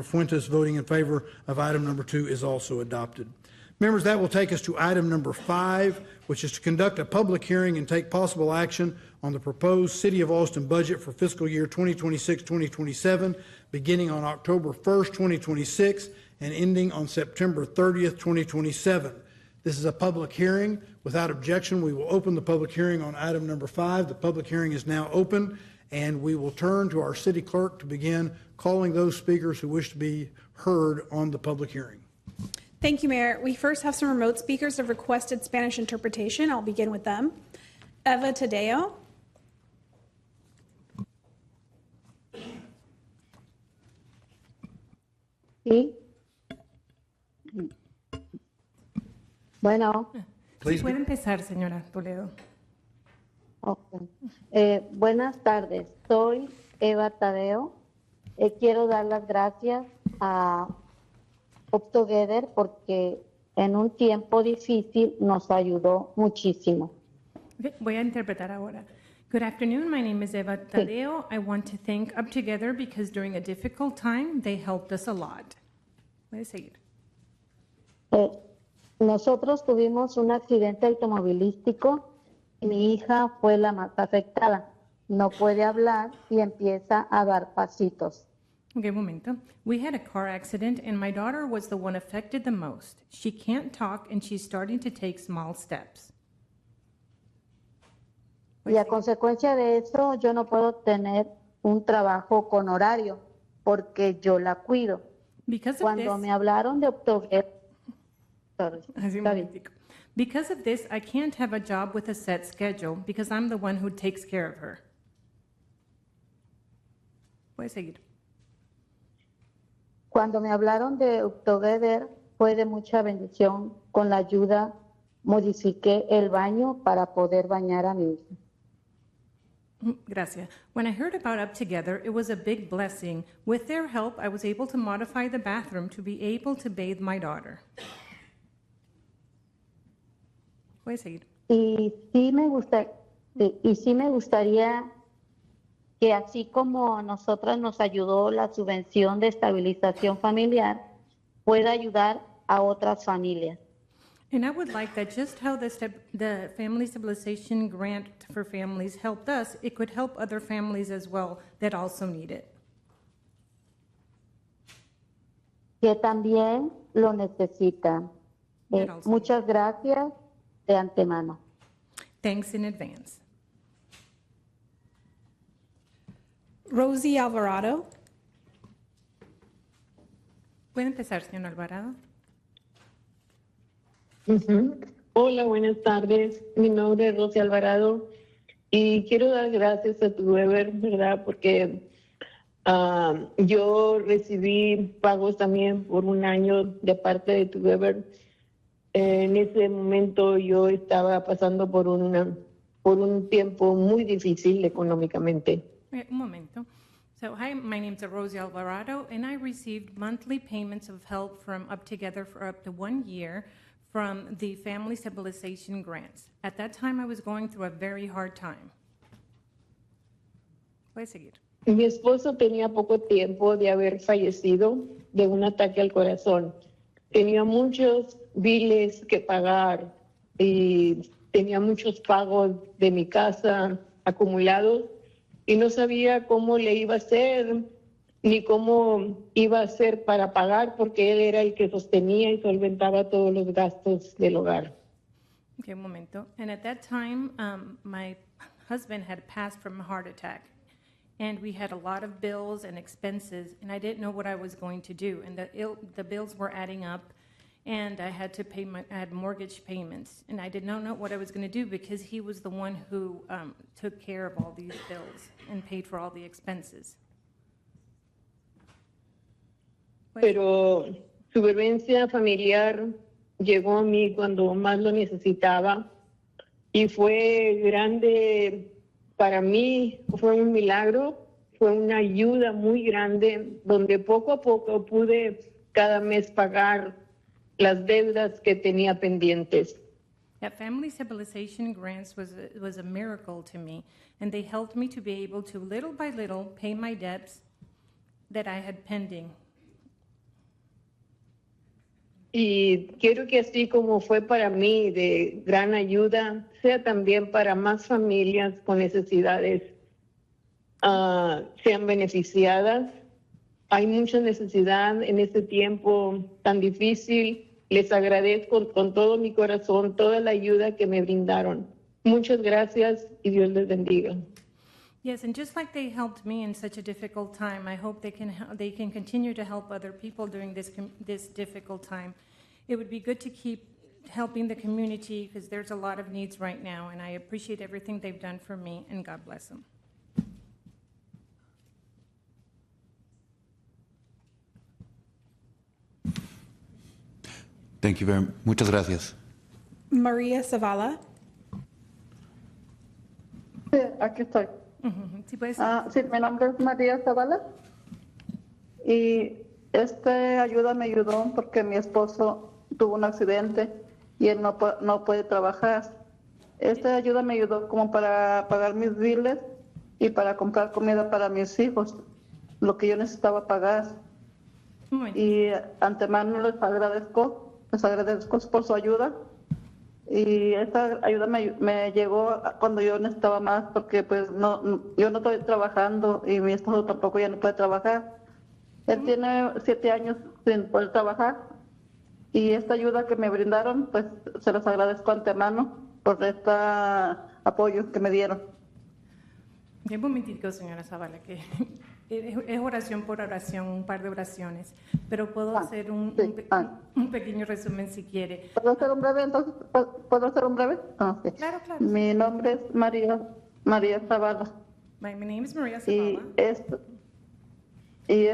Fuentes voting in favor of item number 2 is also adopted. Members, that will take us to item number 5, which is to conduct a public hearing and take possible action on the proposed City of Austin budget for fiscal year 2026-2027, beginning on October 1st, 2026, and ending on September 30th, 2027. This is a public hearing. Without objection, we will open the public hearing on item number 5. The public hearing is now open, and we will turn to our city clerk to begin calling those speakers who wish to be heard on the public hearing. Thank you, Mayor. We first have some remote speakers who have requested Spanish interpretation. I'll begin with them. Eva Tadeo. Sí. Bueno. Please. Puede empezar, señora Toledo. Okay. Buenas tardes. Soy Eva Tadeo. Quiero dar las gracias a Up Together porque en un tiempo difícil nos ayudó muchísimo. Okay, voy a interpretar ahora. Good afternoon, my name is Eva Tadeo. I want to thank Up Together because during a difficult time, they helped us a lot. Puede seguir. Nosotros tuvimos un accidente automovilístico y mi hija fue la más afectada. No puede hablar y empieza a dar pasitos. Okay, un momento. We had a car accident and my daughter was the one affected the most. She can't talk and she's starting to take small steps. Y a consecuencia de eso, yo no puedo tener un trabajo con horario porque yo la cuido. Cuando me hablaron de octubre, Because of this, I can't have a job with a set schedule because I'm the one who takes care of her. Puede seguir. Cuando me hablaron de Up Together, fue de mucha bendición. Con la ayuda, modifiqué el baño para poder bañar a mi hija. Gracias. When I heard about Up Together, it was a big blessing. With their help, I was able to modify the bathroom to be able to bathe my daughter. Puede seguir. Y sí me gustaría que así como nosotras nos ayudó la subvención de estabilización familiar, pueda ayudar a otras familias. And I would like that just how the Family Stabilization Grant for Families helped us, it could help other families as well that also need it. Que también lo necesitan. Muchas gracias de antemano. Thanks in advance. Rosie Alvarado. ¿Puede empezar, señor Alvarado? Hola, buenas tardes. Mi nombre es Rosy Alvarado y quiero dar gracias a tu Weber, ¿verdad? Porque yo recibí pagos también por un año de parte de tu Weber. En ese momento yo estaba pasando por un tiempo muy difícil económicamente. Un momento. So, hi, my name's Rosie Alvarado, and I received monthly payments of help from Up Together for up to 1 year from the Family Stabilization Grants. At that time, I was going through a very hard time. Puede seguir. Mi esposo tenía poco tiempo de haber fallecido de un ataque al corazón. Tenía muchos biles que pagar y tenía muchos pagos de mi casa acumulados y no sabía cómo le iba a hacer ni cómo iba a hacer para pagar porque él era el que sostenía y solventaba todos los gastos del hogar. Okay, un momento. And at that time, my husband had passed from a heart attack. And we had a lot of bills and expenses, and I didn't know what I was going to do. And the bills were adding up, and I had to pay I had mortgage payments. And I did not know what I was going to do because he was the one who took care of all these bills and paid for all the expenses. Pero su supervivencia familiar llegó a mí cuando más lo necesitaba y fue grande para mí, fue un milagro, fue una ayuda muy grande donde poco a poco pude cada mes pagar las deudas que tenía pendientes. Yeah, Family Stabilization Grants was a miracle to me, and they helped me to be able to, little by little, pay my debts that I had pending. Y quiero que así como fue para mí de gran ayuda, sea también para más familias con necesidades sean beneficiadas. Hay mucha necesidad en este tiempo tan difícil. Les agradezco con todo mi corazón toda la ayuda que me brindaron. Muchas gracias y Dios les bendiga. Yes, and just like they helped me in such a difficult time, I hope they can continue to help other people during this difficult time. It would be good to keep helping the community because there's a lot of needs right now, and I appreciate everything they've done for me, and God bless them. Thank you very much. Muchas gracias. Maria Zavala. Sí, aquí estoy. Sí, puedes. Sí, mi nombre es María Zavala y ayuda me ayudó porque mi esposo tuvo un accidente y él no puede trabajar. Esta ayuda me ayudó como para pagar mis biles y para comprar comida para mis hijos, lo que yo necesitaba pagar. Y antemano les agradezco por su ayuda. Y esta ayuda me llegó cuando yo necesitaba más porque pues yo no estoy trabajando y mi esposo tampoco ya no puede trabajar. Él tiene 7 años sin poder trabajar y esta ayuda que me brindaron pues se los agradezco antemano por este apoyo que me dieron. Un momentico, señora Zavala, que es oración por oración, un par de oraciones, pero puedo hacer un pequeño resumen si quiere. ¿Puedo hacer un breve entonces? ¿Puedo hacer un breve? Okay. Claro, claro. Mi nombre es María Zavala. My name is Maria Zavala. Y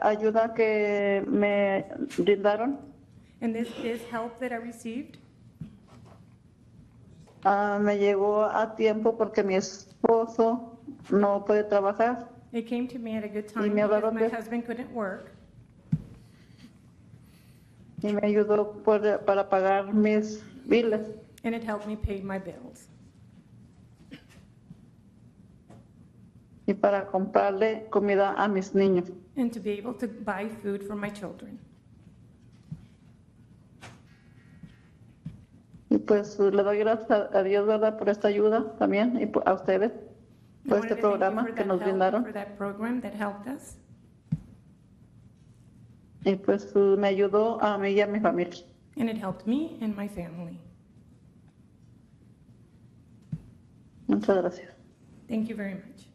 ayuda que me brindaron And this help that I received, me llegó a tiempo porque mi esposo no puede trabajar. it came to me at a good time Y me because hablaron my de- husband couldn't work. Y me ayudó para pagar mis biles. And it helped me pay my bills Y para comprarle comida a mis niños. and to be able to buy food for my children. Y pues le doy gracias a Dios, ¿verdad?, por esta ayuda también y a ustedes I por wanted este to thank you programa for que that nos help, brindaron. for that program that helped us. Y pues me ayudó a mí y a mi familia. And it helped me and my family. Muchas gracias. Thank you very much.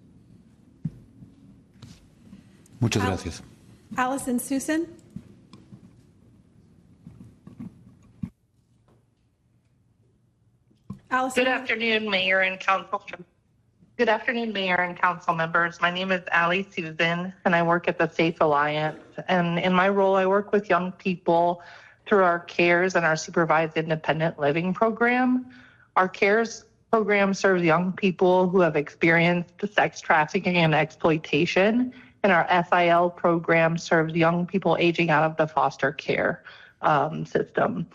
Muchas gracias. Allison Susan. Allison. Good afternoon, Mayor and Council. Good afternoon, Mayor and Council members. My name is Allie Susan, and I work at the Safe Alliance. And in my role, I work with young people through our CARES and our Supervised Independent Living program. Our CARES program serves young people who have experienced sex trafficking and exploitation, and our SIL program serves young people aging out of the foster care system.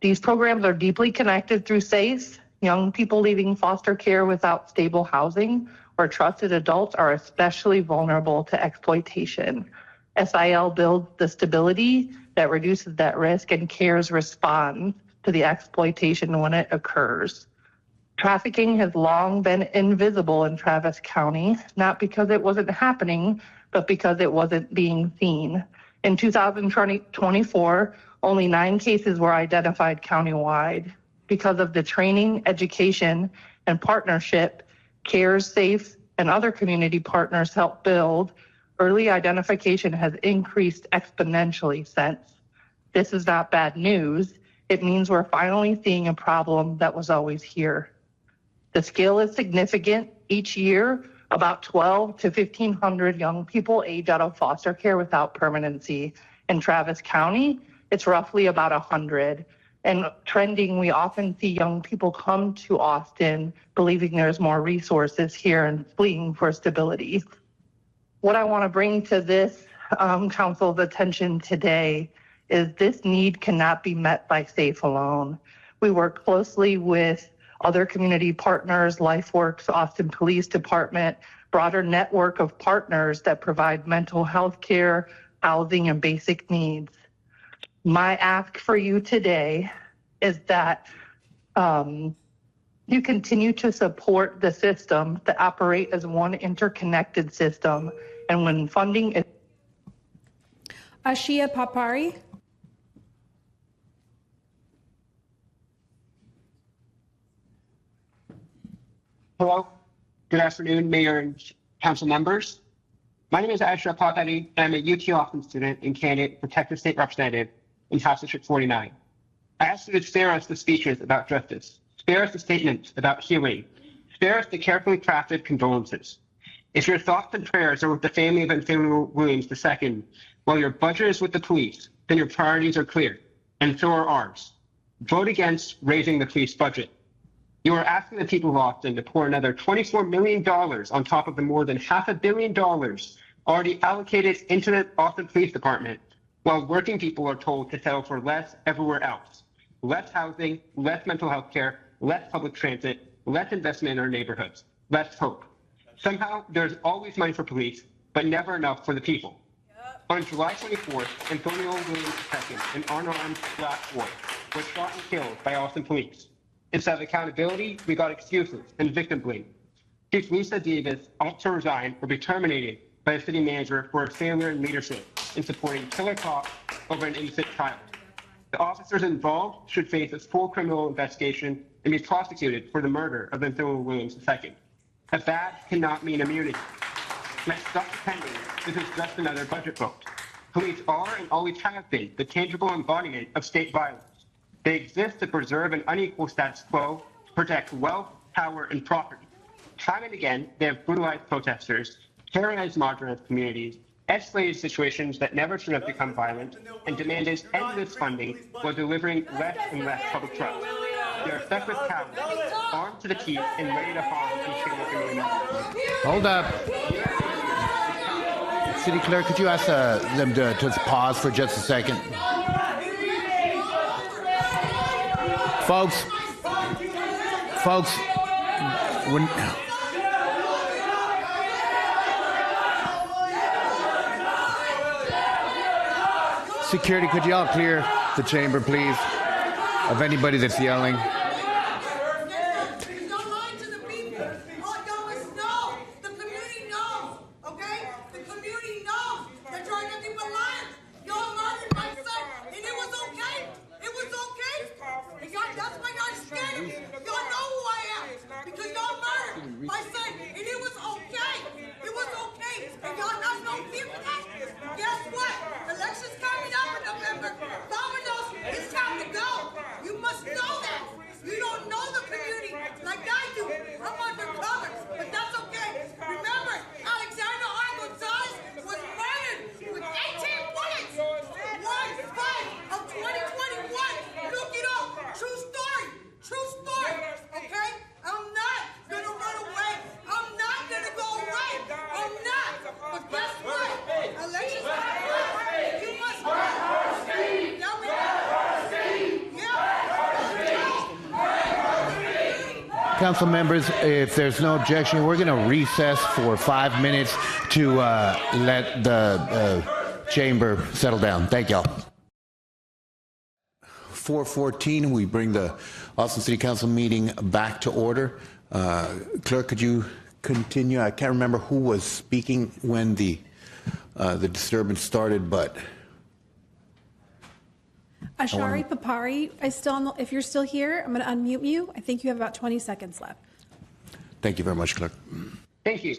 These programs are deeply connected through SAFE. Young people leaving foster care without stable housing or trusted adults are especially vulnerable to exploitation. SIL builds the stability that reduces that risk, and CARES responds to the exploitation when it occurs. Trafficking has long been invisible in Travis County, not because it wasn't happening, but because it wasn't being seen. In 2024, only 9 cases were identified countywide. Because of the training, education, and partnership CARES, SAFE, and other community partners help build, early identification has increased exponentially since. This is not bad news. It means we're finally seeing a problem that was always here. The scale is significant. Each year, about 1,200 to 1,500 young people age out of foster care without permanency. In Travis County, it's roughly about 100. And trending, we often see young people come to Austin believing there's more resources here and fleeing for stability. What I want to bring to this council's attention today is this need cannot be met by SAFE alone. We work closely with other community partners, LifeWorks, Austin Police Department, broader network of partners that provide mental health care, housing, and basic needs. my ask for you today is that you continue to support the system to operate as one interconnected system. And when funding is Ashia Papari. Hello. Good afternoon, Mayor and Council members. My name is Ashra Papari, and I'm a UT Austin student and candidate for Texas State Representative in House District 49. I ask you to spare us the speeches about justice, spare us the statements about healing, spare us the carefully crafted condolences. If your thoughts and prayers are with the family of Anthony Williams II, while your budget is with the police, then your priorities are clear, and so are ours. Vote against raising the police budget. You are asking the people of Austin to pour another $24 million on top of the more than $500 million already allocated into the Austin Police Department, while working people are told to settle for less everywhere else. Less housing, less mental health care, less public transit, less investment in our neighborhoods, less hope. Somehow, there's always money for police, but never enough for the people. On July 24th, Antonio Williams II, an unarmed black boy, was shot and killed by Austin police. Instead of accountability, we got excuses and victim blame. Chief Lisa Davis ought to resign or be terminated by the city manager for her failure in leadership in supporting killer cops over an innocent child. The officers involved should face a full criminal investigation and be prosecuted for the murder of Antonio Williams II. A badge cannot mean immunity. Let's stop pretending this is just another budget vote. Police are and always have been the tangible embodiment of state violence. They exist to preserve an unequal status quo, to protect wealth, power, and property. Time and again, they have brutalized protesters, terrorized marginalized communities, escalated situations that never should have become violent, and demanded endless funding while delivering less and less public trust. They are stuck with cowards, armed to the teeth and ready to harm and kill the community. Hold up. City Clerk, could you ask them to pause for just a second? Folks, when... Security, could you all clear the chamber, please, of anybody that's yelling? Council members, if there's no objection, we're going to recess for 5 minutes to let the chamber settle down. Thank y'all. 4:14, we bring the Austin City Council meeting back to order. Clerk, could you continue? I can't remember who was speaking when the disturbance started, but... Ashari Papari, if you're still here, I'm going to unmute you. I think you have about 20 seconds left. Thank you very much, Clerk. Thank you.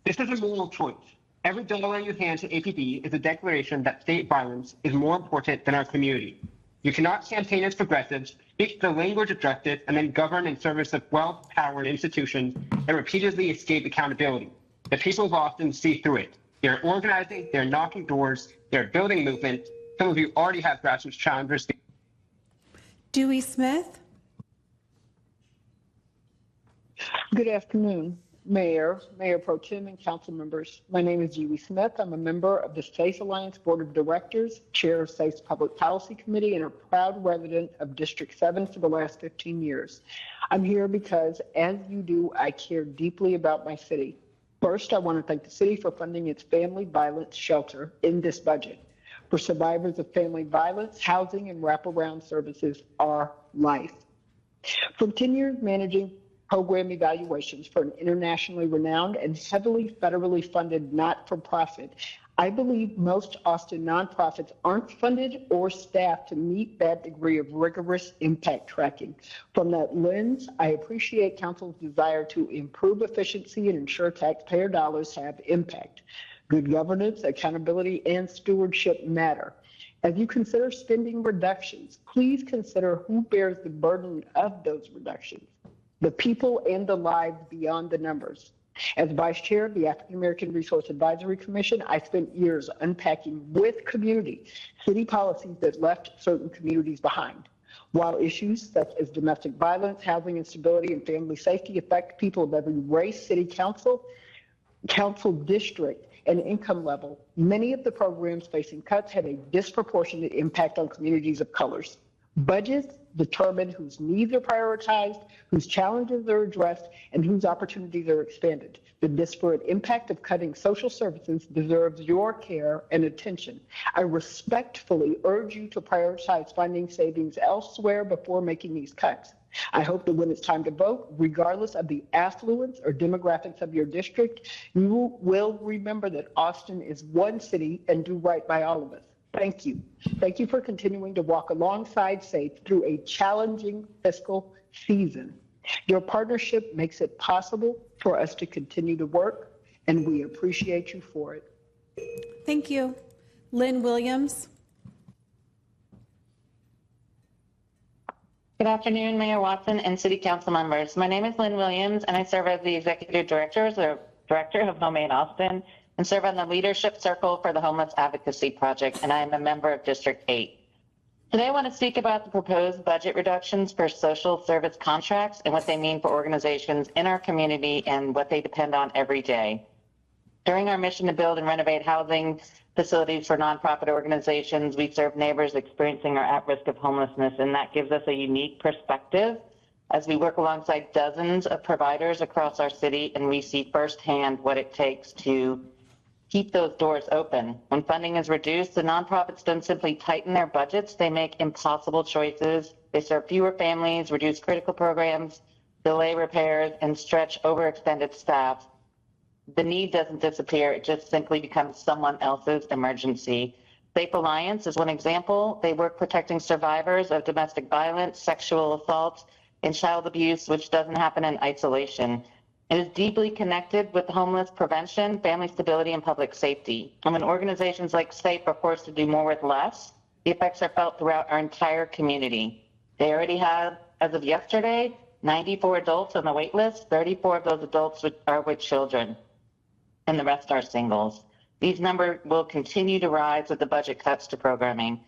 This is a moral choice. Every dollar you hand to APD is a declaration that state violence is more important than our community. You cannot campaign as progressives, speak the language of justice, and then govern in service of wealth, power, and institutions and repeatedly escape accountability. The people of Austin see through it. They're organizing, they're knocking doors, they're building movements. Some of you already have grassroots challengers. Dewey Smith. Good afternoon, Mayor Pro Tem, and council members. My name is Dewey Smith. I'm a member of the SAFE Alliance Board of Directors, chair of SAFE's Public Policy Committee, and a proud resident of District 7 for the last 15 years. I'm here because, as you do, I care deeply about my city. First, I want to thank the city for funding its family violence shelter in this budget. for survivors of family violence, housing, and wraparound services are life. From 10 years managing program evaluations for an internationally renowned and heavily federally funded not-for-profit, I believe most Austin nonprofits aren't funded or staffed to meet that degree of rigorous impact tracking. From that lens, I appreciate Council's desire to improve efficiency and ensure taxpayer dollars have impact. Good governance, accountability, and stewardship matter. As you consider spending reductions, please consider who bears the burden of those reductions, the people and the lives beyond the numbers. As Vice Chair of the African American Resource Advisory Commission, I spent years unpacking with community city policies that left certain communities behind. While issues such as domestic violence, housing instability, and family safety affect people of every race, city council district, and income level, many of the programs facing cuts had a disproportionate impact on communities of colors. Budgets determine whose needs are prioritized, whose challenges are addressed, and whose opportunities are expanded. The disparate impact of cutting social services deserves your care and attention. I respectfully urge you to prioritize finding savings elsewhere before making these cuts. I hope that when it's time to vote, regardless of the affluence or demographics of your district, you will remember that Austin is one city and do right by all of us. Thank you. Thank you for continuing to walk alongside SAFE through a challenging fiscal season. Your partnership makes it possible for us to continue to work, and we appreciate you for it. Thank you. Lynn Williams. Good afternoon, Mayor Watson and City Council members. My name is Lynn Williams, and I serve as the Executive Director of Home Aid Austin, and serve on the Leadership Circle for the Homeless Advocacy Project, and I am a member of District 8. Today I want to speak about the proposed budget reductions for social service contracts and what they mean for organizations in our community and what they depend on every day. During our mission to build and renovate housing facilities for nonprofit organizations, we serve neighbors experiencing or at risk of homelessness, and that gives us a unique perspective as we work alongside dozens of providers across our city, and we see firsthand what it takes to keep those doors open. When funding is reduced, the nonprofits don't simply tighten their budgets, they make impossible choices. They serve fewer families, reduce critical programs, delay repairs, and stretch overextended staff. The need doesn't disappear, it just simply becomes someone else's emergency. Safe Alliance is one example. They work protecting survivors of domestic violence, sexual assault, and child abuse, which doesn't happen in isolation. It is deeply connected with homeless prevention, family stability, and public safety. And when organizations like SAFE are forced to do more with less, the effects are felt throughout our entire community. They already have, as of yesterday, 94 adults on the wait list. 34 of those adults are with children, and the rest are singles. These numbers will continue to rise with the budget cuts to programming.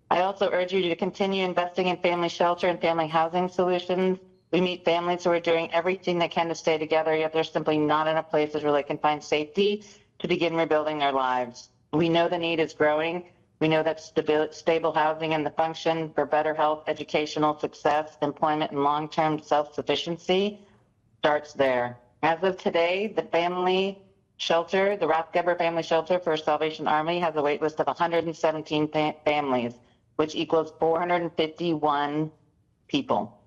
I also urge you to continue investing in family shelter and family housing solutions. We meet families who are doing everything they can to stay together, yet they're simply not enough places where they can find safety to begin rebuilding their lives. We know the need is growing. We know that stable housing and the function for better health, educational success, employment, and long-term self-sufficiency starts there. As of today, the family shelter, the Rathgeber Family Shelter for Salvation Army, has a wait list of 117 families, which equals 451 people.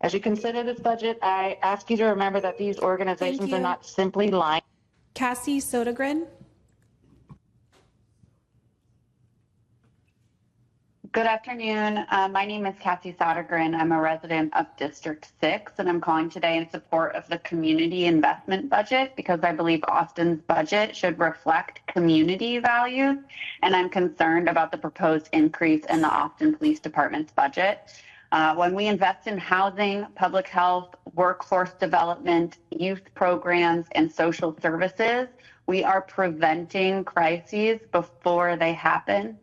As you consider this budget, I ask you to remember that these organizations are not simply lying. Cassie Sodegren. Good afternoon. My name is Cassie Sodergren. I'm a resident of District 6, and I'm calling today in support of the community investment budget because I believe Austin's budget should reflect community values, and I'm concerned about the proposed increase in the Austin Police Department's budget. When we invest in housing, public health, workforce development, youth programs, and social services, we are preventing crises before they happen.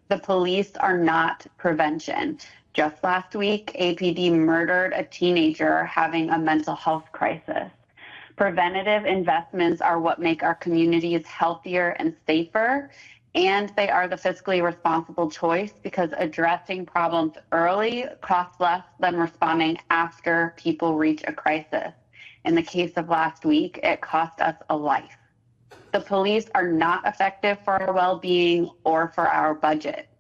The police are not prevention. Just last week, APD murdered a teenager having a mental health crisis. Preventative investments are what make our communities healthier and safer, and they are the fiscally responsible choice because addressing problems early costs less than responding after people reach a crisis. In the case of last week, it cost us a life. The police are not effective for our well-being or for our budget.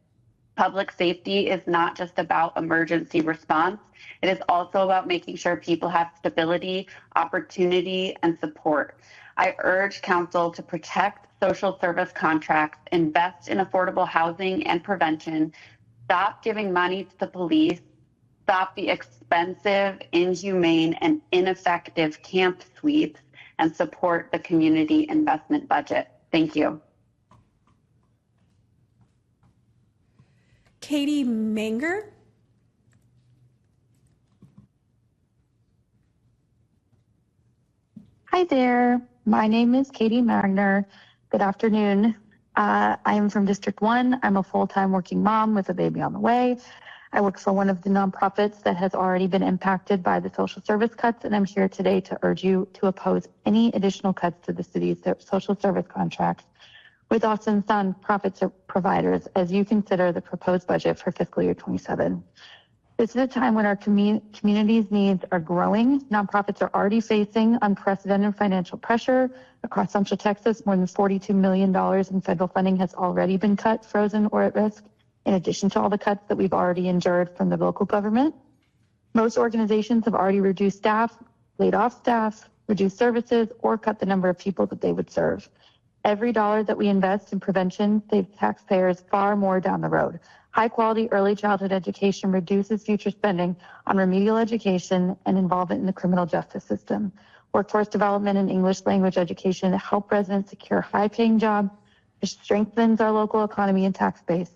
Public safety is not just about emergency response. It is also about making sure people have stability, opportunity, and support. I urge council to protect social service contracts, invest in affordable housing and prevention, stop giving money to the police, stop the expensive, inhumane, and ineffective camp sweeps, and support the community investment budget. Thank you. Katie Manger. Hi there. My name is Katie Magner. Good afternoon. I am from District 1. I'm a full-time working mom with a baby on the way. I work for one of the nonprofits that has already been impacted by the social service cuts, and I'm here today to urge you to oppose any additional cuts to the city's social service contracts with Austin's nonprofit providers as you consider the proposed budget for fiscal year 27. This is a time when our community's needs are growing. Nonprofits are already facing unprecedented financial pressure. Across Central Texas, more than $42 million in federal funding has already been cut, frozen, or at risk, in addition to all the cuts that we've already endured from the local government. Most organizations have already reduced staff, laid off staff, reduced services, or cut the number of people that they would serve. Every dollar that we invest in prevention saves taxpayers far more down the road. High quality early childhood education reduces future spending on remedial education and involvement in the criminal justice system. Workforce development and English language education help residents secure high paying jobs, which strengthens our local economy and tax base.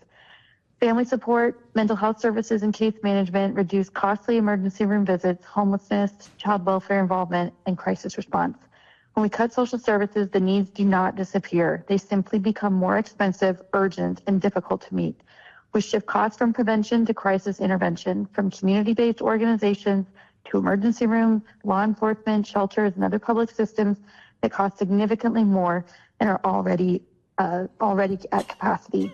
Family support, mental health services and case management reduce costly emergency room visits, homelessness, child welfare involvement, and crisis response. When we cut social services, the needs do not disappear. They simply become more expensive, urgent, and difficult to meet. We shift costs from prevention to crisis intervention, from community-based organizations to emergency rooms, law enforcement, shelters, and other public systems that cost significantly more and are already at capacity.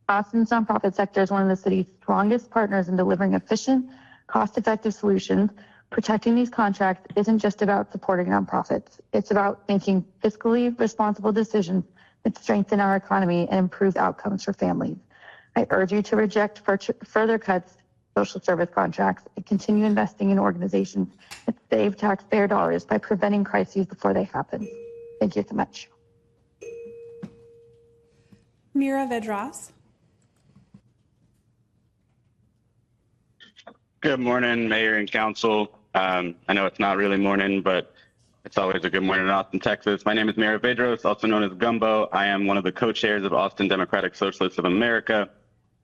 Austin's nonprofit sector is one of the city's strongest partners in delivering efficient, cost-effective solutions. Protecting these contracts isn't just about supporting nonprofits. It's about making fiscally responsible decisions that strengthen our economy and improve outcomes for families. I urge you to reject further cuts to social service contracts and continue investing in organizations that save taxpayer dollars by preventing crises before they happen. Thank you so much. Mira Vedras. Good morning, Mayor and Council. I know it's not really morning, but it's always a good morning in Austin, Texas. My name is Mira Vedros, also known as Gumbo. I am one of the co-chairs of Austin Democratic Socialists of America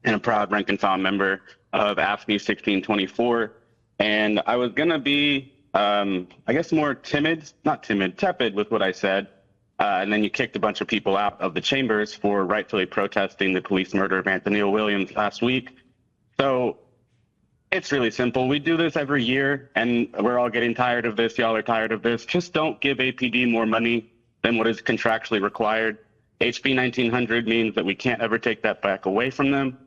and a proud rank and file member of AFSCME 1624. And I was going to be, I guess, more tepid with what I said. And then you kicked a bunch of people out of the chambers for rightfully protesting the police murder of Anthony Williams last week. So it's really simple. We do this every year, and we're all getting tired of this. Y'all are tired of this. Just don't give APD more money than what is contractually required. HB 1900 means that we can't ever take that back away from them.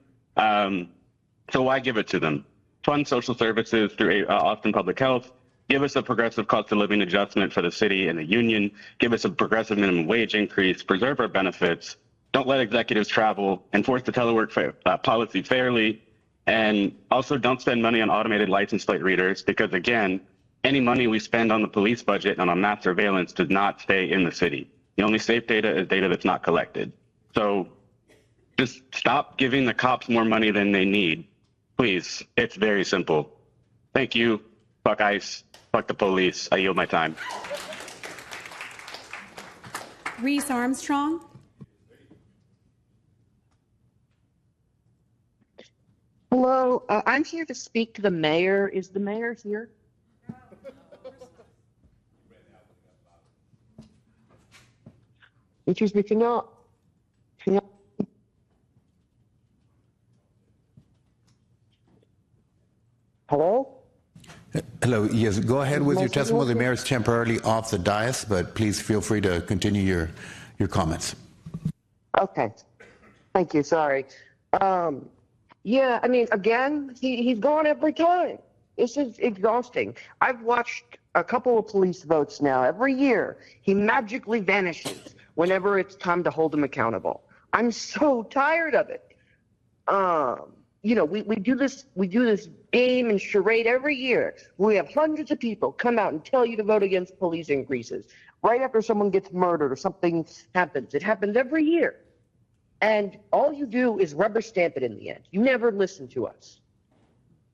So why give it to them? Fund social services through Austin Public Health. Give us a progressive cost of living adjustment for the city and the union. Give us a progressive minimum wage increase. Preserve our benefits. Don't let executives travel. Enforce the telework policy fairly. And also don't spend money on automated license plate readers because, again, any money we spend on the police budget and on mass surveillance does not stay in the city. The only safe data is data that's not collected. So just stop giving the cops more money than they need. Please, it's very simple. Thank you. Fuck ICE. Fuck the police. I yield my time. Reese Armstrong. Hello, I'm here to speak to the mayor. Is the mayor here? Excuse me, can you Hello? Hello, yes, go ahead with your testimony. The mayor is temporarily off the dais, but please feel free to continue your comments. Okay, thank you, sorry. Yeah, I mean, again, he's gone every time. This is exhausting. I've watched a couple of police votes now. Every year, he magically vanishes. whenever it's time to hold them accountable. I'm so tired of it. We do this game and charade every year. We have hundreds of people come out and tell you to vote against police increases right after someone gets murdered or something happens. It happens every year. And all you do is rubber stamp it in the end. You never listen to us.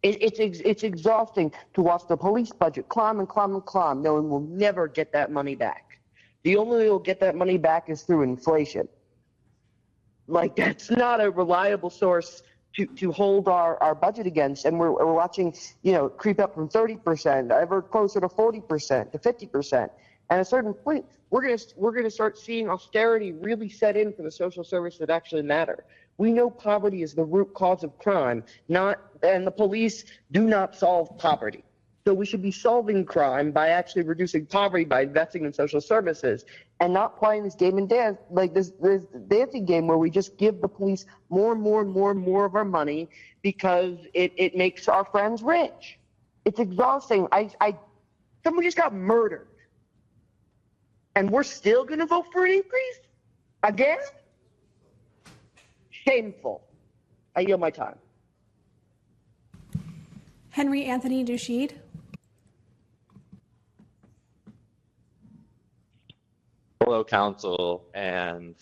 It's exhausting to watch the police budget climb and climb and climb, knowing we'll never get that money back. The only way we'll get that money back is through inflation. Like, that's not a reliable source to hold our budget against, and we're watching, creep up from 30%, ever closer to 40%, to 50%. And at a certain point, we're gonna start seeing austerity really set in for the social services that actually matter. We know poverty is the root cause of crime, and the police do not solve poverty. So we should be solving crime by actually reducing poverty by investing in social services and not playing this game and dance, like this dancing game where we just give the police more and more and more and more of our money because it makes our friends rich. It's exhausting. Someone just got murdered. And we're still going to vote for an increase? Again? Shameful. I yield my time. Henry Anthony Dushid. Hello, Council and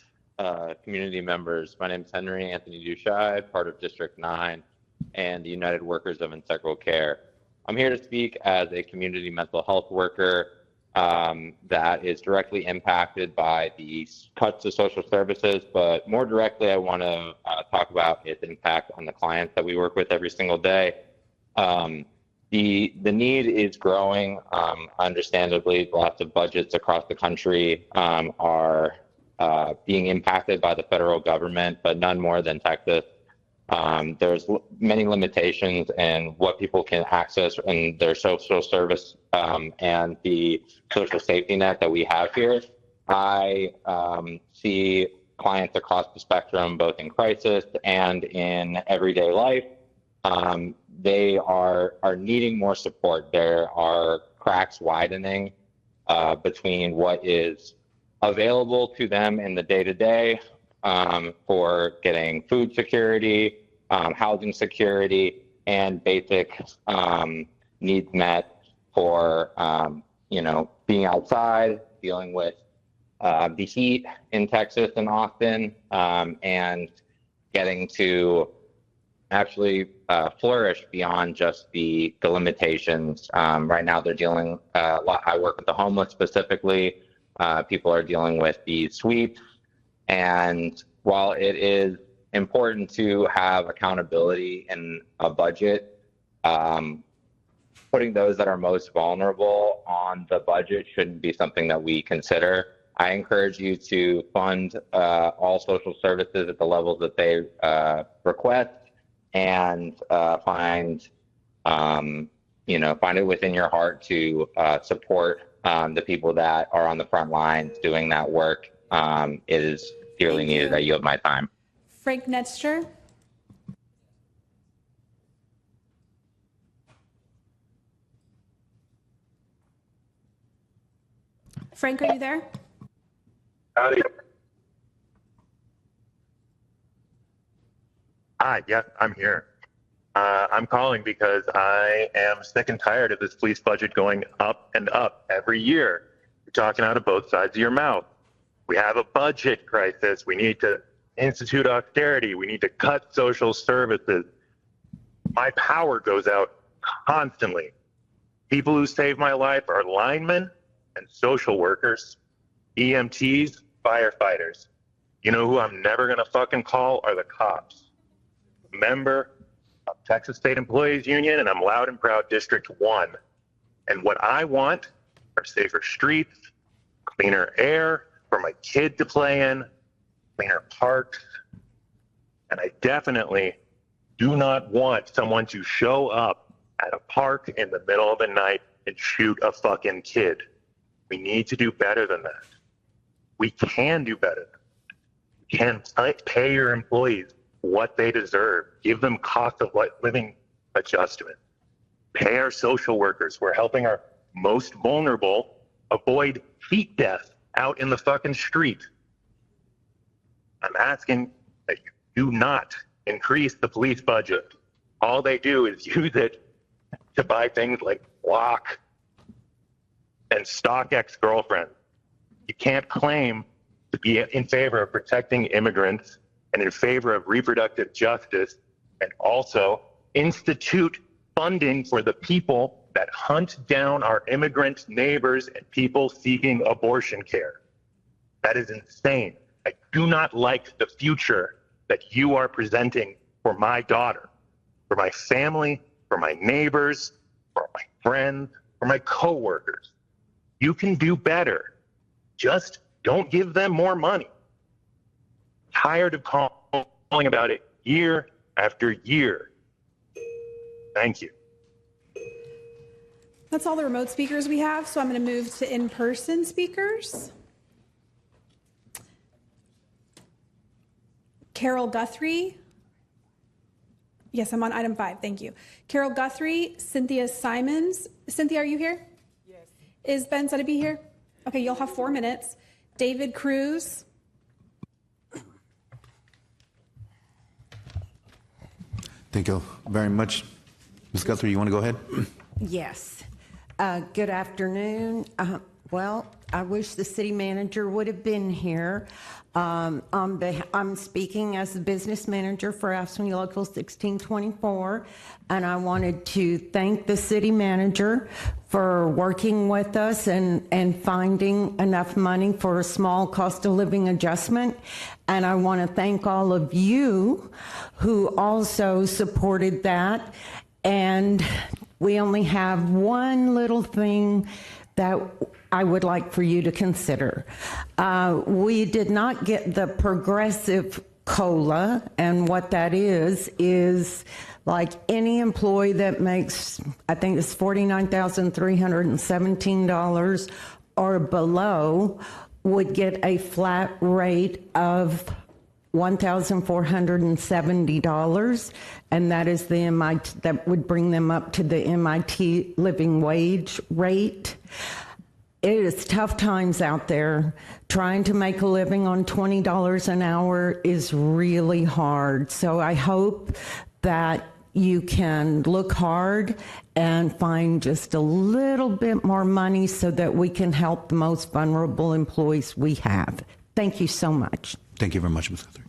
community members. My name is Henry Anthony Dushai, part of District 9 and the United Workers of Integral Care. I'm here to speak as a community mental health worker that is directly impacted by the cuts to social services, but more directly, I want to talk about its impact on the clients that we work with every single day. The need is growing. Understandably, lots of budgets across the country are being impacted by the federal government, but none more than Texas. There's many limitations in what people can access in their social service and the social safety net that we have here. I see clients across the spectrum, both in crisis and in everyday life. They are needing more support. There are cracks widening between what is available to them in the day-to-day for getting food security, housing security, and basic needs met for being outside, dealing with the heat in Texas and Austin, and getting to actually flourish beyond just the limitations. Right now they're dealing, I work with the homeless specifically. People are dealing with the sweeps. And while it is important to have accountability in a budget, putting those that are most vulnerable on the budget shouldn't be something that we consider. I encourage you to fund all social services at the levels that they request, and find it within your heart to support the people that are on the front lines doing that work. It is dearly needed. I yield my time. Frank Netster. Frank, are you there? Howdy. Hi, yeah, I'm here. I'm calling because I am sick and tired of this police budget going up and up every year. You're talking out of both sides of your mouth. We have a budget crisis. We need to institute austerity. We need to cut social services. My power goes out constantly. People who save my life are linemen and social workers, EMTs, firefighters. You know who I'm never gonna fucking call are the cops. Member of Texas State Employees Union, and I'm loud and proud District 1. And what I want are safer streets, cleaner air for my kid to play in, cleaner parks. And I definitely do not want someone to show up at a park in the middle of the night and shoot a fucking kid. We need to do better than that. We can do better. We can pay your employees what they deserve. Give them cost of living adjustment. Pay our social workers. We're helping our most vulnerable avoid heat death out in the fucking street. I'm asking that you do not increase the police budget. All they do is use it to buy things like Block and stock ex-girlfriends. You can't claim to be in favor of protecting immigrants and in favor of reproductive justice and also institute funding for the people that hunt down our immigrant neighbors and people seeking abortion care. That is insane. I do not like the future that you are presenting for my daughter, for my family, for my neighbors, for my friends, for my coworkers. You can do better. Just don't give them more money. Tired of calling about it year after year. Thank you. That's all the remote speakers we have, so I'm going to move to in-person speakers. Carol Guthrie. Yes, I'm on item 5. Thank you. Carol Guthrie, Cynthia Simons. Cynthia, are you here? Yes. Is Ben Zedeby here? Okay, you'll have 4 minutes. David Cruz. Thank you very much. Ms. Guthrie, you want to go ahead? Yes. Good afternoon. Well, I wish the city manager would have been here. I'm speaking as the business manager for AFSCME Local 1624, and I wanted to thank the city manager for working with us and finding enough money for a small cost of living adjustment. And I want to thank all of you who also supported that. And we only have one little thing that I would like for you to consider. We did not get the progressive COLA, and what that is like any employee that makes, I think it's $49,317 or below, would get a flat rate of $1,470, and that is the MIT, that would bring them up to the MIT living wage rate. It is tough times out there. Trying to make a living on $20 an hour is really hard. So I hope that you can look hard and find just a little bit more money so that we can help the most vulnerable employees we have. Thank you so much. Thank you very much, Ms. Guthrie.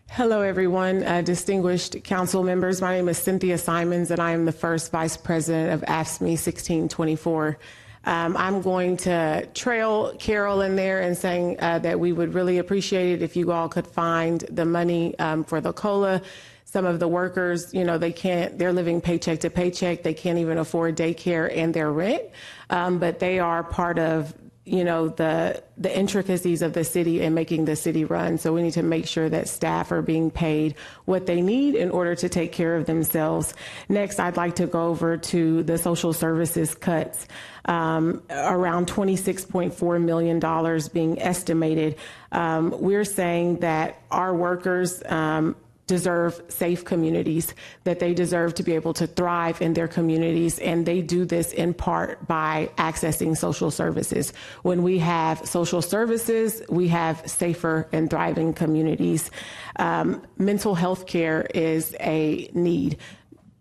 Hello, everyone, distinguished council members. My name is Cynthia Simons, and I am the first vice president of AFSCME 1624. I'm going to trail Carol in there and saying that we would really appreciate it if you all could find the money for the COLA. Some of the workers, you know, they're living paycheck to paycheck. They can't even afford daycare and their rent, but they are part of, you know, the intricacies of the city and making the city run. So we need to make sure that staff are being paid what they need in order to take care of themselves. Next, I'd like to go over to the social services cuts, around $26.4 million being estimated. We're saying that our workers deserve safe communities, that they deserve to be able to thrive in their communities, and they do this in part by accessing social services. When we have social services, we have safer and thriving communities. Mental health care is a need.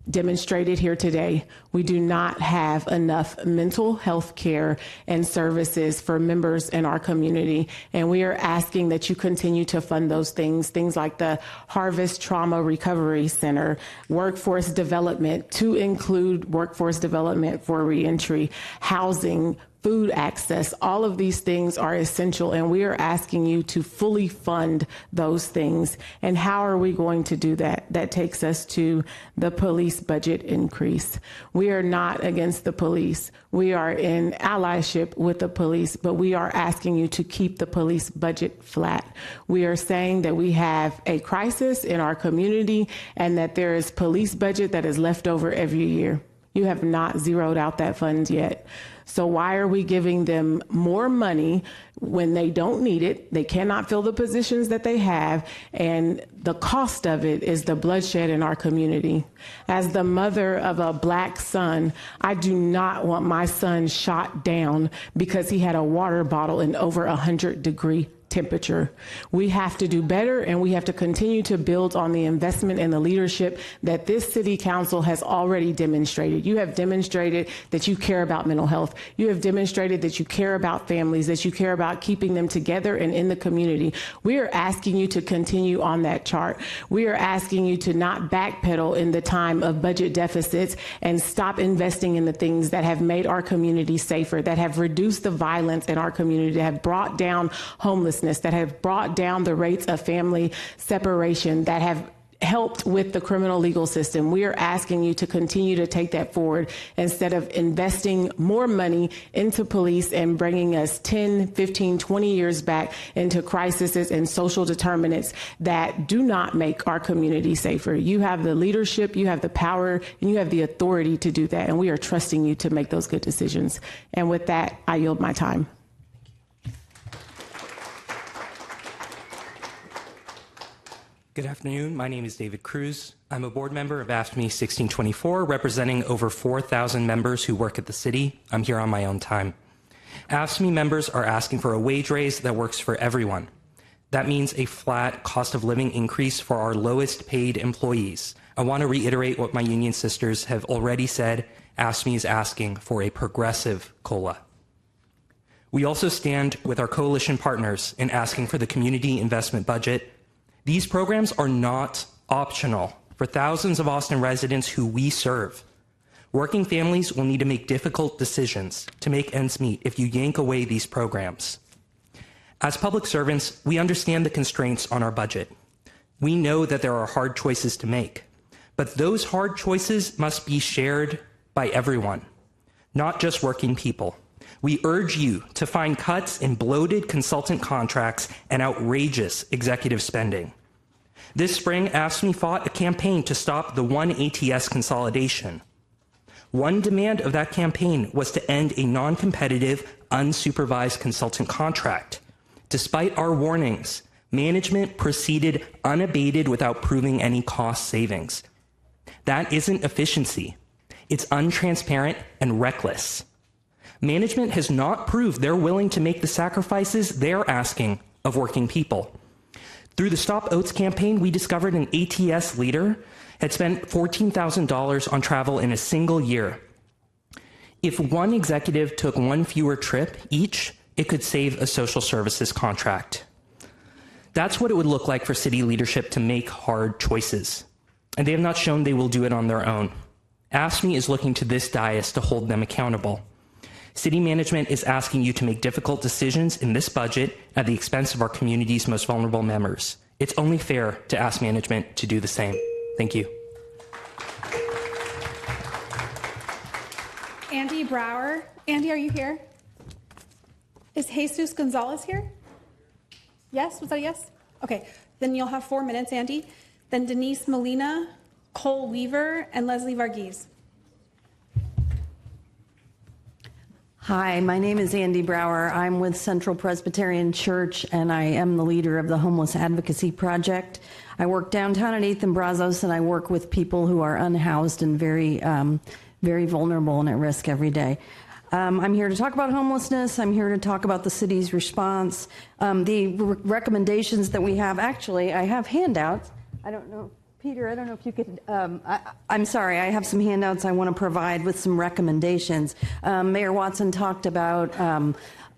Demonstrated here today, we do not have enough mental health care and services for members in our community, and we are asking that you continue to fund those things like the Harvest Trauma Recovery Center, workforce development, to include workforce development for reentry, housing, food access. All of these things are essential, and we are asking you to fully fund those things. And how are we going to do that? That takes us to the police budget increase. We are not against the police. We are in allyship with the police, but we are asking you to keep the police budget flat. We are saying that we have a crisis in our community and that there is police budget that is left over every year. You have not zeroed out that fund yet. So why are we giving them more money when they don't need it? They cannot fill the positions that they have, and the cost of it is the bloodshed in our community. As the mother of a Black son, I do not want my son shot down because he had a water bottle in over 100-degree temperature. We have to do better, and we have to continue to build on the investment and the leadership that this city council has already demonstrated. You have demonstrated that you care about mental health. You have demonstrated that you care about families, that you care about keeping them together and in the community. We are asking you to continue on that chart. We are asking you to not backpedal in the time of budget deficits and stop investing in the things that have made our community safer, that have reduced the violence in our community, that have brought down homelessness, that have brought down the rates of family separation, that have helped with the criminal legal system. We are asking you to continue to take that forward instead of investing more money into police and bringing us 10, 15, 20 years back into crises and social determinants that do not make our community safer. You have the leadership, you have the power, and you have the authority to do that, and we are trusting you to make those good decisions. And with that, I yield my time. Good afternoon. My name is David Cruz. I'm a board member of AFSCME 1624, representing over 4,000 members who work at the city. I'm here on my own time. AFSCME members are asking for a wage raise that works for everyone. That means a flat cost of living increase for our lowest paid employees. I want to reiterate what my union sisters have already said. AFSCME is asking for a progressive COLA. We also stand with our coalition partners in asking for the community investment budget. These programs are not optional for thousands of Austin residents who we serve. Working families will need to make difficult decisions to make ends meet if you yank away these programs. As public servants, we understand the constraints on our budget. We know that there are hard choices to make, but those hard choices must be shared by everyone, not just working people. We urge you to find cuts in bloated consultant contracts and outrageous executive spending. This spring, AFSCME fought a campaign to stop the one ATS consolidation. One demand of that campaign was to end a non-competitive, unsupervised consultant contract. Despite our warnings, management proceeded unabated without proving any cost savings. That isn't efficiency. It's untransparent and reckless. Management has not proved they're willing to make the sacrifices they're asking of working people. Through the Stop Oats campaign, we discovered an ATS leader had spent $14,000 on travel in a single year. If one executive took one fewer trip each, it could save a social services contract. That's what it would look like for city leadership to make hard choices. And they have not shown they will do it on their own. AFSCME is looking to this dais to hold them accountable. City management is asking you to make difficult decisions in this budget at the expense of our community's most vulnerable members. It's only fair to ask management to do the same. Thank you. Andy Brower. Andy, are you here? Is Jesus Gonzalez here? Yes? Was that a yes? Okay. Then you'll have 4 minutes, Andy. Then Denise Molina, Cole Weaver, and Leslie Varghese. Hi, my name is Andy Brower. I'm with Central Presbyterian Church, and I am the leader of the Homeless Advocacy Project. I work downtown at 8th and Brazos, and I work with people who are unhoused and very vulnerable and at risk every day. I'm here to talk about homelessness. I'm here to talk about the city's response. The recommendations that we have, actually, I have handouts. I don't know. Peter, I don't know if you could, I'm sorry, I have some handouts I want to provide with some recommendations. Mayor Watson talked about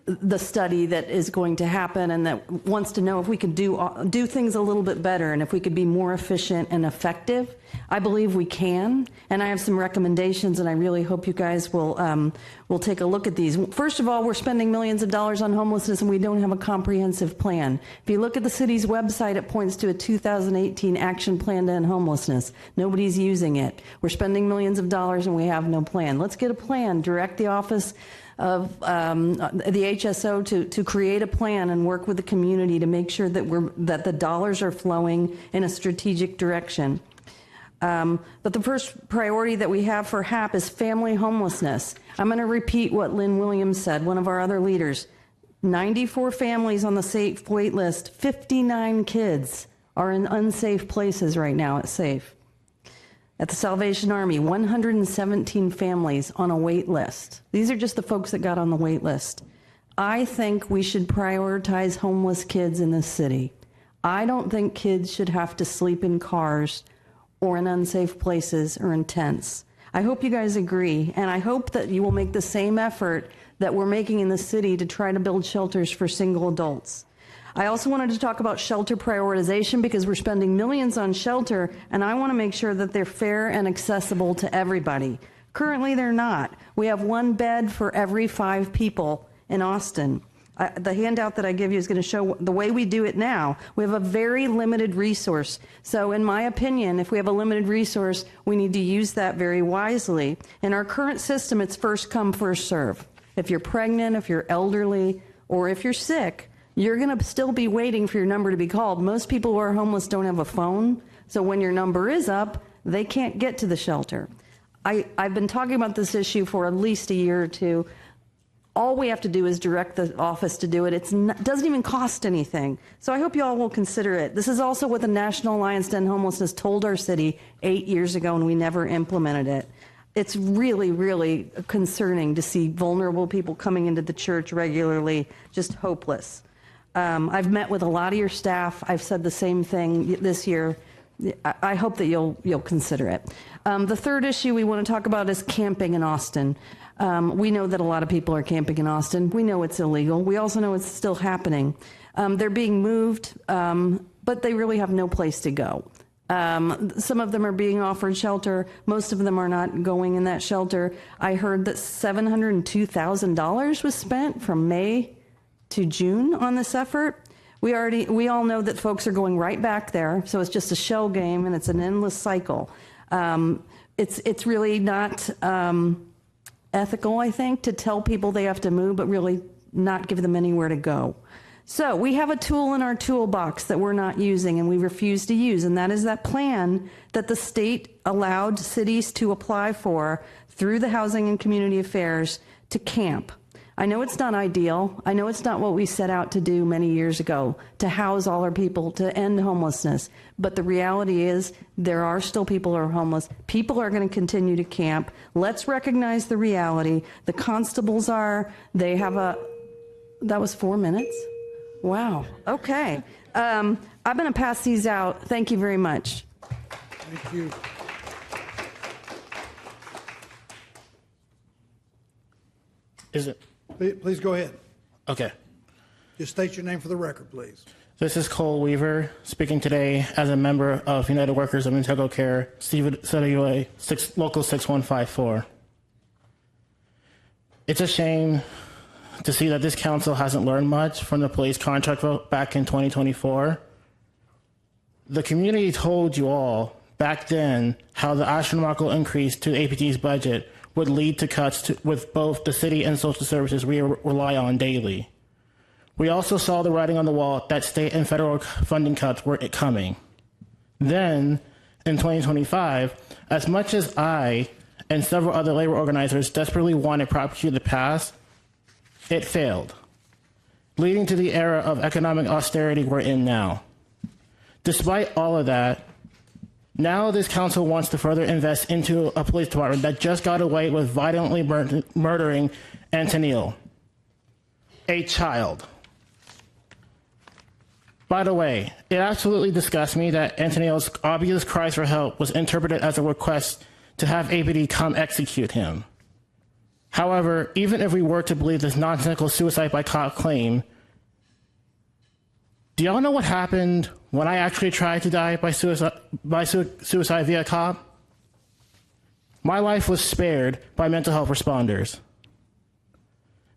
the study that is going to happen and that wants to know if we could do things a little bit better and if we could be more efficient and effective. I believe we can, and I have some recommendations, and I really hope you guys will take a look at these. First of all, we're spending millions of dollars on homelessness, and we don't have a comprehensive plan. If you look at the city's website, it points to a 2018 action plan to end homelessness. Nobody's using it. We're spending millions of dollars, and we have no plan. Let's get a plan. Direct the office of the HSO to create a plan and work with the community to make sure that the dollars are flowing in a strategic direction. But the first priority that we have for HAP is family homelessness. I'm going to repeat what Lynn Williams said, one of our other leaders. 94 families on the SAFE wait list, 59 kids are in unsafe places right now at SAFE. At the Salvation Army, 117 families on a wait list. These are just the folks that got on the wait list. I think we should prioritize homeless kids in this city. I don't think kids should have to sleep in cars or in unsafe places or in tents. I hope you guys agree, and I hope that you will make the same effort that we're making in the city to try to build shelters for single adults. I also wanted to talk about shelter prioritization because we're spending millions on shelter, and I want to make sure that they're fair and accessible to everybody. Currently, they're not. We have one bed for every 5 people in Austin. The handout that I give you is going to show the way we do it now. We have a very limited resource. So in my opinion, if we have a limited resource, we need to use that very wisely. In our current system, it's first come, first serve. If you're pregnant, if you're elderly, or if you're sick, you're going to still be waiting for your number to be called. Most people who are homeless don't have a phone. So when your number is up, they can't get to the shelter. I've been talking about this issue for at least a year or two. All we have to do is direct the office to do it. It doesn't even cost anything. So I hope you all will consider it. This is also what the National Alliance to End Homelessness told our city 8 years ago, and we never implemented it. It's really, really concerning to see vulnerable people coming into the church regularly, just hopeless. I've met with a lot of your staff. I've said the same thing this year. I hope that you'll consider it. The third issue we want to talk about is camping in Austin. We know that a lot of people are camping in Austin. We know it's illegal. We also know it's still happening. They're being moved, but they really have no place to go. Some of them are being offered shelter. Most of them are not going in that shelter. I heard that $702,000 was spent from May to June on this effort. We all know that folks are going right back there, so it's just a shell game and it's an endless cycle. It's really not ethical, I think, to tell people they have to move, but really not give them anywhere to go. So we have a tool in our toolbox that we're not using and we refuse to use, and that is that plan that the state allowed cities to apply for through the Housing and Community Affairs to camp. I know it's not ideal. I know it's not what we set out to do many years ago, to house all our people, to end homelessness. But the reality is there are still people who are homeless. People are going to continue to camp. Let's recognize the reality. The constables they have that was 4 minutes? Wow. Okay. I'm going to pass these out. Thank you very much. Thank you. Is it? Please go ahead. Okay. Just state your name for the record, please. This is Cole Weaver, speaking today as a member of United Workers of Integral Care, CWA Local 6154. It's a shame to see that this council hasn't learned much from the police contract vote back in 2024. The community told you all back then how the astronomical increase to APT's budget would lead to cuts with both the city and social services we rely on daily. We also saw the writing on the wall that state and federal funding cuts were coming. Then, in 2025, as much as I and several other labor organizers desperately wanted Prop Q to pass, it failed, leading to the era of economic austerity we're in now. Despite all of that, now this council wants to further invest into a police department that just got away with violently murdering Antonio, a child. By the way, it absolutely disgusts me that Antonio's obvious cries for help was interpreted as a request to have APD come execute him. However, even if we were to believe this nonsensical suicide by cop claim, do y'all know what happened when I actually tried to die by suicide via cop? My life was spared by mental health responders.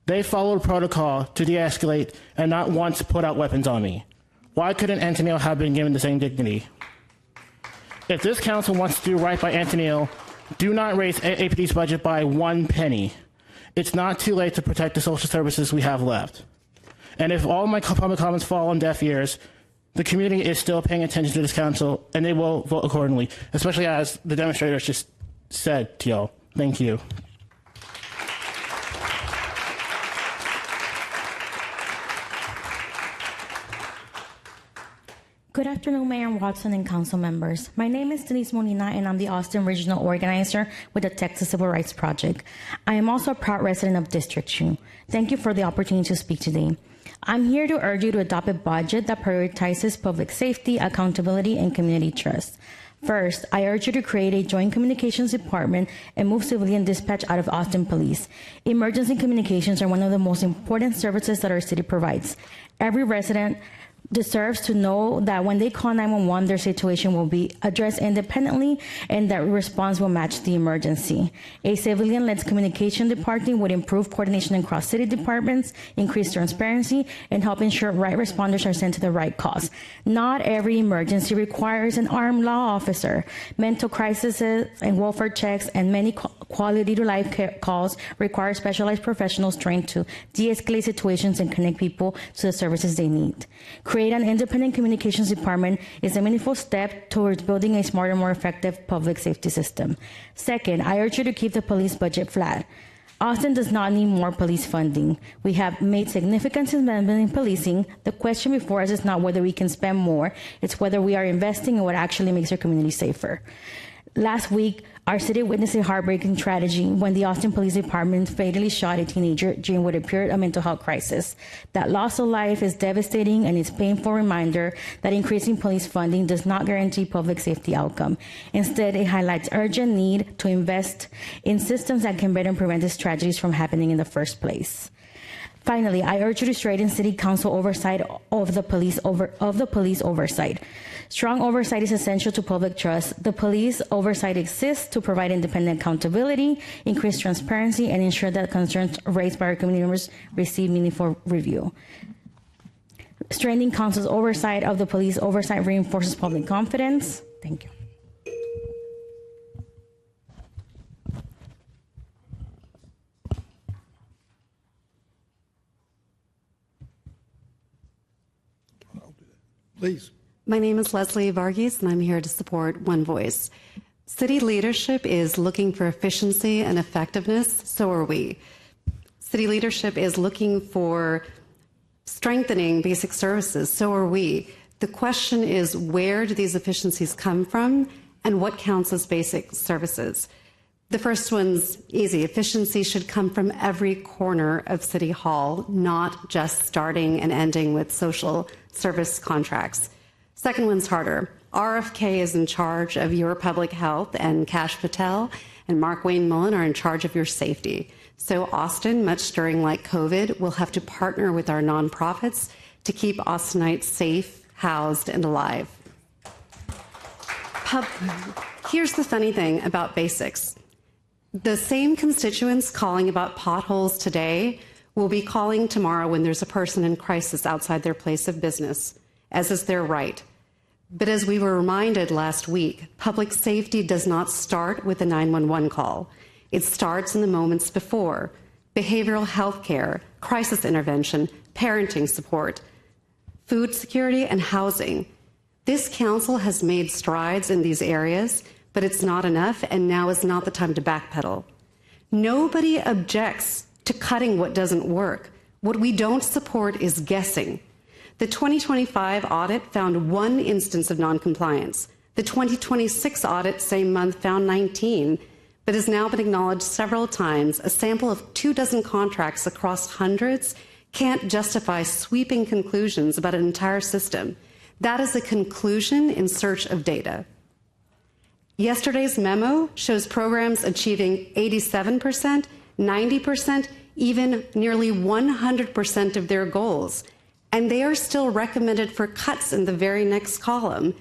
They followed protocol to de-escalate and not once put out weapons on me. Why couldn't Antonio have been given the same dignity? If this council wants to do right by Antonio, do not raise APD's budget by 1 penny. It's not too late to protect the social services we have left. And if all my public comments fall on deaf ears, The community is still paying attention to this council, and they will vote accordingly, especially as the demonstrators just said to y'all. Thank you. Good afternoon, Mayor Watson and council members. My name is Denise Molina, and I'm the Austin Regional Organizer with the Texas Civil Rights Project. I am also a proud resident of District 2. Thank you for the opportunity to speak today. I'm here to urge you to adopt a budget that prioritizes public safety, accountability, and community trust. First, I urge you to create a joint communications department and move civilian dispatch out of Austin Police. Emergency communications are one of the most important services that our city provides. Every resident deserves to know that when they call 911, their situation will be addressed independently and that response will match the emergency. A civilian-led communication department would improve coordination across city departments, increase transparency, and help ensure right responders are sent to the right cause. Not every emergency requires an armed law officer. Mental crises and welfare checks and many quality to life calls require specialized professionals trained to de-escalate situations and connect people to the services they need. Create an independent communications department is a meaningful step towards building a smarter, more effective public safety system. Second, I urge you to keep the police budget flat. Austin does not need more police funding. We have made significant investment in policing. The question before us is not whether we can spend more, it's whether we are investing in what actually makes our community safer. Last week, our city witnessed a heartbreaking tragedy when the Austin Police Department fatally shot a teenager during what appeared a mental health crisis. That loss of life is devastating, and it's a painful reminder that increasing police funding does not guarantee public safety outcome. Instead, it highlights urgent need to invest in systems that can better prevent these tragedies from happening in the first place. Finally, I urge you to strengthen City Council oversight of the police oversight. Strong oversight is essential to public trust. The police oversight exists to provide independent accountability, increase transparency, and ensure that concerns raised by our community members receive meaningful review. Strengthening Council's oversight of the police oversight reinforces public confidence. Thank you. Please. My name is Leslie Varghese, and I'm here to support One Voice. City leadership is looking for efficiency and effectiveness, so are we. City leadership is looking for strengthening basic services, so are we. The question is, where do these efficiencies come from, and what counts as basic services? The first one's easy. Efficiency should come from every corner of City Hall, not just starting and ending with social service contracts. Second one's harder. RFK is in charge of your public health, and Kash Patel and Mark Wayne Mullen are in charge of your safety. So Austin, much during like COVID, will have to partner with our nonprofits to keep Austinites safe, housed, and alive. Here's the funny thing about basics. The same constituents calling about potholes today will be calling tomorrow when there's a person in crisis outside their place of business, as is their right. But as we were reminded last week, public safety does not start with a 911 call. It starts in the moments before: behavioral health care, crisis intervention, parenting support, food security, and housing. This council has made strides in these areas, but it's not enough, and now is not the time to backpedal. Nobody objects to cutting what doesn't work. What we don't support is guessing. The 2025 audit found 1 instance of noncompliance. The 2026 audit, same month, found 19, but has now been acknowledged several times. A sample of 24 contracts across hundreds can't justify sweeping conclusions about an entire system. That is a conclusion in search of data. Yesterday's memo shows programs achieving 87%, 90%, even nearly 100% of their goals. And they are still recommended for cuts in the very next column.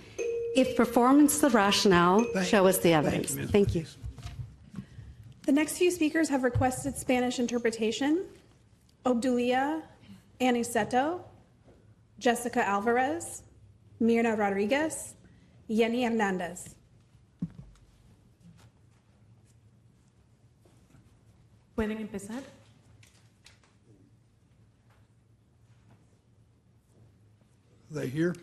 If performance is the rationale, show us the evidence. Thank you. The next few speakers have requested Spanish interpretation. Obdulia Aniceto, Jessica Alvarez, Mirna Rodriguez, Yenny Hernandez. ¿Pueden empezar? They here?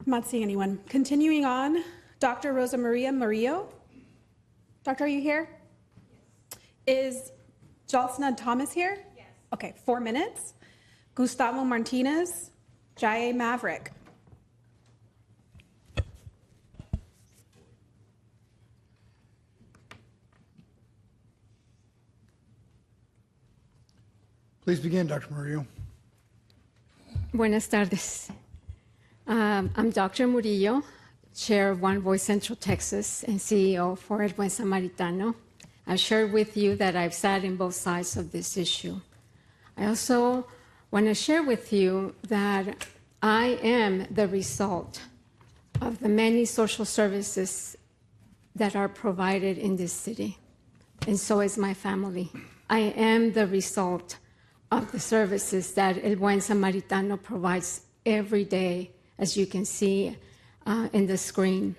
I'm not seeing anyone. Continuing on, Dr. Rosa Maria Murillo. Doctor, are you here? Is Jalsna Thomas here? Yes. Okay, 4 minutes. Gustavo Martinez, Jaye Maverick. Please begin, Dr. Murillo. Buenas tardes. I'm Dr. Murillo, Chair of One Voice Central Texas and CEO for El Buen Samaritano. I've shared with you that I've sat in both sides of this issue. I also want to share with you that I am the result of the many social services that are provided in this city, and so is my family. I am the result of the services that El Buen Samaritano provides every day, as you can see in the screen.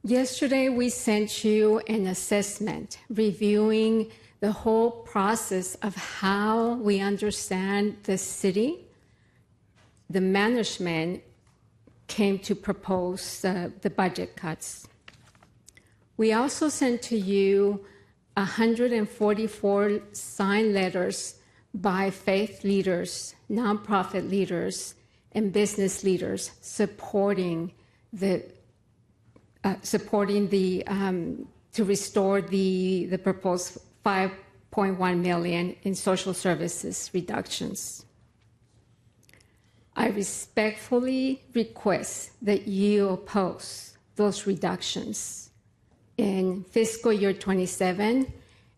Yesterday, we sent you an assessment reviewing the whole process of how we understand the city. The management came to propose the budget cuts. We also sent to you 144 signed letters by faith leaders, nonprofit leaders, and business leaders supporting to restore the proposed $5.1 million in social services reductions. I respectfully request that you oppose those reductions in fiscal year 27,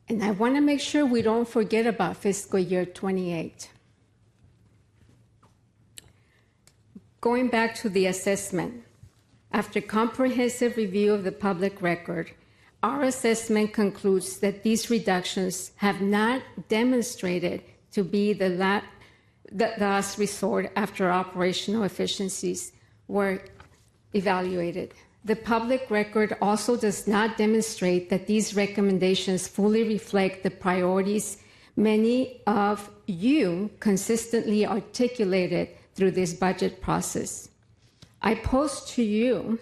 and I want to make sure we don't forget about fiscal year 28. Going back to the assessment, after comprehensive review of the public record, our assessment concludes that these reductions have not demonstrated to be the last resort after operational efficiencies were evaluated. The public record also does not demonstrate that these recommendations fully reflect the priorities many of you consistently articulated through this budget process. I pose to you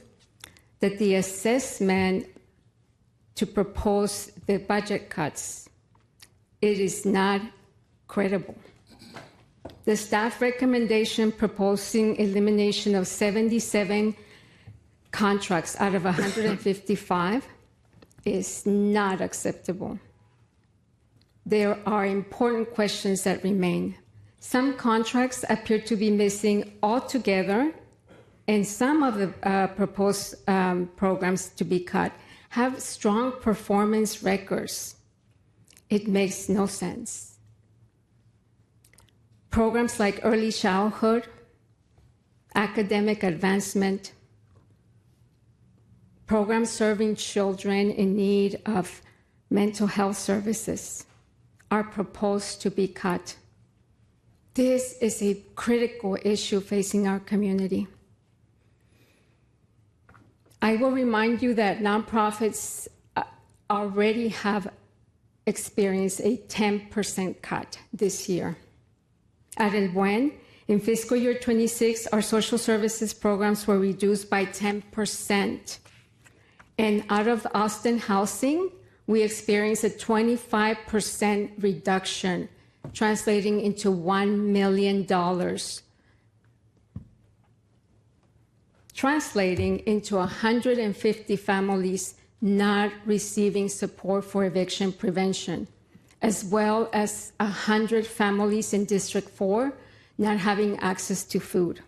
that the assessment to propose the budget cuts, it is not credible. The staff recommendation proposing elimination of 77 contracts out of 155 is not acceptable. There are important questions that remain. Some contracts appear to be missing altogether, and some of the proposed programs to be cut have strong performance records. It makes no sense. Programs like early childhood, academic advancement, programs serving children in need of mental health services are proposed to be cut. This is a critical issue facing our community. I will remind you that nonprofits already have experienced a 10% cut this year. At El Buen, in fiscal year 26, our social services programs were reduced by 10%. And out of Austin Housing, we experienced a 25% reduction, translating into $1 million, translating into 150 families not receiving support for eviction prevention, as well as 100 families in District 4 not having access to food.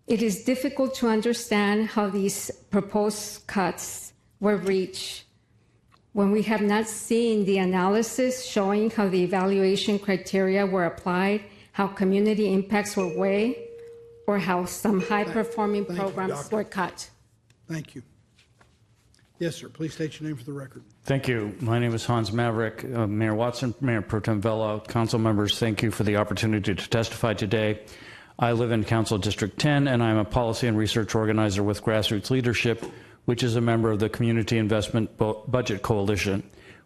It is difficult to understand how these proposed cuts were reached when we have not seen the analysis showing how the evaluation criteria were applied, how community impacts were weighed, or how some high-performing programs were cut. Thank you. Yes, sir. Please state your name for the record. Thank you. My name is Hans Maverick. Mayor Watson, Mayor Pro Tem Vela, council members, thank you for the opportunity to testify today. I live in Council District 10, and I'm a policy and research organizer with Grassroots Leadership, which is a member of the Community Investment Budget Coalition.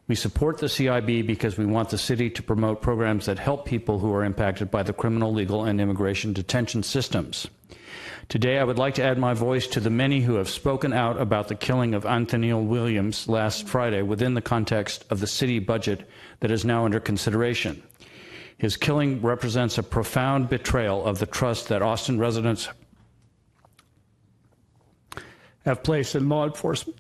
We support the CIB because we want the city to promote programs that help people who are impacted by the criminal, legal, and immigration detention systems. Today, I would like to add my voice to the many who have spoken out about the killing of Anthony Williams last Friday within the context of the city budget that is now under consideration. His killing represents a profound betrayal of the trust that Austin residents have placed in law enforcement.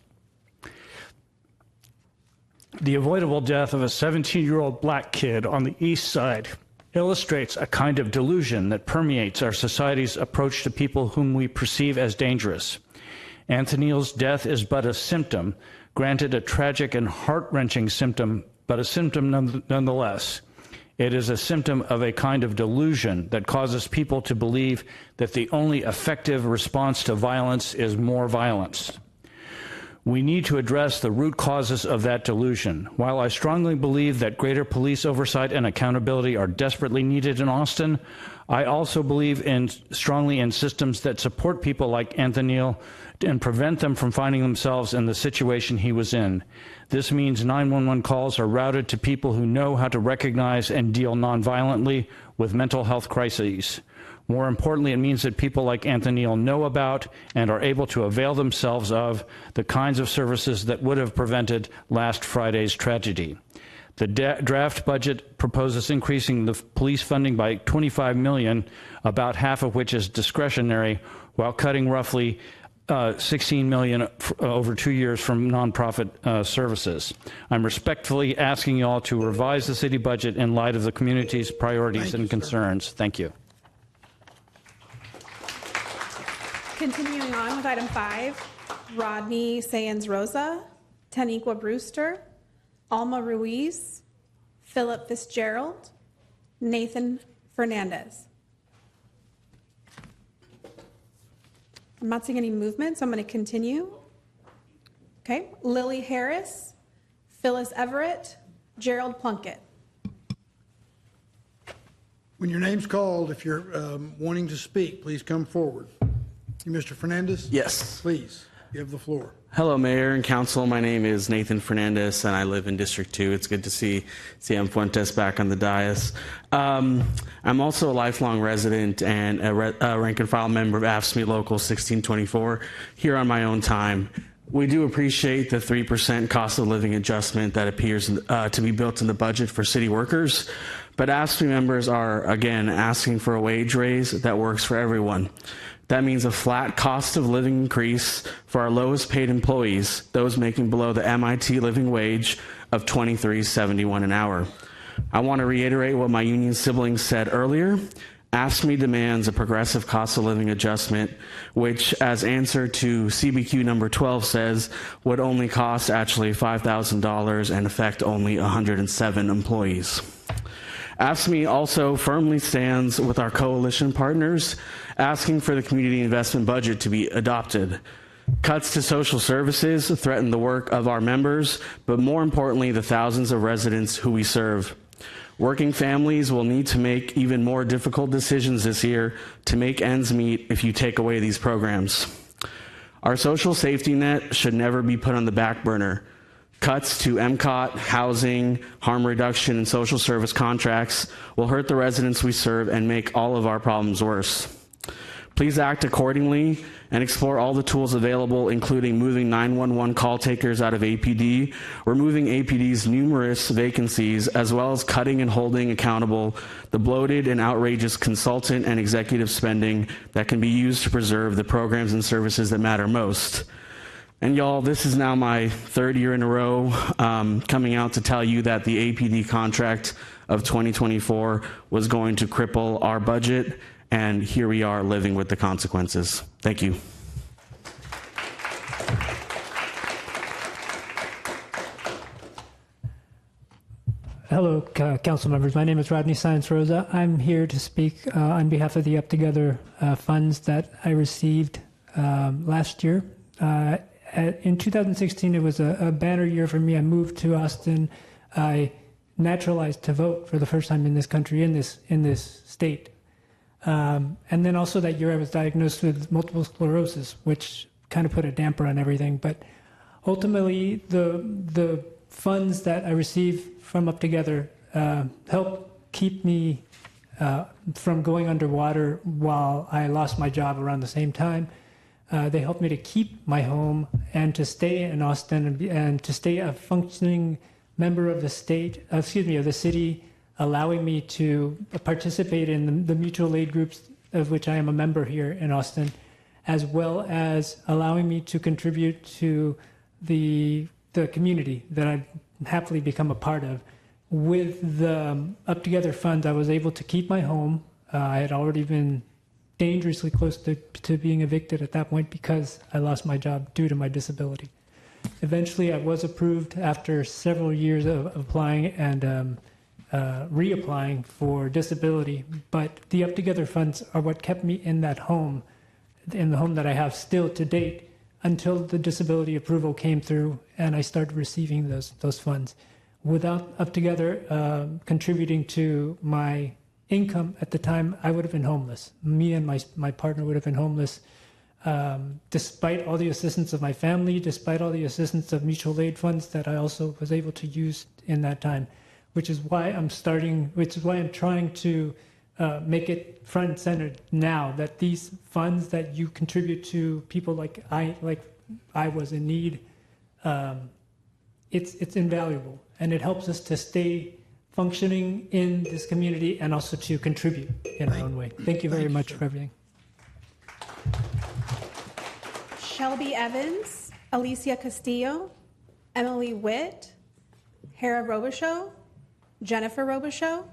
The avoidable death of a 17-year-old black kid on the East Side illustrates a kind of delusion that permeates our society's approach to people whom we perceive as dangerous. Anthony's death is but a symptom, granted a tragic and heart-wrenching symptom, but a symptom nonetheless. It is a symptom of a kind of delusion that causes people to believe that the only effective response to violence is more violence. We need to address the root causes of that delusion. While I strongly believe that greater police oversight and accountability are desperately needed in Austin, I also believe strongly in systems that support people like Anthony and prevent them from finding themselves in the situation he was in. This means 911 calls are routed to people who know how to recognize and deal nonviolently with mental health crises. More importantly, it means that people like Anthony know about and are able to avail themselves of the kinds of services that would have prevented last Friday's tragedy. The draft budget proposes increasing the police funding by $25 million, about half of which is discretionary, while cutting roughly $16 million over 2 years from nonprofit services. I'm respectfully asking you all to revise the city budget in light of the community's priorities and concerns. Thank you. Continuing on with item 5, Rodney Sayans Rosa, Taniqua Brewster, Alma Ruiz, Philip Fitzgerald, Nathan Fernandez. I'm not seeing any movement, so I'm going to continue. Okay, Lily Harris, Phyllis Everett, Gerald Plunkett. When your name's called, if you're wanting to speak, please come forward. Mr. Fernandez? Yes. Please, you have the floor. Hello, Mayor and Council. My name is Nathan Fernandez, and I live in District 2. It's good to see CM Fuentes back on the dais. I'm also a lifelong resident and a rank and file member of AFSCME Local 1624 here on my own time. We do appreciate the 3% cost of living adjustment that appears to be built in the budget for city workers, but AFSCME members are, again, asking for a wage raise that works for everyone. That means a flat cost of living increase for our lowest paid employees, those making below the MIT living wage of $23.71 an hour. I want to reiterate what my union siblings said earlier. AFSCME demands a progressive cost of living adjustment, which, as answer to CBQ number 12 says, would only cost actually $5,000 and affect only 107 employees. AFSCME also firmly stands with our coalition partners, asking for the community investment budget to be adopted. Cuts to social services threaten the work of our members, but more importantly, the thousands of residents who we serve. Working families will need to make even more difficult decisions this year to make ends meet if you take away these programs. Our social safety net should never be put on the back burner. Cuts to MCOT, housing, harm reduction, and social service contracts will hurt the residents we serve and make all of our problems worse. Please act accordingly and explore all the tools available, including moving 911 call takers out of APD, removing APD's numerous vacancies, as well as cutting and holding accountable the bloated and outrageous consultant and executive spending that can be used to preserve the programs and services that matter most. And y'all, this is now my third year in a row coming out to tell you that the APD contract of 2024 was going to cripple our budget, and here we are living with the consequences. Thank you. Hello, council members. My name is Rodney Sayans Rosa. I'm here to speak on behalf of the Up Together funds that I received last year. In 2016, it was a banner year for me. I moved to Austin. I naturalized to vote for the first time in this country, in this state. And then also that year I was diagnosed with multiple sclerosis, which kind of put a damper on everything. But ultimately, the funds that I receive from Up Together help keep me from going underwater while I lost my job around the same time. They helped me to keep my home and to stay in Austin and to stay a functioning member of the city, allowing me to participate in the mutual aid groups of which I am a member here in Austin, as well as allowing me to contribute to the community that I've happily become a part of. With the Up Together funds, I was able to keep my home. I had already been dangerously close to being evicted at that point because I lost my job due to my disability. Eventually, I was approved after several years of applying and reapplying for disability, but the Up Together funds are what kept me in that home, in the home that I have still to date, until the disability approval came through and I started receiving those funds. Without Up Together contributing to my income at the time, I would have been homeless. Me and my partner would have been homeless, despite all the assistance of my family, despite all the assistance of mutual aid funds that I also was able to use in that time, which is why I'm trying to make it front and center now, that these funds that you contribute to people like I was in need, it's invaluable, and it helps us to stay functioning in this community and also to contribute in our own way. Thank you very much for everything. Shelby Evans, Alicia Castillo, Emily Witt, Hera Robichaux, Jennifer Robichaux.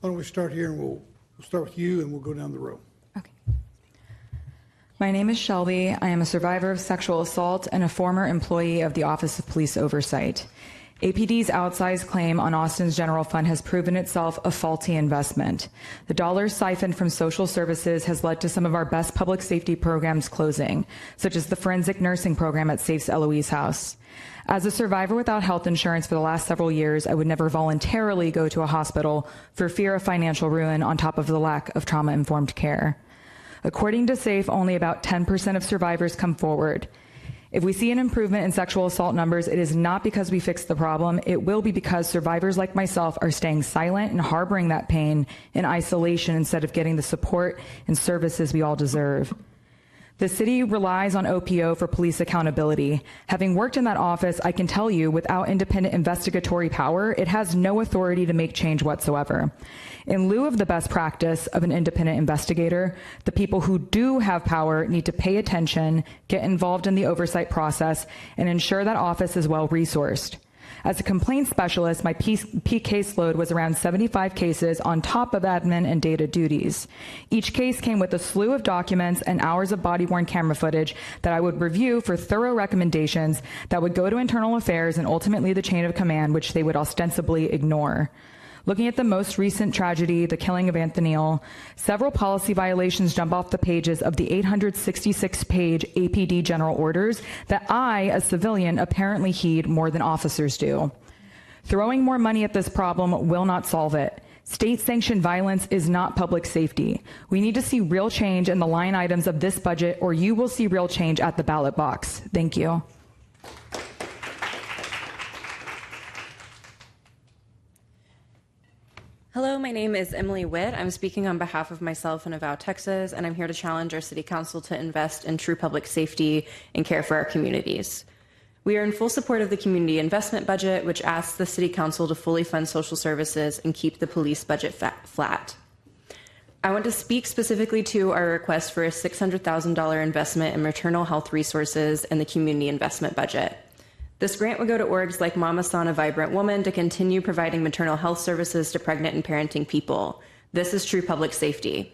Why don't we start here, and we'll start with you, and we'll go down the row. My name is Shelby. I am a survivor of sexual assault and a former employee of the Office of Police Oversight. APD's outsized claim on Austin's general fund has proven itself a faulty investment. The dollars siphoned from social services has led to some of our best public safety programs closing, such as the forensic nursing program at Safe's Eloise House. As a survivor without health insurance for the last several years, I would never voluntarily go to a hospital for fear of financial ruin on top of the lack of trauma-informed care. According to SAFE, only about 10% of survivors come forward. If we see an improvement in sexual assault numbers, it is not because we fixed the problem. It will be because survivors like myself are staying silent and harboring that pain in isolation instead of getting the support and services we all deserve. The city relies on OPO for police accountability. Having worked in that office, I can tell you, without independent investigatory power, it has no authority to make change whatsoever. In lieu of the best practice of an independent investigator, the people who do have power need to pay attention, get involved in the oversight process, and ensure that office is well resourced. As a complaint specialist, my peak caseload was around 75 cases on top of admin and data duties. Each case came with a slew of documents and hours of body-worn camera footage that I would review for thorough recommendations that would go to internal affairs and ultimately the chain of command, which they would ostensibly ignore. Looking at the most recent tragedy, the killing of Anthoniel, several policy violations jump off the pages of the 866-page APD general orders that I, a civilian, apparently heed more than officers do. Throwing more money at this problem will not solve it. State-sanctioned violence is not public safety. We need to see real change in the line items of this budget, or you will see real change at the ballot box. Thank you. Hello, my name is Emily Witt. I'm speaking on behalf of myself and Avow Texas, and I'm here to challenge our City Council to invest in true public safety and care for our communities. We are in full support of the community investment budget, which asks the City Council to fully fund social services and keep the police budget flat. I want to speak specifically to our request for a $600,000 investment in maternal health resources and the community investment budget. This grant would go to orgs like Mama Sana Vibrant Woman to continue providing maternal health services to pregnant and parenting people. This is true public safety.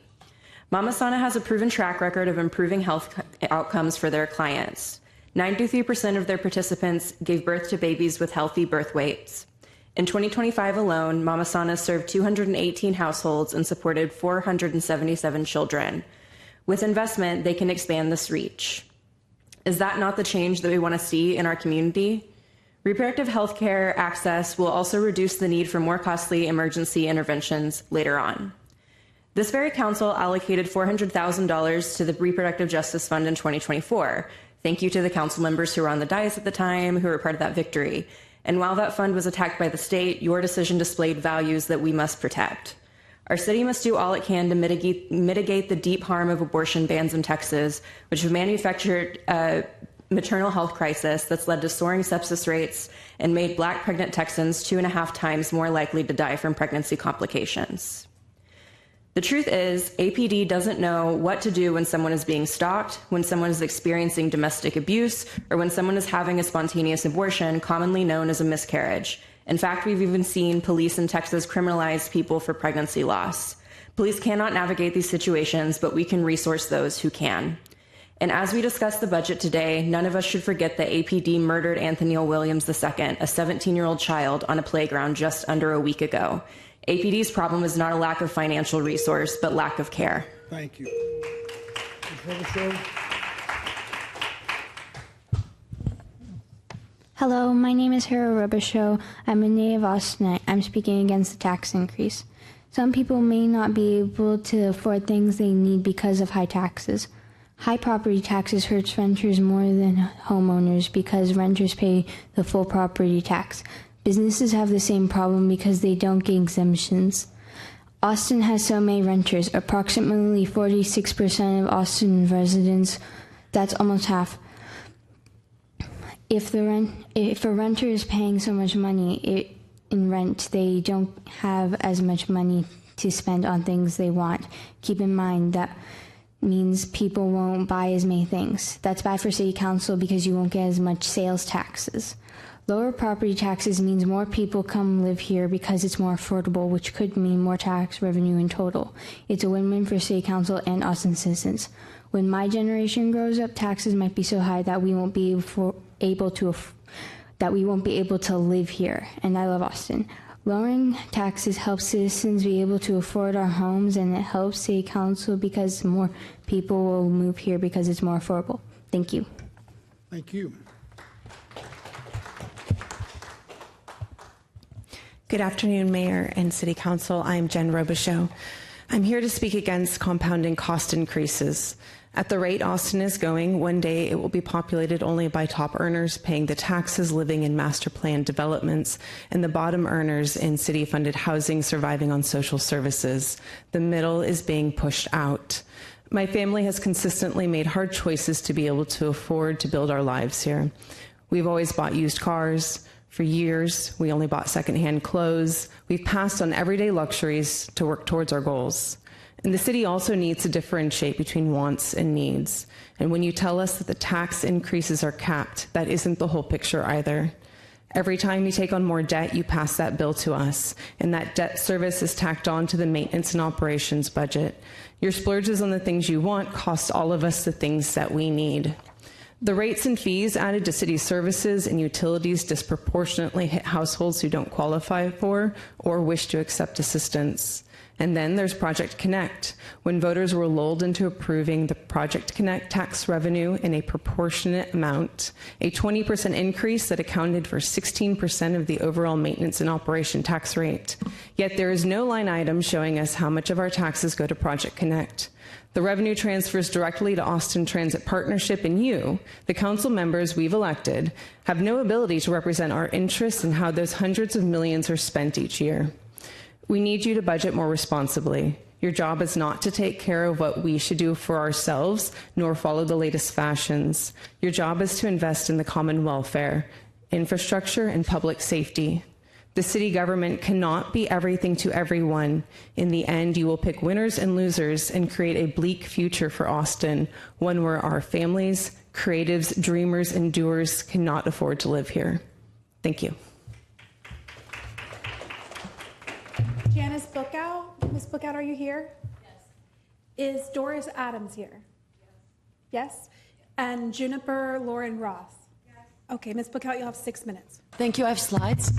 Mama Sana has a proven track record of improving health outcomes for their clients. 93% of their participants gave birth to babies with healthy birth weights. In 2025 alone, Mama Sana served 218 households and supported 477 children. With investment, they can expand this reach. Is that not the change that we want to see in our community? Reproductive health care access will also reduce the need for more costly emergency interventions later on. This very council allocated $400,000 to the Reproductive Justice Fund in 2024. Thank you to the council members who were on the dais at the time, who were part of that victory. And while that fund was attacked by the state, your decision displayed values that we must protect. Our city must do all it can to mitigate the deep harm of abortion bans in Texas, which have manufactured a maternal health crisis that's led to soaring sepsis rates and made Black pregnant Texans 2.5 times more likely to die from pregnancy complications. The truth is, APD doesn't know what to do when someone is being stalked, when someone is experiencing domestic abuse, or when someone is having a spontaneous abortion, commonly known as a miscarriage. In fact, we've even seen police in Texas criminalize people for pregnancy loss. Police cannot navigate these situations, but we can resource those who can. And as we discuss the budget today, none of us should forget that APD murdered Anthony Williams II, a 17-year-old child, on a playground just under a week ago. APD's problem is not a lack of financial resource, but lack of care. Thank you. Ms. Robichaud? Hello, my name is Hera Robichaud. I'm a native Austinite. I'm speaking against the tax increase. Some people may not be able to afford things they need because of high taxes. High property taxes hurts renters more than homeowners because renters pay the full property tax. Businesses have the same problem because they don't get exemptions. Austin has so many renters, approximately 46% of Austin residents. That's almost half. If a renter is paying so much money in rent, they don't have as much money to spend on things they want. Keep in mind that means people won't buy as many things. That's bad for city council because you won't get as much sales taxes. Lower property taxes means more people come live here because it's more affordable, which could mean more tax revenue in total. It's a win-win for city council and Austin citizens. When my generation grows up, taxes might be so high that we won't be able to live here. And I love Austin. Lowering taxes helps citizens be able to afford our homes, and it helps city council because more people will move here because it's more affordable. Thank you. Thank you. Good afternoon, Mayor and City Council. I'm Jen Robichaud. I'm here to speak against compounding cost increases. At the rate Austin is going, one day it will be populated only by top earners paying the taxes living in master plan developments and the bottom earners in city-funded housing surviving on social services. The middle is being pushed out. My family has consistently made hard choices to be able to afford to build our lives here. We've always bought used cars. For years, we only bought secondhand clothes. We've passed on everyday luxuries to work towards our goals. And the city also needs to differentiate between wants and needs. And when you tell us that the tax increases are capped, that isn't the whole picture either. Every time you take on more debt, you pass that bill to us, and that debt service is tacked on to the maintenance and operations budget. Your splurges on the things you want cost all of us the things that we need. The rates and fees added to city services and utilities disproportionately hit households who don't qualify for or wish to accept assistance. And then there's Project Connect. When voters were lulled into approving the Project Connect tax revenue in a proportionate amount, a 20% increase that accounted for 16% of the overall maintenance and operation tax rate. Yet there is no line item showing us how much of our taxes go to Project Connect. The revenue transfers directly to Austin Transit Partnership, and you, the council members we've elected, have no ability to represent our interests in how those hundreds of millions are spent each year. We need you to budget more responsibly. Your job is not to take care of what we should do for ourselves, nor follow the latest fashions. Your job is to invest in the common welfare, infrastructure, and public safety. The city government cannot be everything to everyone. In the end, you will pick winners and losers and create a bleak future for Austin, one where our families, creatives, dreamers, and doers cannot afford to live here. Thank you. Janice Bookout. Ms. Bookout, are you here? Yes. Is Doris Adams here? Yes. And Juniper Lauren Ross? Yes. Okay, Ms. Bookout, you'll have 6 minutes. Thank you. I have slides.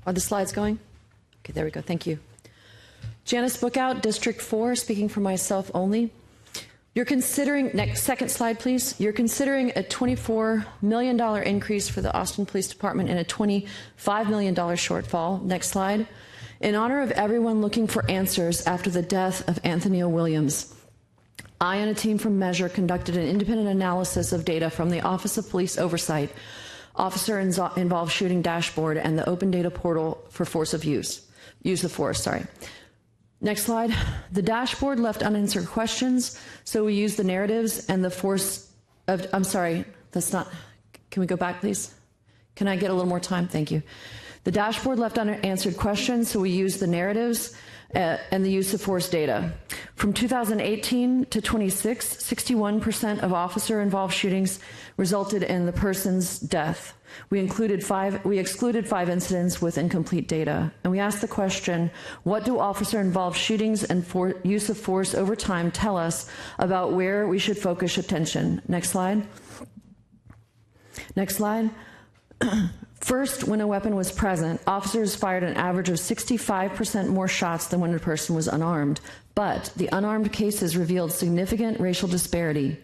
Are the slides going? Okay, there we go. Thank you. Janice Bookout, District 4, speaking for myself only. You're considering, second slide, please. You're considering a $24 million increase for the Austin Police Department and a $25 million shortfall. Next slide. In honor of everyone looking for answers after the death of Anthony Williams, I and a team from Measure conducted an independent analysis of data from the Office of Police Oversight, Officer Involved Shooting Dashboard, and the Open Data Portal for use of force. Next slide. The dashboard left unanswered questions, so we used the narratives and the force of, I'm sorry, that's not, can we go back, please? Can I get a little more time? Thank you. The dashboard left unanswered questions, so we used the narratives and the use of force data. From 2018 to 26, 61% of officer-involved shootings resulted in the person's death. We excluded five incidents with incomplete data. And we asked the question, what do officer-involved shootings and use of force over time tell us about where we should focus attention? Next slide. Next slide. First, when a weapon was present, officers fired an average of 65% more shots than when a person was unarmed. But the unarmed cases revealed significant racial disparity.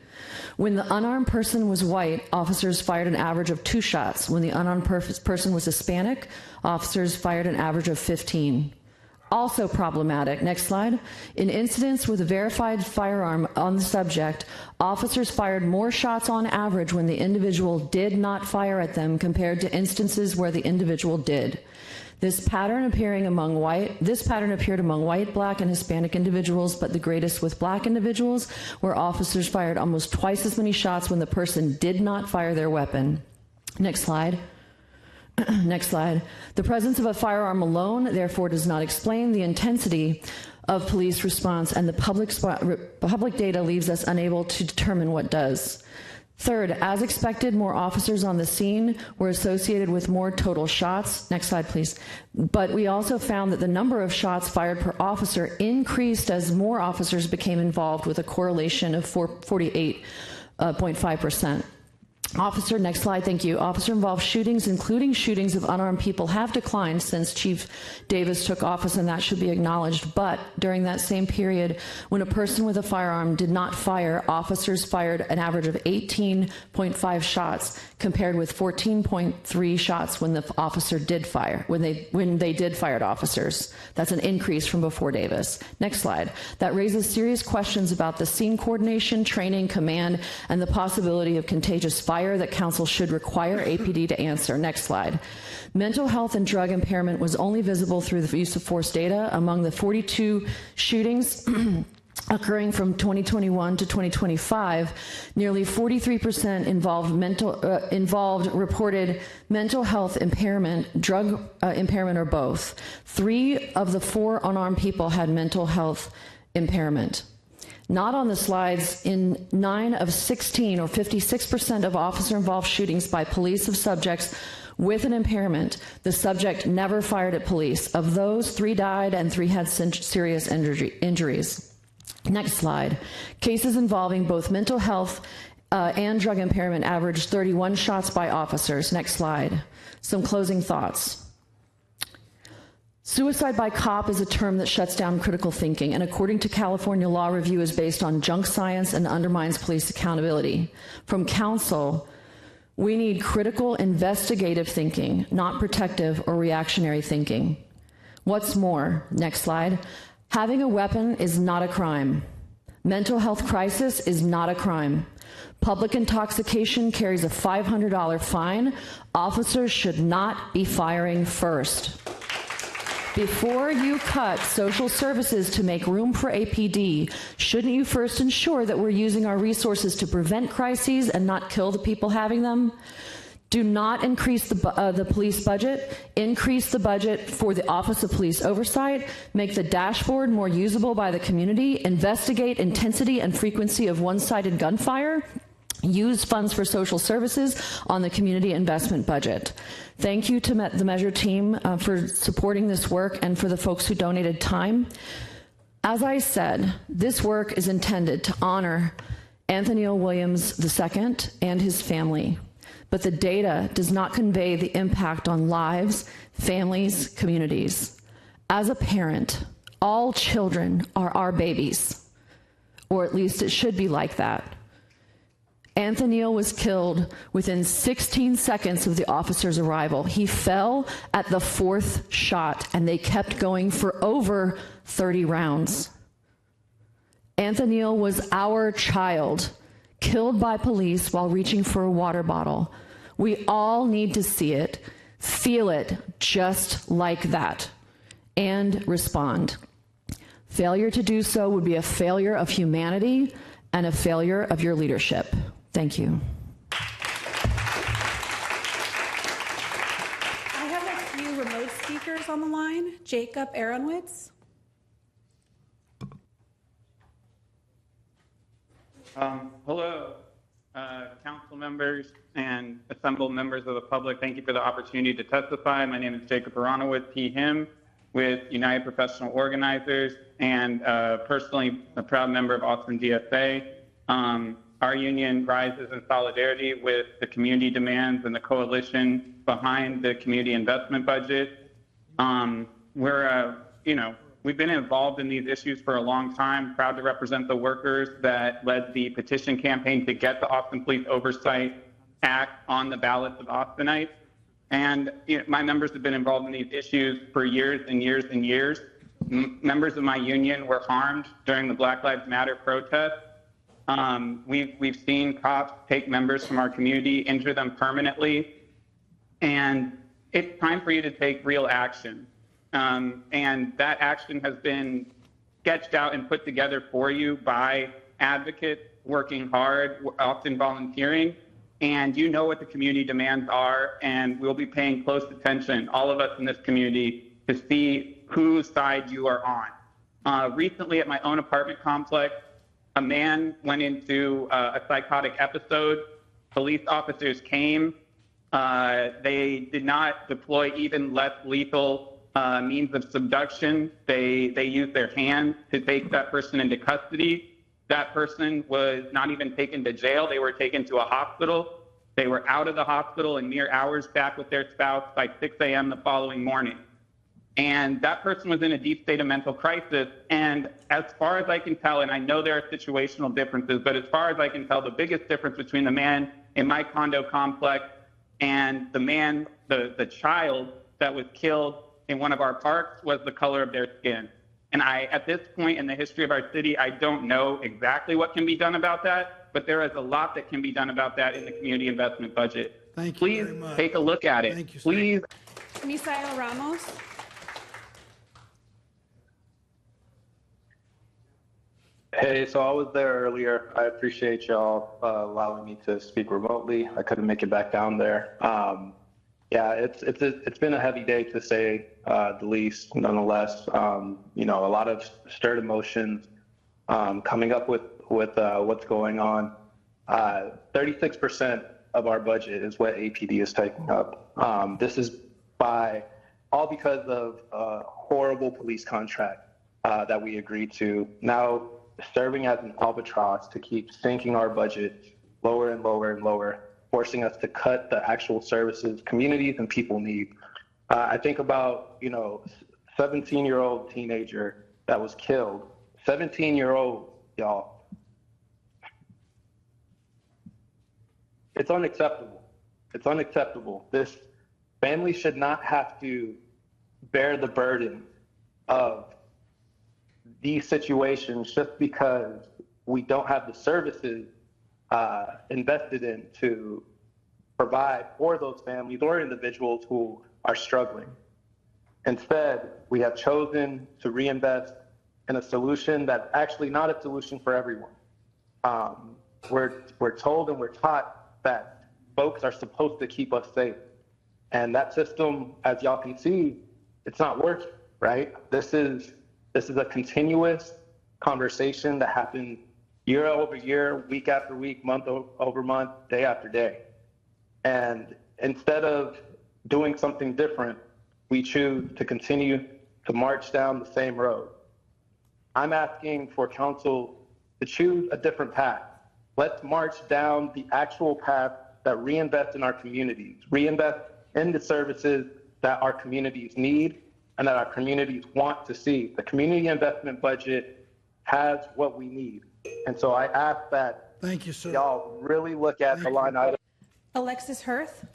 When the unarmed person was white, officers fired an average of 2 shots. When the unarmed person was Hispanic, officers fired an average of 15. Also problematic, next slide. In incidents with a verified firearm on the subject, officers fired more shots on average when the individual did not fire at them compared to instances where the individual did. This pattern appeared among white, Black, and Hispanic individuals, but the greatest with Black individuals, where officers fired almost twice as many shots when the person did not fire their weapon. Next slide. Next slide. The presence of a firearm alone, therefore, does not explain the intensity of police response, and the public data leaves us unable to determine what does. Third, as expected, more officers on the scene were associated with more total shots. Next slide, please. But we also found that the number of shots fired per officer increased as more officers became involved, with a correlation of 48.5%. Next slide, thank you. Officer-involved shootings, including shootings of unarmed people, have declined since Chief Davis took office, and that should be acknowledged. But during that same period, when a person with a firearm did not fire, officers fired an average of 18.5 shots, compared with 14.3 shots when the officer did fire, when they did fire at officers. That's an increase from before Davis. Next slide. That raises serious questions about the scene coordination, training, command, and the possibility of contagious fire that council should require APD to answer. Next slide. Mental health and drug impairment was only visible through the use of force data. Among the 42 shootings occurring from 2021 to 2025, nearly 43% involved reported mental health impairment, drug impairment, or both. 3 of the 4 unarmed people had mental health impairment. Not on the slides, in 9 of 16, or 56% of officer-involved shootings by police of subjects with an impairment, the subject never fired at police. Of those, 3 died and 3 had serious injuries. Next slide. Cases involving both mental health and drug impairment averaged 31 shots by officers. Next slide. Some closing thoughts. Suicide by cop is a term that shuts down critical thinking, and according to California law review, is based on junk science and undermines police accountability. From council, we need critical investigative thinking, not protective or reactionary thinking. What's more, next slide, having a weapon is not a crime. Mental health crisis is not a crime. Public intoxication carries a $500 fine. Officers should not be firing first. Before you cut social services to make room for APD, shouldn't you first ensure that we're using our resources to prevent crises and not kill the people having them? Do not increase the police budget. Increase the budget for the Office of Police Oversight. Make the dashboard more usable by the community. Investigate intensity and frequency of one-sided gunfire. Use funds for social services on the community investment budget. Thank you to the Measure team for supporting this work, and for the folks who donated time. As I said, this work is intended to honor Anthony Williams II and his family, but the data does not convey the impact on lives, families, communities. As a parent, all children are our babies. or at least it should be like that. Anthony was killed within 16 seconds of the officer's arrival. He fell at the 4th shot, and they kept going for over 30 rounds. Anthony was our child, killed by police while reaching for a water bottle. We all need to see it, feel it, just like that, and respond. Failure to do so would be a failure of humanity and a failure of your leadership. Thank you. I have a few remote speakers on the line. Jacob Aronowitz. Hello, council members and assembled members of the public. Thank you for the opportunity to testify. My name is Jacob Aronowitz, he, him, with United Professional Organizers, and personally a proud member of Austin DSA. Our union rises in solidarity with the community demands and the coalition behind the community investment budget. We've been involved in these issues for a long time, proud to represent the workers that led the petition campaign to get the Austin Police Oversight Act on the ballots of Austinites. And my members have been involved in these issues for years and years and years. Members of my union were harmed during the Black Lives Matter protest. We've seen cops take members from our community, injure them permanently, and it's time for you to take real action. And that action has been sketched out and put together for you by advocates working hard, often volunteering, and you know what the community demands are, and we'll be paying close attention, all of us in this community, to see whose side you are on. Recently at my own apartment complex, a man went into a psychotic episode. Police officers came. They did not deploy even less lethal means of subduction. They used their hands to take that person into custody. That person was not even taken to jail. They were taken to a hospital. They were out of the hospital in mere hours, back with their spouse by 6 a.m. the following morning. And that person was in a deep state of mental crisis. And as far as I can tell, and I know there are situational differences, but as far as I can tell, the biggest difference between the man in my condo complex and the man, the child that was killed in one of our parks, was the color of their skin. And at this point in the history of our city, I don't know exactly what can be done about that, but there is a lot that can be done about that in the community investment budget. Thank you very Please much. take a look at it. Thank you, sir. Please. Misael Ramos. Hey, so I was there earlier. I appreciate y'all allowing me to speak remotely. I couldn't make it back down there. Yeah, it's been a heavy day to say the least. Nonetheless, a lot of stirred emotions coming up with what's going on. 36% of our budget is what APD is taking up. This is all because of a horrible police contract that we agreed to, now serving as an albatross to keep sinking our budget lower and lower and lower, forcing us to cut the actual services communities and people need. I think about, 17-year-old teenager that was killed, 17-year-old, y'all. It's unacceptable. It's unacceptable. This family should not have to bear the burden of these situations just because we don't have the services invested in to provide for those families or individuals who are struggling. Instead, we have chosen to reinvest in a solution that's actually not a solution for everyone. We're told and we're taught that folks are supposed to keep us safe. And that system, as y'all can see, it's not working, right? This is a continuous conversation that happens year over year, week after week, month over month, day after day. And instead of doing something different, we choose to continue to march down the same road. I'm asking for council to choose a different path. Let's march down the actual path that reinvest in our communities, reinvest in the services that our communities need and that our communities want to see. The community investment budget has what we need. And so I ask that Thank you, sir. y'all really look at the line item. Alexis Hirth.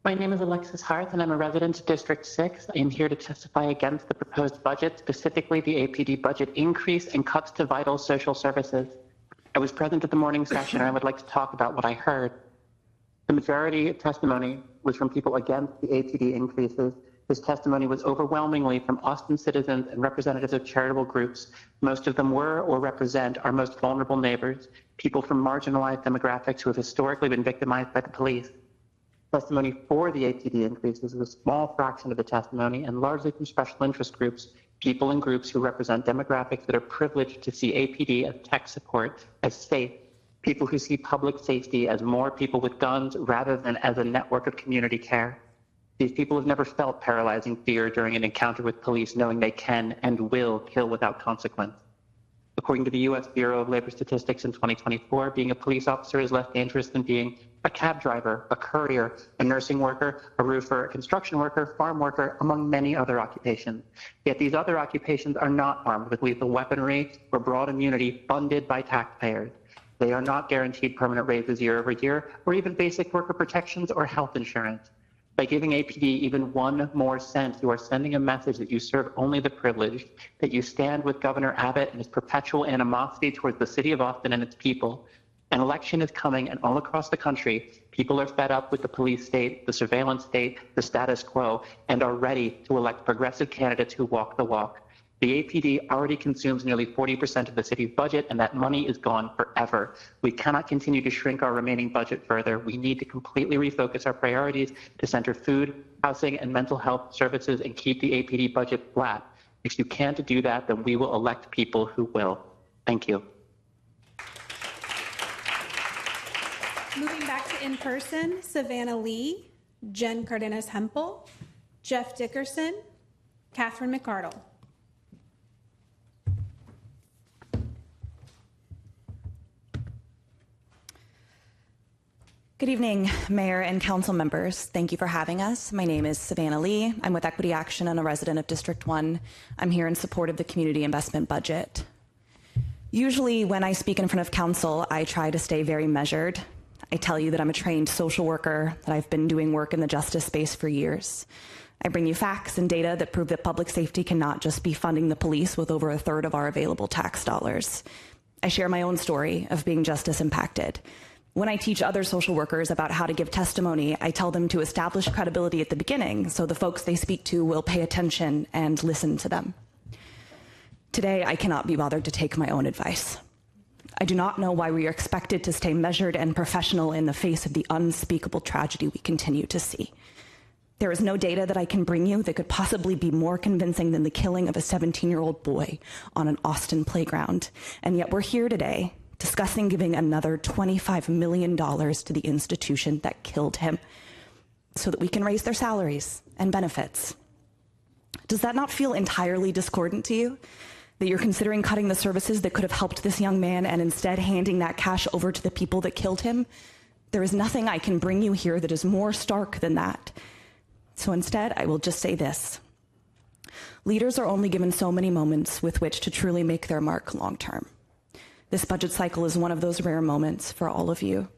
My name is Alexis Harth, and I'm a resident of District 6. I am here to testify against the proposed budget, specifically the APD budget increase and cuts to vital social services. I was present at the morning session, and I would like to talk about what I heard. The majority of testimony was from people against the APD increases. This testimony was overwhelmingly from Austin citizens and representatives of charitable groups. Most of them were or represent our most vulnerable neighbors, people from marginalized demographics who have historically been victimized by the police. Testimony for the APD increases is a small fraction of the testimony and largely from special interest groups, people and groups who represent demographics that are privileged to see APD as tech support, as safe, people who see public safety as more people with guns rather than as a network of community care. These people have never felt paralyzing fear during an encounter with police, knowing they can and will kill without consequence. According to the U.S. Bureau of Labor Statistics in 2024, being a police officer is less dangerous than being a cab driver, a courier, a nursing worker, a roofer, a construction worker, farm worker, among many other occupations. Yet these other occupations are not armed with lethal weaponry or broad immunity funded by taxpayers. They are not guaranteed permanent raises year over year, or even basic worker protections or health insurance. By giving APD even 1 more cent, you are sending a message that you serve only the privileged, that you stand with Governor Abbott and his perpetual animosity towards the city of Austin and its people. An election is coming, and all across the country, people are fed up with the police state, the surveillance state, the status quo, and are ready to elect progressive candidates who walk the walk. The APD already consumes nearly 40% of the city's budget, and that money is gone forever. We cannot continue to shrink our remaining budget further. We need to completely refocus our priorities to center food, housing, and mental health services and keep the APD budget flat. If you can't do that, then we will elect people who will. Thank you. Moving back to in-person, Savannah Lee, Jen Cardenas-Hempel, Jeff Dickerson, Catherine McArdle. Good evening, Mayor and Council members. Thank you for having us. My name is Savannah Lee. I'm with Equity Action and a resident of District 1. I'm here in support of the community investment budget. Usually when I speak in front of council, I try to stay very measured. I tell you that I'm a trained social worker, that I've been doing work in the justice space for years. I bring you facts and data that prove that public safety cannot just be funding the police with over 1/3 of our available tax dollars. I share my own story of being justice impacted. When I teach other social workers about how to give testimony, I tell them to establish credibility at the beginning so the folks they speak to will pay attention and listen to them. Today, I cannot be bothered to take my own advice. I do not know why we are expected to stay measured and professional in the face of the unspeakable tragedy we continue to see. There is no data that I can bring you that could possibly be more convincing than the killing of a 17-year-old boy on an Austin playground. And yet we're here today discussing giving another $25 million to the institution that killed him so that we can raise their salaries and benefits. Does that not feel entirely discordant to you? That you're considering cutting the services that could have helped this young man and instead handing that cash over to the people that killed him? There is nothing I can bring you here that is more stark than that. So instead, I will just say this. Leaders are only given so many moments with which to truly make their mark long term. This budget cycle is one of those rare moments for all of you.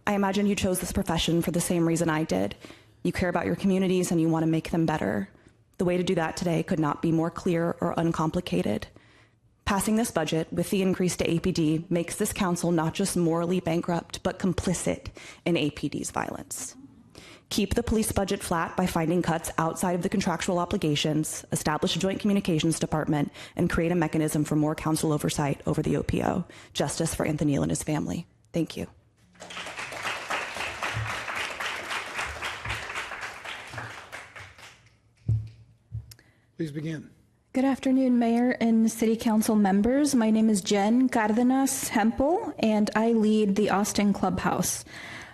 I imagine you chose this profession for the same reason I did. You care about your communities and you want to make them better. The way to do that today could not be more clear or uncomplicated. Passing this budget with the increase to APD makes this council not just morally bankrupt, but complicit in APD's violence. Keep the police budget flat by finding cuts outside of the contractual obligations, establish a joint communications department, and create a mechanism for more council oversight over the OPO. Justice for Anthony and his family. Thank you. Please begin. Good afternoon, Mayor and City Council members. My name is Jen Cardenas-Hempel, and I lead the Austin Clubhouse,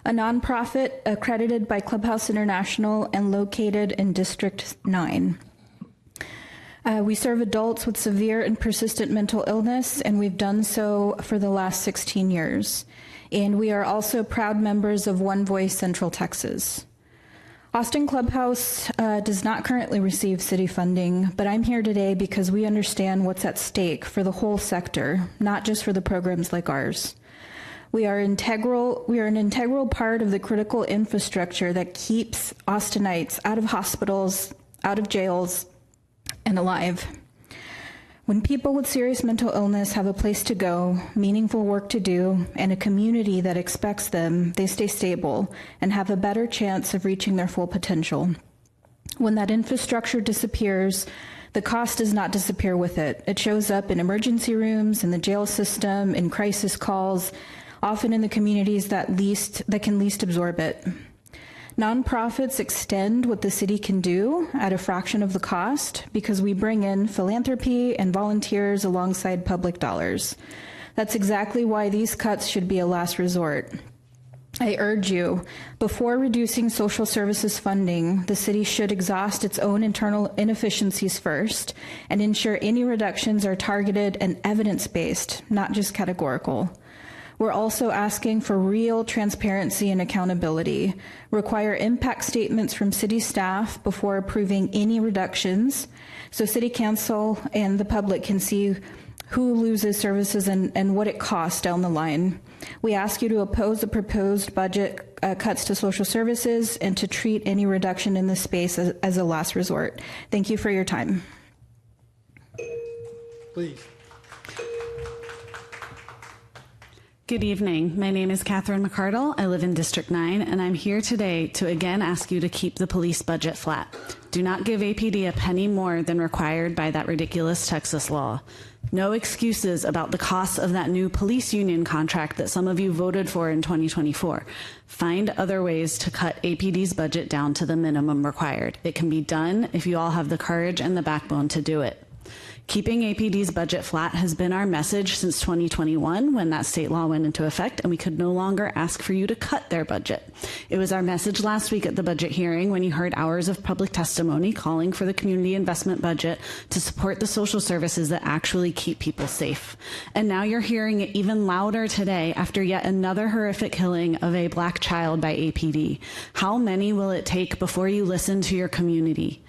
a nonprofit accredited by Clubhouse International and located in District 9. We serve adults with severe and persistent mental illness, and we've done so for the last 16 years. And we are also proud members of One Voice Central Texas. Austin Clubhouse does not currently receive city funding, but I'm here today because we understand what's at stake for the whole sector, not just for the programs like ours. We are an integral part of the critical infrastructure that keeps Austinites out of hospitals, out of jails, and alive. When people with serious mental illness have a place to go, meaningful work to do, and a community that expects them, they stay stable and have a better chance of reaching their full potential. When that infrastructure disappears, the cost does not disappear with it. It shows up in emergency rooms, in the jail system, in crisis calls, often in the communities that can least absorb it. Nonprofits extend what the city can do at a fraction of the cost because we bring in philanthropy and volunteers alongside public dollars. That's exactly why these cuts should be a last resort. I urge you, before reducing social services funding, the city should exhaust its own internal inefficiencies first and ensure any reductions are targeted and evidence-based, not just categorical. We're also asking for real transparency and accountability. Require impact statements from city staff before approving any reductions so city council and the public can see who loses services and what it costs down the line. We ask you to oppose the proposed budget cuts to social services and to treat any reduction in this space as a last resort. Thank you for your time. Please. Good evening. My name is Catherine McCardle. I live in District 9, and I'm here today to again ask you to keep the police budget flat. Do not give APD a penny more than required by that ridiculous Texas law. No excuses about the cost of that new police union contract that some of you voted for in 2024. Find other ways to cut APD's budget down to the minimum required. It can be done if you all have the courage and the backbone to do it. Keeping APD's budget flat has been our message since 2021 when that state law went into effect, and we could no longer ask for you to cut their budget. It was our message last week at the budget hearing when you heard hours of public testimony calling for the community investment budget to support the social services that actually keep people safe. And now you're hearing it even louder today after yet another horrific killing of a Black child by APD. How many will it take before you listen to your community?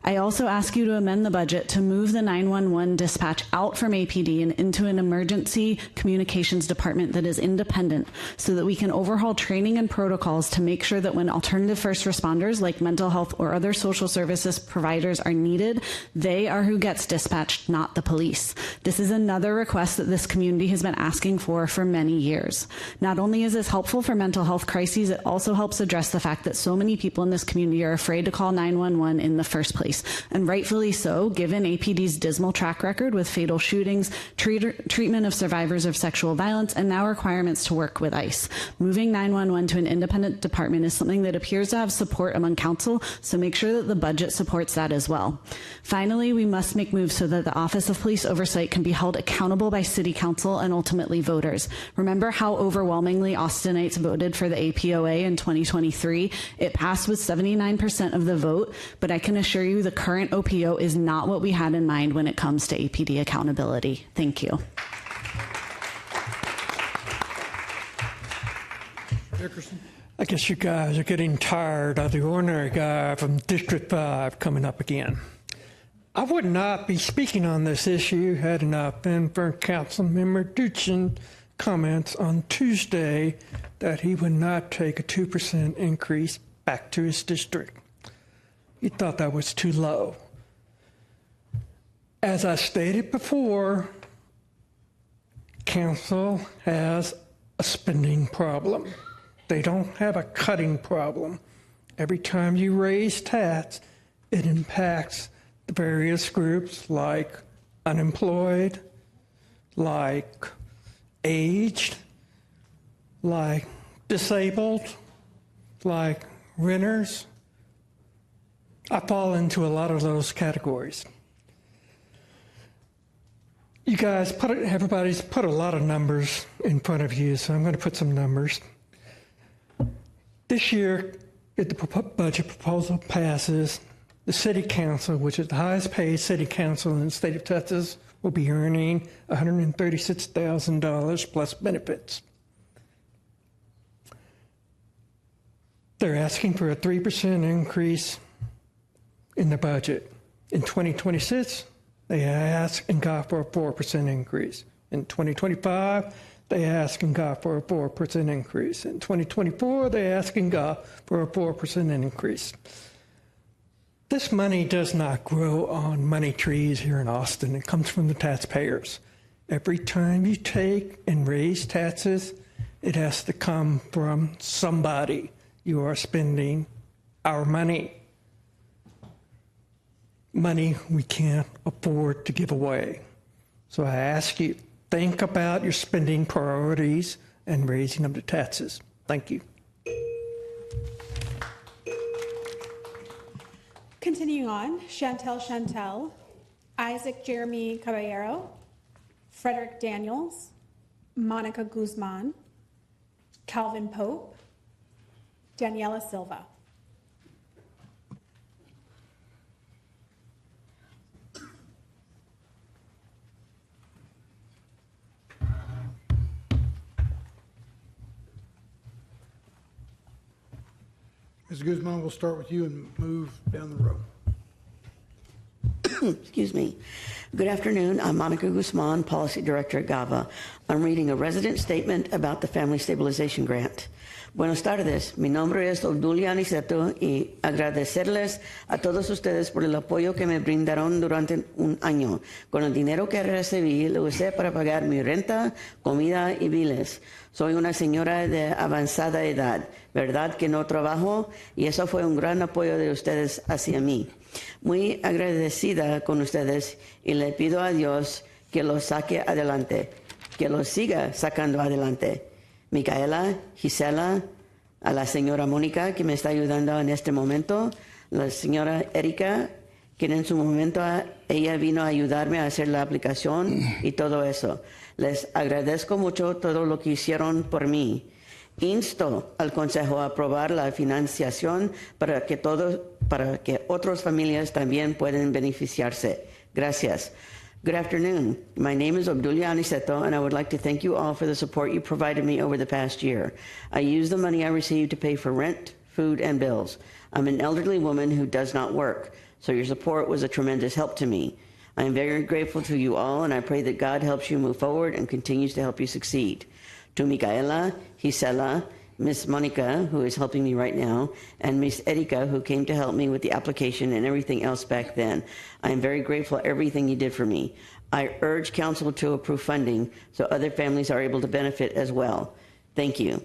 I also ask you to amend the budget to move the 911 dispatch out from APD and into an emergency communications department that is independent so that we can overhaul training and protocols to make sure that when alternative first responders like mental health or other social services providers are needed, they are who gets dispatched, not the police. This is another request that this community has been asking for many years. Not only is this helpful for mental health crises, it also helps address the fact that so many people in this community are afraid to call 911 in the first place. And rightfully so, given APD's dismal track record with fatal shootings, treatment of survivors of sexual violence, and now requirements to work with ICE. Moving 911 to an independent department is something that appears to have support among council, so make sure that the budget supports that as well. Finally, we must make moves so that the Office of Police Oversight can be held accountable by City Council and ultimately voters. Remember how overwhelmingly Austinites voted for the APOA in 2023? It passed with 79% of the vote, but I can assure you the current OPO is not what we had in mind when it comes to APD accountability. Thank you. Dickerson. I guess you guys are getting tired of the ordinary guy from District 5 coming up again. I would not be speaking on this issue had it not been for Councilmember Duchin comments on Tuesday that he would not take a 2% increase back to his district. He thought that was too low. As I stated before, council has a spending problem. They don't have a cutting problem. Every time you raise tax, it impacts the various groups like unemployed, like aged, like disabled, like renters. I fall into a lot of those categories. You guys everybody's put a lot of numbers in front of you, so I'm going to put some numbers. This year, if the budget proposal passes, the city council, which is the highest paid city council in the state of Texas, will be earning $136,000 plus benefits. They're asking for a 3% increase in the budget. In 2026, they asked and got for a 4% increase. In 2025, they asked and got for a 4% increase. In 2024, they asked and got for a 4% increase. This money does not grow on money trees here in Austin. It comes from the taxpayers. Every time you take and raise taxes, it has to come from somebody. You are spending our money. Money we can't afford to give away. So I ask you, think about your spending priorities and raising of the taxes. Thank you. Continuing on, Chantel, Isaac Jeremy Caballero, Frederick Daniels, Monica Guzman, Calvin Pope, Daniela Silva. Ms. Guzman, we'll start with you and move down the row. Excuse me. Good afternoon. I'm Monica Guzman, Policy Director at GAVA. I'm reading a resident statement about the Family Stabilization Grant. Buenas tardes. Mi nombre es Obdulia Aniceto y agradecerles a todos ustedes por el apoyo que me brindaron durante un año. Con el dinero que recibí, lo usé para pagar mi renta, comida y biles. Soy una señora de avanzada edad, ¿verdad que no trabajo? Y eso fue un gran apoyo de ustedes hacia mí. Muy agradecida con ustedes y le pido a Dios que lo saque adelante, que lo siga sacando adelante. Micaela, Gisela, a la señora Mónica que me está ayudando en este momento, la señora Erika, que en su momento ella vino a ayudarme a hacer la aplicación y todo eso. Les agradezco mucho todo lo que hicieron por mí. Insto al Consejo a aprobar la financiación para que otras familias también puedan beneficiarse. Gracias. Good afternoon. My name is Obdulia Aniceto, and I would like to thank you all for the support you provided me over the past year. I used the money I received to pay for rent, food, and bills. I'm an elderly woman who does not work, so your support was a tremendous help to me. I am very grateful to you all, and I pray that God helps you move forward and continues to help you succeed. To Micaela, Gisela, Miss Monica, who is helping me right now, and Miss Erika, who came to help me with the application and everything else back then. I am very grateful for everything you did for me. I urge council to approve funding so other families are able to benefit as well. Thank you.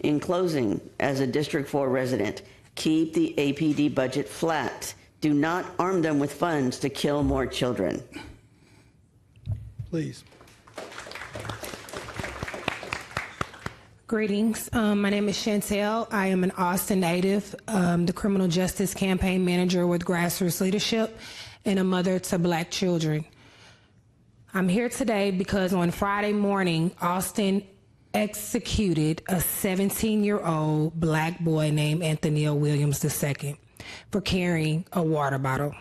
In closing, as a District 4 resident, keep the APD budget flat. Do not arm them with funds to kill more children. Please. Greetings. My name is Chantel. I am an Austin native, the Criminal Justice Campaign Manager with Grassroots Leadership, and a mother to Black children. I'm here today because on Friday morning, Austin executed a 17-year-old Black boy named Anthony Williams II for carrying a water bottle.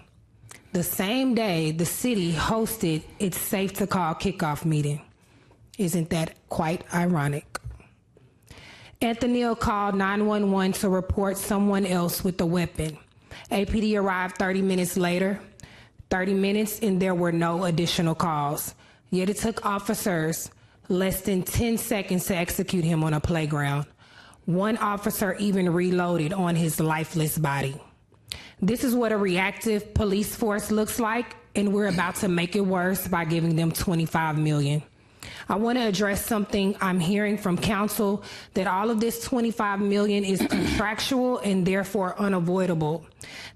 The same day, the city hosted its Safe to Call kickoff meeting. Isn't that quite ironic? Anthony called 911 to report someone else with a weapon. APD arrived 30 minutes later, 30 minutes, and there were no additional calls. Yet it took officers less than 10 seconds to execute him on a playground. One officer even reloaded on his lifeless body. This is what a reactive police force looks like, and we're about to make it worse by giving them $25 million. I want to address something I'm hearing from council, that all of this $25 million is contractual and therefore unavoidable.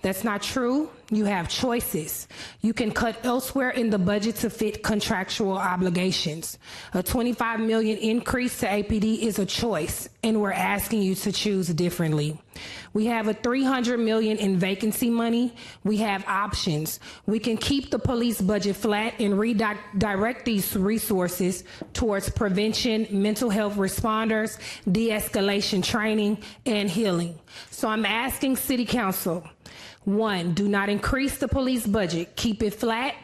That's not true. You have choices. You can cut elsewhere in the budget to fit contractual obligations. A $25 million increase to APD is a choice, and we're asking you to choose differently. We have a $300 million in vacancy money. We have options. We can keep the police budget flat and redirect these resources towards prevention, mental health responders, de-escalation training, and healing. So I'm asking City Council, 1, do not increase the police budget. Keep it flat.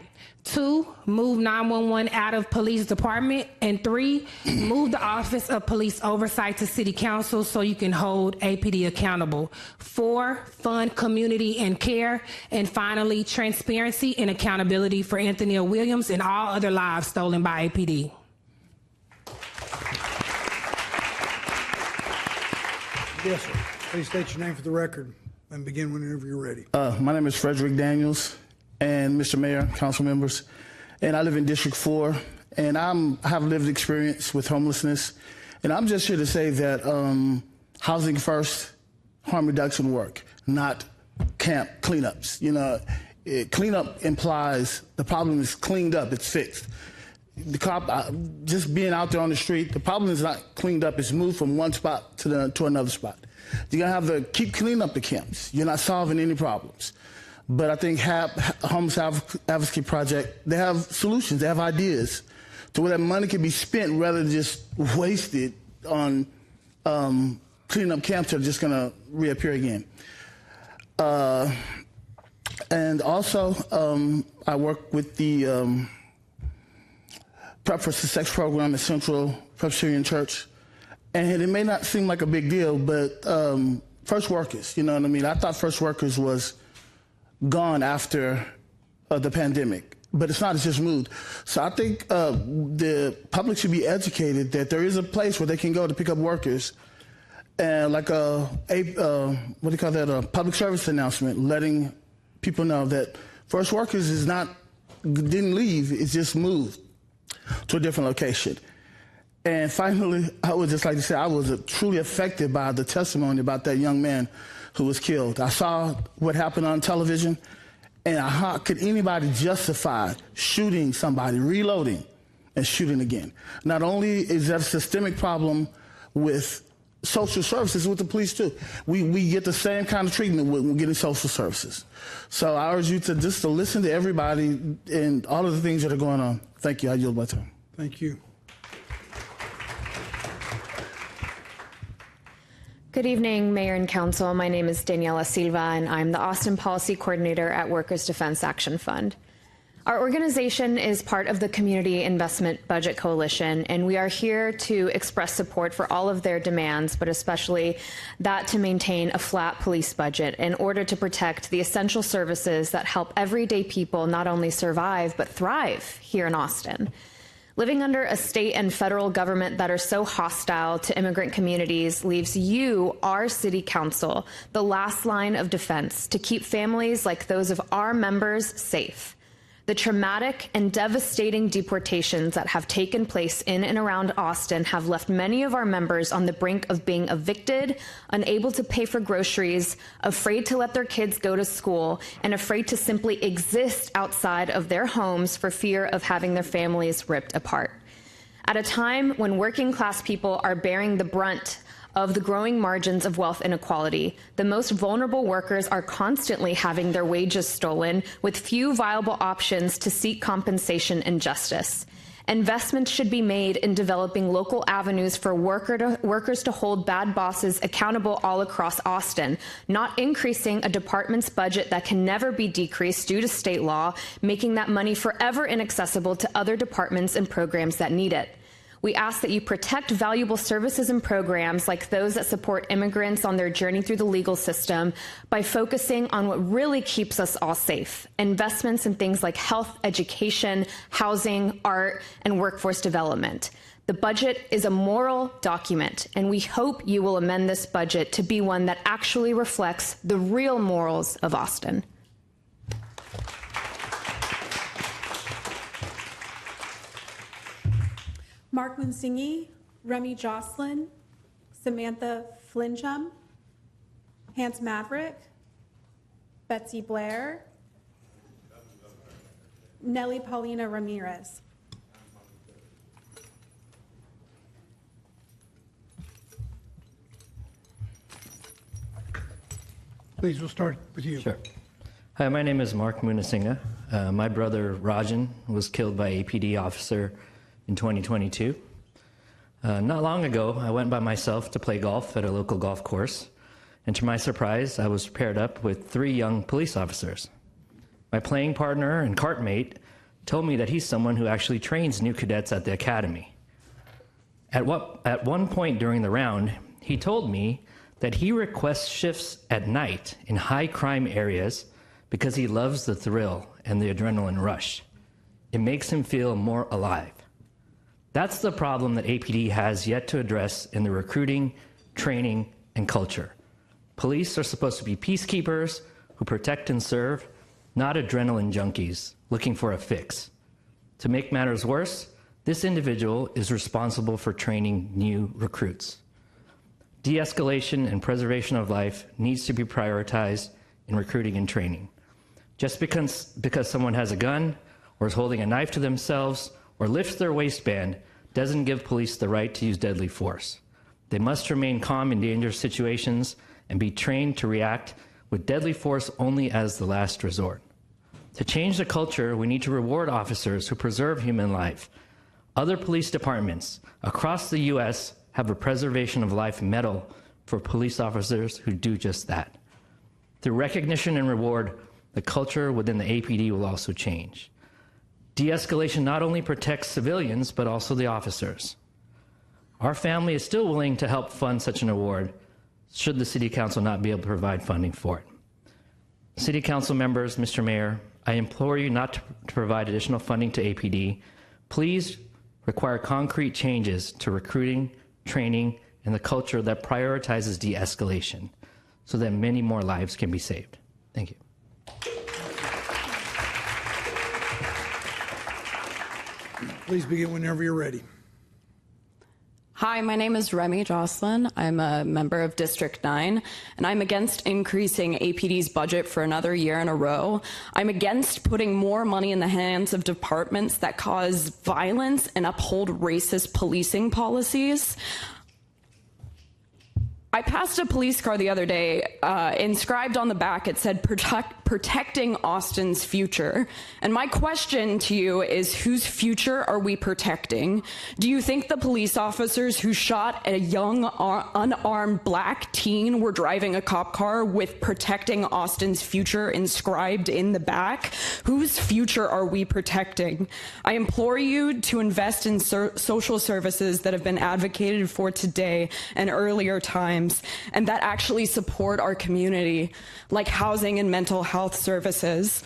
2, move 911 out of police department. And 3, move the Office of Police Oversight to City Council so you can hold APD accountable. 4, fund community and care. And finally, transparency and accountability for Anthony Williams and all other lives stolen by APD. Yes, sir. Please state your name for the record and begin whenever you're ready. My name is Frederick Daniels, and Mr. Mayor, council members, and I live in District 4, and I have lived experience with homelessness, and I'm just here to say that housing first, harm reduction work, not camp cleanups. You know, cleanup implies the problem is cleaned up, it's fixed. The cop, just being out there on the street, the problem is not cleaned up, it's moved from one spot to another spot. You're gonna have to keep cleaning up the camps. You're not solving any problems. But I think Homeless Advocacy Project, they have solutions, they have ideas to where that money can be spent rather than just wasted on cleaning up camps that are just gonna reappear again. And also, I work with the Prep for Sex program at Central Presbyterian Church. And it may not seem like a big deal, but first workers, you know what I mean? I thought first workers was gone after the pandemic, but it's not, it's just moved. So I think the public should be educated that there is a place where they can go to pick up workers, and like a public service announcement, letting people know that first workers didn't leave, it's just moved to a different location. And finally, I would just like to say I was truly affected by the testimony about that young man who was killed. I saw what happened on television, and how could anybody justify shooting somebody, reloading, and shooting again? Not only is that a systemic problem with social services, with the police too. We get the same kind of treatment when we're getting social services. So I urge you to listen to everybody and all of the things that are going on. Thank you. I yield my time. Thank you. Good evening, Mayor and Council. My name is Daniela Silva, and I'm the Austin Policy Coordinator at Workers Defense Action Fund. Our organization is part of the Community Investment Budget Coalition, and we are here to express support for all of their demands, but especially that to maintain a flat police budget in order to protect the essential services that help everyday people not only survive, but thrive here in Austin. Living under a state and federal government that are so hostile to immigrant communities leaves you, our city council, the last line of defense to keep families like those of our members safe. The traumatic and devastating deportations that have taken place in and around Austin have left many of our members on the brink of being evicted, unable to pay for groceries, afraid to let their kids go to school, and afraid to simply exist outside of their homes for fear of having their families ripped apart. At a time when working class people are bearing the brunt of the growing margins of wealth inequality, the most vulnerable workers are constantly having their wages stolen with few viable options to seek compensation and justice. Investments should be made in developing local avenues for workers to hold bad bosses accountable all across Austin, not increasing a department's budget that can never be decreased due to state law, making that money forever inaccessible to other departments and programs that need it. We ask that you protect valuable services and programs like those that support immigrants on their journey through the legal system by focusing on what really keeps us all safe: investments in things like health, education, housing, art, and workforce development. The budget is a moral document, and we hope you will amend this budget to be one that actually reflects the real morals of Austin. Mark Munsingi, Remy Jocelyn, Samantha Flinchum, Hans Maverick, Betsy Blair, Nelly Paulina Ramirez. Please, we'll start with you. Sure. Hi, my name is Mark Munasinga. My brother Rajan was killed by an APD officer in 2022. Not long ago, I went by myself to play golf at a local golf course, and to my surprise, I was paired up with 3 young police officers. My playing partner and cartmate told me that he's someone who actually trains new cadets at the academy. At one point during the round, he told me that he requests shifts at night in high crime areas because he loves the thrill and the adrenaline rush. It makes him feel more alive. That's the problem that APD has yet to address in the recruiting, training, and culture. Police are supposed to be peacekeepers who protect and serve, not adrenaline junkies looking for a fix. To make matters worse, this individual is responsible for training new recruits. De-escalation and preservation of life needs to be prioritized in recruiting and training. Just because someone has a gun or is holding a knife to themselves or lifts their waistband doesn't give police the right to use deadly force. They must remain calm in dangerous situations and be trained to react with deadly force only as the last resort. To change the culture, we need to reward officers who preserve human life. Other police departments across the U.S. have a Preservation of Life medal for police officers who do just that. Through recognition and reward, the culture within the APD will also change. De-escalation not only protects civilians, but also the officers. Our family is still willing to help fund such an award, should the City Council not be able to provide funding for it. City Council members, Mr. Mayor, I implore you not to provide additional funding to APD. Please require concrete changes to recruiting, training, and the culture that prioritizes de-escalation so that many more lives can be saved. Thank you. Please begin whenever you're ready. Hi, my name is Remy Jocelyn. I'm a member of District 9, and I'm against increasing APD's budget for another year in a row. I'm against putting more money in the hands of departments that cause violence and uphold racist policing policies. I passed a police car the other day. Inscribed on the back, it said, protecting Austin's future. And my question to you is, whose future are we protecting? Do you think the police officers who shot a young, unarmed black teen were driving a cop car with protecting Austin's future inscribed in the back? Whose future are we protecting? I implore you to invest in social services that have been advocated for today and earlier times, and that actually support our community, like housing and mental health services.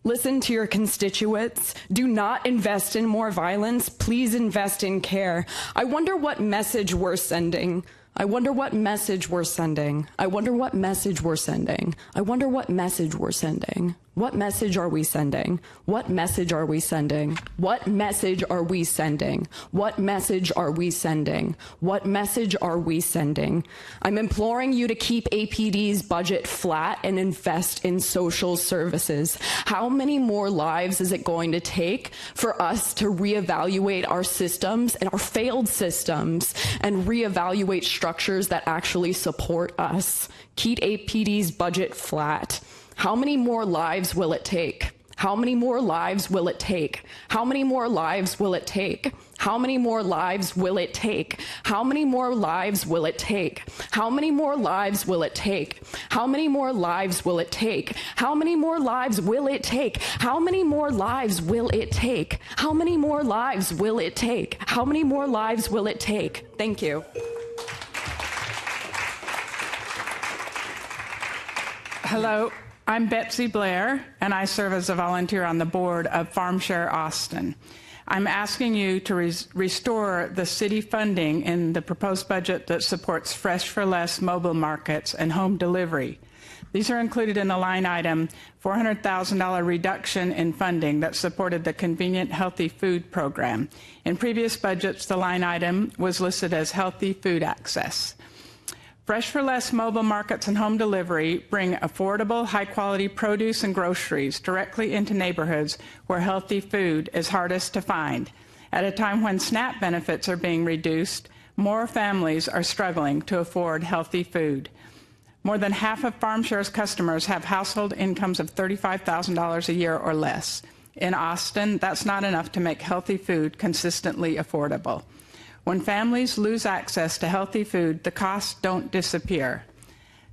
Listen to your constituents. Do not invest in more violence. Please invest in care. I wonder what message we're sending. I wonder what message we're sending. I wonder what message we're sending. I wonder what message we're sending. What message are we sending? What message are we sending? What message are we sending? What message are we sending? What message are we sending? I'm imploring you to keep APD's budget flat and invest in social services. How many more lives is it going to take for us to reevaluate our systems and our failed systems and reevaluate structures that actually support us? Keep APD's budget flat. How many more lives will it take? How many more lives will it take? How many more lives will it take? How many more lives will it take? How many more lives will it take? How many more lives will it take? How many more lives will it take? How many more lives will it take? How many more lives will it take? How many more lives will it take? How many more lives will it take? Thank you. Hello. I'm Betsy Blair, and I serve as a volunteer on the board of FarmShare Austin. I'm asking you to restore the city funding in the proposed budget that supports Fresh for Less mobile markets and home delivery. These are included in the line item $400,000 reduction in funding that supported the Convenient Healthy Food Program. In previous budgets, the line item was listed as Healthy Food Access. Fresh for Less mobile markets and home delivery bring affordable, high-quality produce and groceries directly into neighborhoods where healthy food is hardest to find. At a time when SNAP benefits are being reduced, more families are struggling to afford healthy food. More than half of FarmShare's customers have household incomes of $35,000 a year or less. In Austin, that's not enough to make healthy food consistently affordable. When families lose access to healthy food, the costs don't disappear.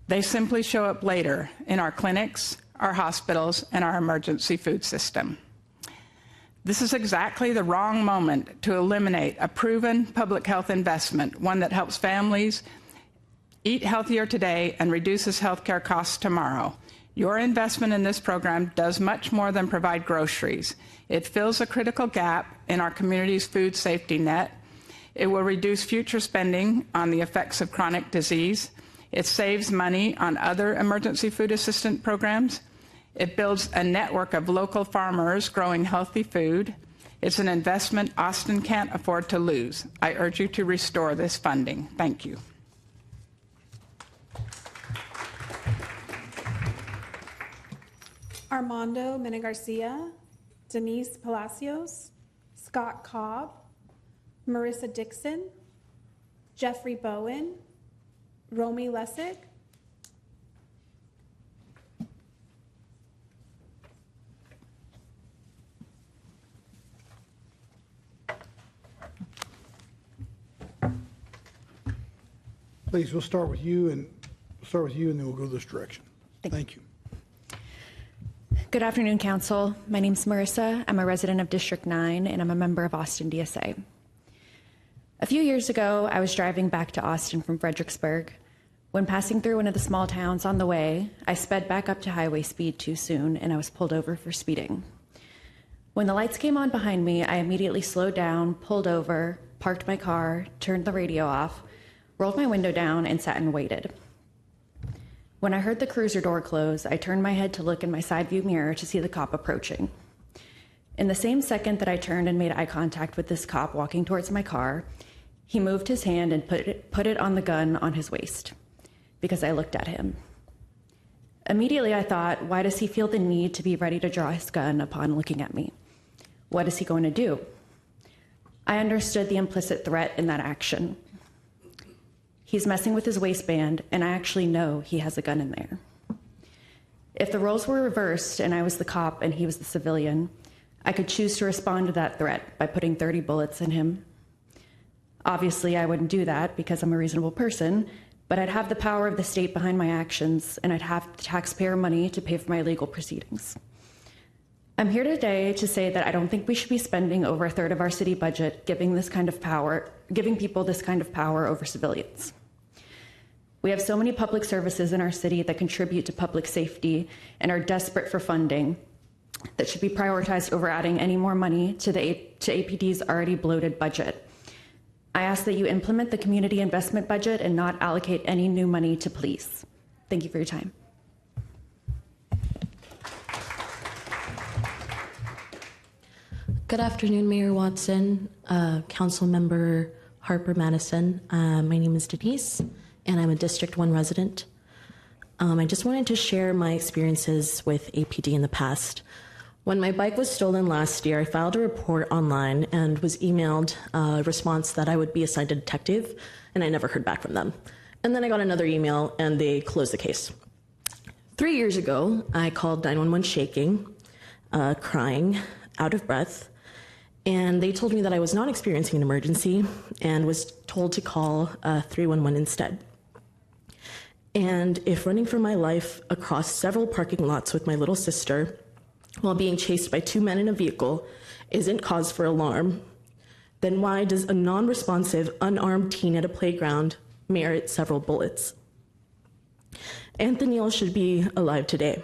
They simply show up later in our clinics, our hospitals, and our emergency food system. This is exactly the wrong moment to eliminate a proven public health investment, one that helps families eat healthier today and reduces healthcare costs tomorrow. Your investment in this program does much more than provide groceries. It fills a critical gap in our community's food safety net. It will reduce future spending on the effects of chronic disease. It saves money on other emergency food assistance programs. It builds a network of local farmers growing healthy food. It's an investment Austin can't afford to lose. I urge you to restore this funding. Thank you. Armando Mena Garcia, Denise Palacios, Scott Cobb, Marissa Dixon, Jeffrey Bowen, Romy Lessig, Please, we'll start with you and then we'll go this direction. Thank you. Good afternoon, Council. My name's Marissa. I'm a resident of District 9, and I'm a member of Austin DSA. A few years ago, I was driving back to Austin from Fredericksburg. When passing through one of the small towns on the way, I sped back up to highway speed too soon, and I was pulled over for speeding. When the lights came on behind me, I immediately slowed down, pulled over, parked my car, turned the radio off, rolled my window down, and sat and waited. When I heard the cruiser door close, I turned my head to look in my side view mirror to see the cop approaching. In the same second that I turned and made eye contact with this cop walking towards my car, he moved his hand and put it on the gun on his waist, because I looked at him. Immediately I thought, why does he feel the need to be ready to draw his gun upon looking at me? What is he going to do? I understood the implicit threat in that action. He's messing with his waistband, and I actually know he has a gun in there. If the roles were reversed and I was the cop and he was the civilian, I could choose to respond to that threat by putting 30 bullets in him. Obviously, I wouldn't do that because I'm a reasonable person, but I'd have the power of the state behind my actions, and I'd have taxpayer money to pay for my legal proceedings. I'm here today to say that I don't think we should be spending over a third of our city budget giving people this kind of power over civilians. We have so many public services in our city that contribute to public safety and are desperate for funding that should be prioritized over adding any more money to APD's already bloated budget. I ask that you implement the community investment budget and not allocate any new money to police. Thank you for your time. Good afternoon, Mayor Watson, Council Member Harper Madison. My name is Denise, and I'm a District 1 resident. I just wanted to share my experiences with APD in the past. When my bike was stolen last year, I filed a report online and was emailed a response that I would be assigned a detective, and I never heard back from them. And then I got another email, and they closed the case. 3 years ago, I called 911 shaking, crying, out of breath, and they told me that I was not experiencing an emergency and was told to call 311 instead. And if running for my life across several parking lots with my little sister while being chased by 2 men in a vehicle isn't cause for alarm, then why does a non-responsive, unarmed teen at a playground merit several bullets? Anthony should be alive today.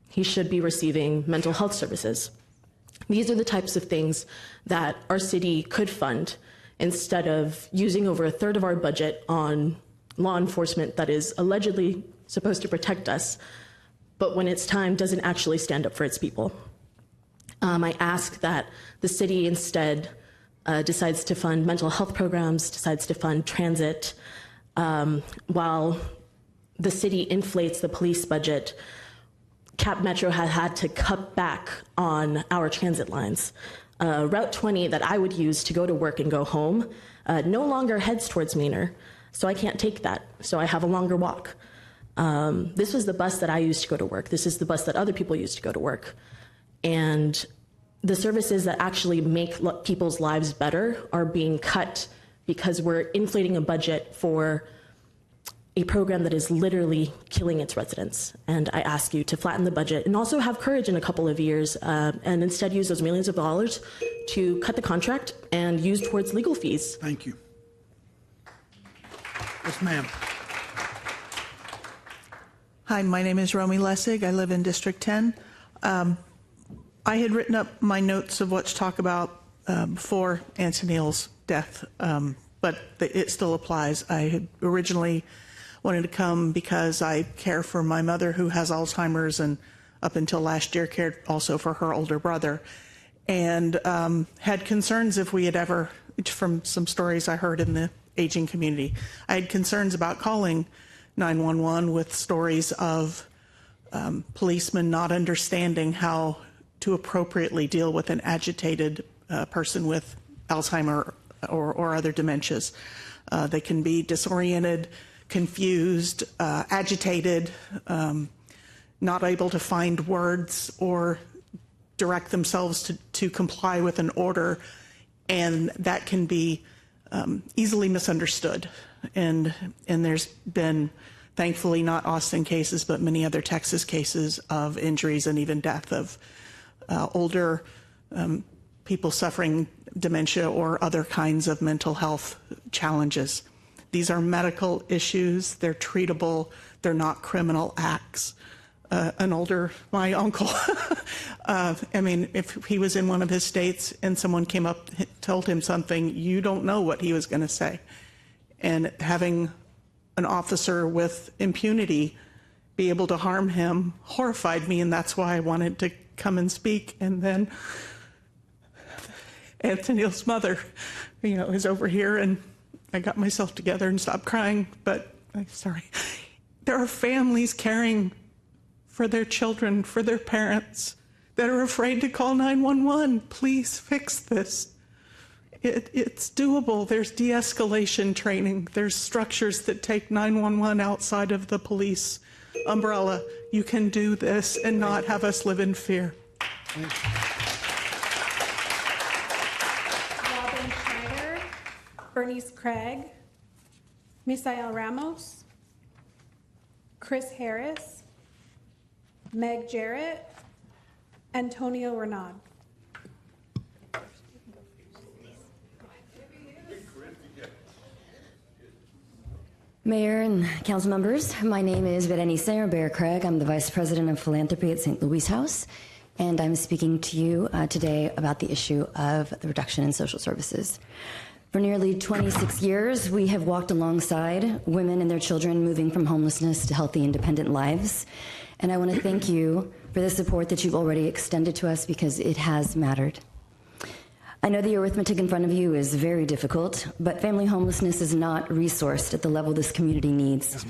He should be receiving mental health services. These are the types of things that our city could fund instead of using over a third of our budget on law enforcement that is allegedly supposed to protect us, but when it's time doesn't actually stand up for its people. I ask that the city instead decides to fund mental health programs, decides to fund transit, while the city inflates the police budget. Cap Metro had to cut back on our transit lines. Route 20 that I would use to go to work and go home no longer heads towards Manor, so I can't take that, so I have a longer walk. This was the bus that I used to go to work. This is the bus that other people used to go to work. And the services that actually make people's lives better are being cut because we're inflating a budget for a program that is literally killing its residents. And I ask you to flatten the budget and also have courage in a couple of years and instead use those millions of dollars to cut the contract and use towards legal fees. Thank you. Yes, ma'am. Hi, my name is Romy Lessig. I live in District 10. I had written up my notes of what to talk about before Antonil's death, but it still applies. I had originally wanted to come because I care for my mother who has Alzheimer's, and up until last year cared also for her older brother, and had concerns if we had ever, from some stories I heard in the aging community, I had concerns about calling 911 with stories of policemen not understanding how to appropriately deal with an agitated person with Alzheimer or other dementias. They can be disoriented, confused, agitated, not able to find words or direct themselves to comply with an order, and that can be easily misunderstood. And there's been, thankfully, not Austin cases, but many other Texas cases of injuries and even death of older people suffering dementia or other kinds of mental health challenges. These are medical issues. They're treatable. They're not criminal acts. My uncle, I mean, if he was in one of his states and someone came up, told him something, you don't know what he was going to say. And having an officer with impunity be able to harm him horrified me, and that's why I wanted to come and speak. And then Antonil's mother, is over here, and I got myself together and stopped crying, but I'm sorry. There are families caring for their children, for their parents, that are afraid to call 911. Please fix this. It's doable. There's de-escalation training. There's structures that take 911 outside of the police umbrella. You can do this and not have us live in fear. Robin Schneider, Bernice Craig, Misael Ramos, Chris Harris, Meg Jarrett, Antonio Renaud. Mayor and council members, my name is Berenice Bear Craig. I'm the Vice President of Philanthropy at St. Louis House, and I'm speaking to you today about the issue of the reduction in social services. For nearly 26 years, we have walked alongside women and their children moving from homelessness to healthy, independent lives. And I want to thank you for the support that you've already extended to us, because it has mattered. I know the arithmetic in front of you is very difficult, but family homelessness is not resourced at the level this community needs.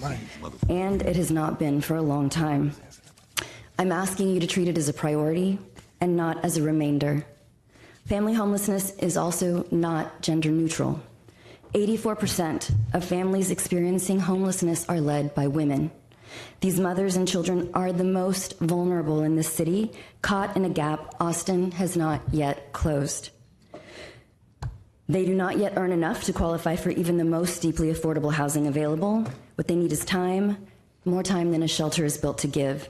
And it has not been for a long time. I'm asking you to treat it as a priority and not as a remainder. Family homelessness is also not gender neutral. 84% of families experiencing homelessness are led by women. These mothers and children are the most vulnerable in this city, caught in a gap Austin has not yet closed. They do not yet earn enough to qualify for even the most deeply affordable housing available. What they need is time, more time than a shelter is built to give.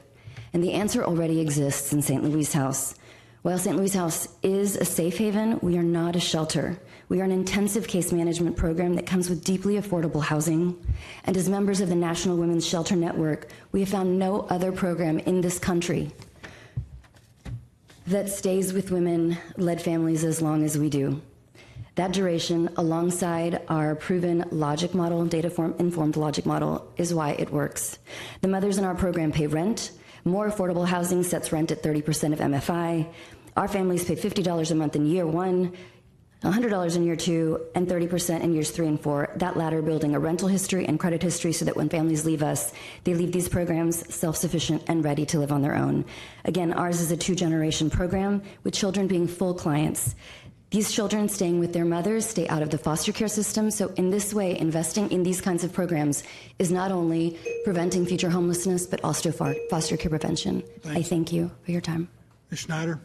And the answer already exists in St. Louis House. While St. Louis House is a safe haven, we are not a shelter. We are an intensive case management program that comes with deeply affordable housing. And as members of the National Women's Shelter Network, we have found no other program in this country that stays with women-led families as long as we do. That duration, alongside our proven logic model, data-informed logic model, is why it works. The mothers in our program pay rent. More affordable housing sets rent at 30% of MFI. Our families pay $50 a month in year one, $100 in year two, and 30% in years 3 and 4. That latter building a rental history and credit history so that when families leave us, they leave these programs self-sufficient and ready to live on their own. Again, ours is a 2-generation program with children being full clients. These children staying with their mothers stay out of the foster care system. So in this way, investing in these kinds of programs is not only preventing future homelessness, but also foster care prevention. I thank you for your time. Ms. Schneider.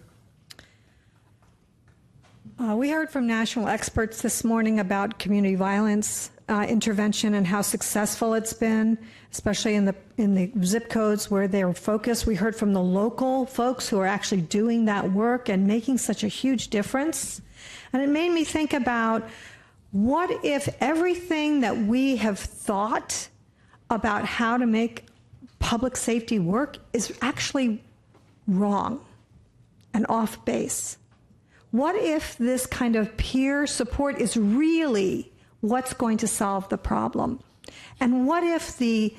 We heard from national experts this morning about community violence intervention and how successful it's been, especially in the zip codes where they're focused. We heard from the local folks who are actually doing that work and making such a huge difference. And it made me think about, what if everything that we have thought about how to make public safety work is actually wrong and off base? What if this kind of peer support is really what's going to solve the problem? And what if the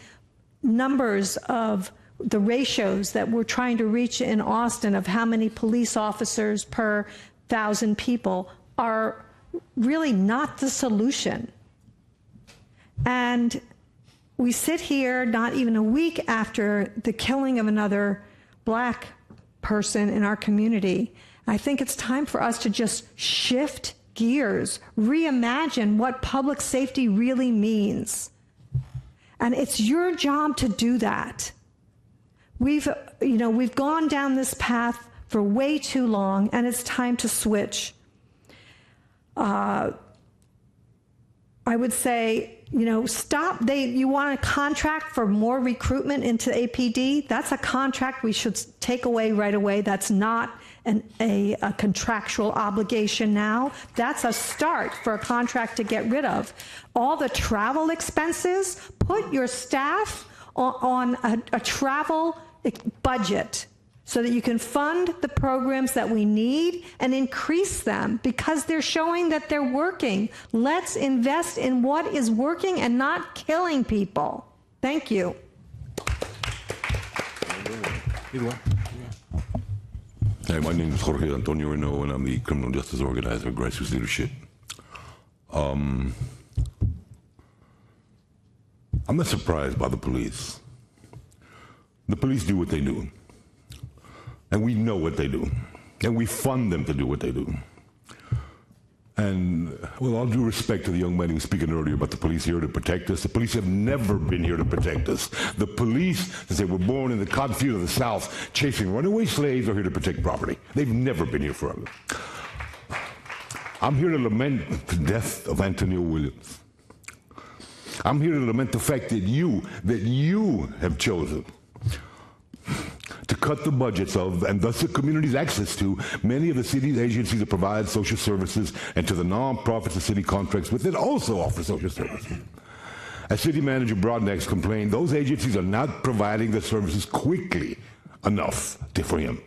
numbers of the ratios that we're trying to reach in Austin of how many police officers per 1,000 people are really not the solution? And we sit here not even a week after the killing of another Black person in our community. I think it's time for us to just shift gears, reimagine what public safety really means. And it's your job to do that. We've gone down this path for way too long, and it's time to switch. I would say, stop. You want a contract for more recruitment into APD? That's a contract we should take away right away. That's not a contractual obligation now. That's a start for a contract to get rid of. All the travel expenses, put your staff on a travel budget so that you can fund the programs that we need and increase them because they're showing that they're working. Let's invest in what is working and not killing people. Thank you. Hey, my name is Jorge Antonio Reno, and I'm the criminal justice organizer of Grassroots Leadership. I'm not surprised by the police. The police do what they do. And we know what they do. And we fund them to do what they do. And with all due respect to the young man who was speaking earlier about the police here to protect us, the police have never been here to protect us. The police, since they were born in the cotton field of the South, chasing runaway slaves, are here to protect property. They've never been here for us. I'm here to lament the death of Antonio Williams. I'm here to lament the fact that you have chosen to cut the budgets of, and thus the community's access to, many of the city's agencies that provide social services, and to the nonprofits the city contracts with that also offer social services. As City Manager Broadnax complained, those agencies are not providing the services quickly enough for him.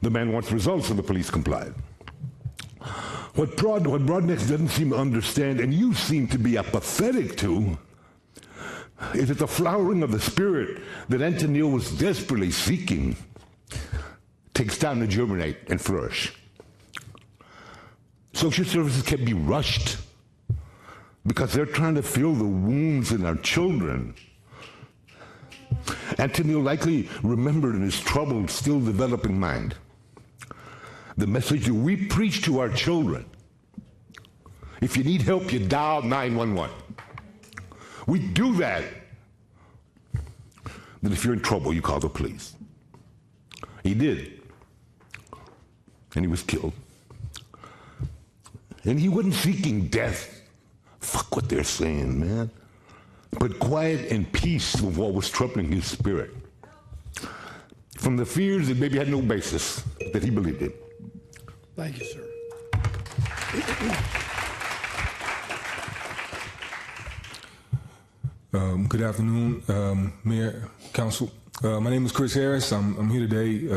The man wants results, and the police complied. What Broadnax doesn't seem to understand, and you seem to be apathetic to, is that the flowering of the spirit that Antonio was desperately seeking takes time to germinate and flourish. Social services can be rushed because they're trying to fill the wounds in our children. Antonio likely remembered in his troubled, still developing mind the message that we preach to our children. If you need help, you dial 911. We do that. That if you're in trouble, you call the police. He did. And he was killed. And he wasn't seeking death. Fuck what they're saying, man. But quiet and peace with what was troubling his spirit. From the fears that maybe had no basis, that he believed in. Thank you, sir. Good afternoon, Mayor, Council. My name is Chris Harris. I'm here today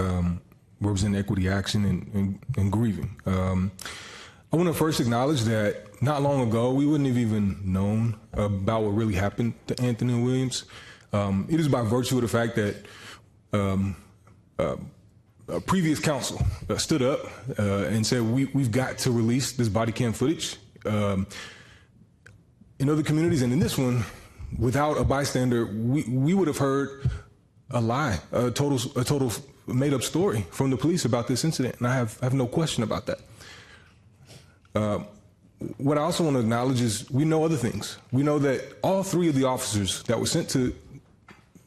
representing Equity Action and Grieving. I want to first acknowledge that not long ago, we wouldn't have even known about what really happened to Anthony Williams. It is by virtue of the fact that a previous council stood up and said, we've got to release this body cam footage. In other communities and in this one, without a bystander, we would have heard a lie, a total made-up story from the police about this incident, and I have no question about that. What I also want to acknowledge is we know other things. We know that all three of the officers that were sent to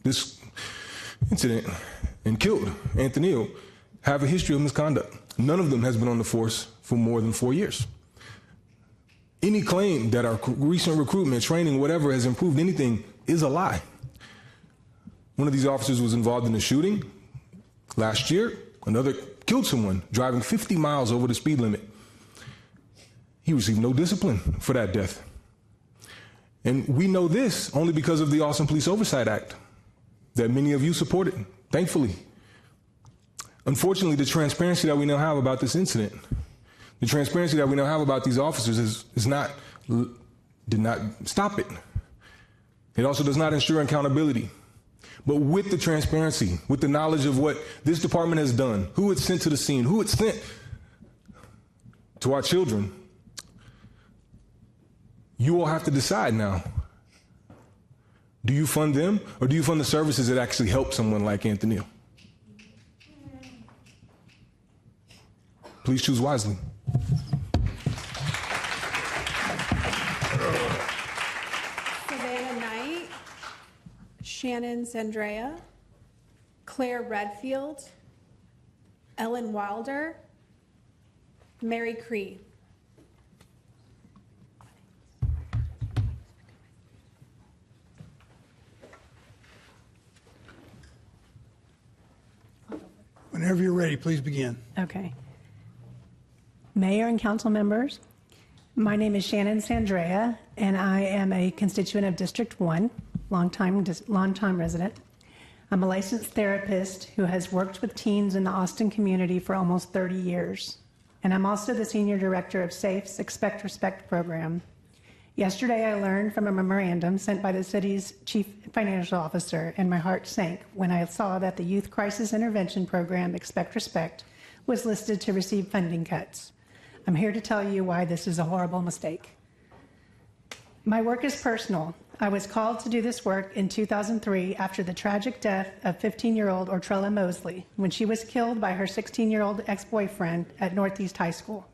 this incident and killed Anthony have a history of misconduct. None of them has been on the force for more than 4 years. Any claim that our recent recruitment, training, whatever has improved anything is a lie. One of these officers was involved in a shooting last year. Another killed someone driving 50 miles over the speed limit. He received no discipline for that death. And we know this only because of the Austin Police Oversight Act that many of you supported, thankfully. Unfortunately, the transparency that we now have about this incident, the transparency that we now have about these officers did not stop it. It also does not ensure accountability. But with the transparency, with the knowledge of what this department has done, who it's sent to the scene, who it's sent to our children, you all have to decide now. Do you fund them, or do you fund the services that actually help someone like Anthony? Please choose wisely. Savannah Knight, Shannon Zandrea, Claire Redfield, Ellen Wilder, Mary Cree. Whenever you're ready, please begin. Okay. Mayor and council members, my name is Shannon Zandrea, and I am a constituent of District 1, longtime resident. I'm a licensed therapist who has worked with teens in the Austin community for almost 30 years. And I'm also the senior director of SAFE's Expect Respect program. Yesterday, I learned from a memorandum sent by the city's chief financial officer, and my heart sank when I saw that the Youth Crisis Intervention Program, Expect Respect, was listed to receive funding cuts. I'm here to tell you why this is a horrible mistake. My work is personal. I was called to do this work in 2003 after the tragic death of 15-year-old Ortrella Mosley when she was killed by her 16-year-old ex-boyfriend at Northeast High School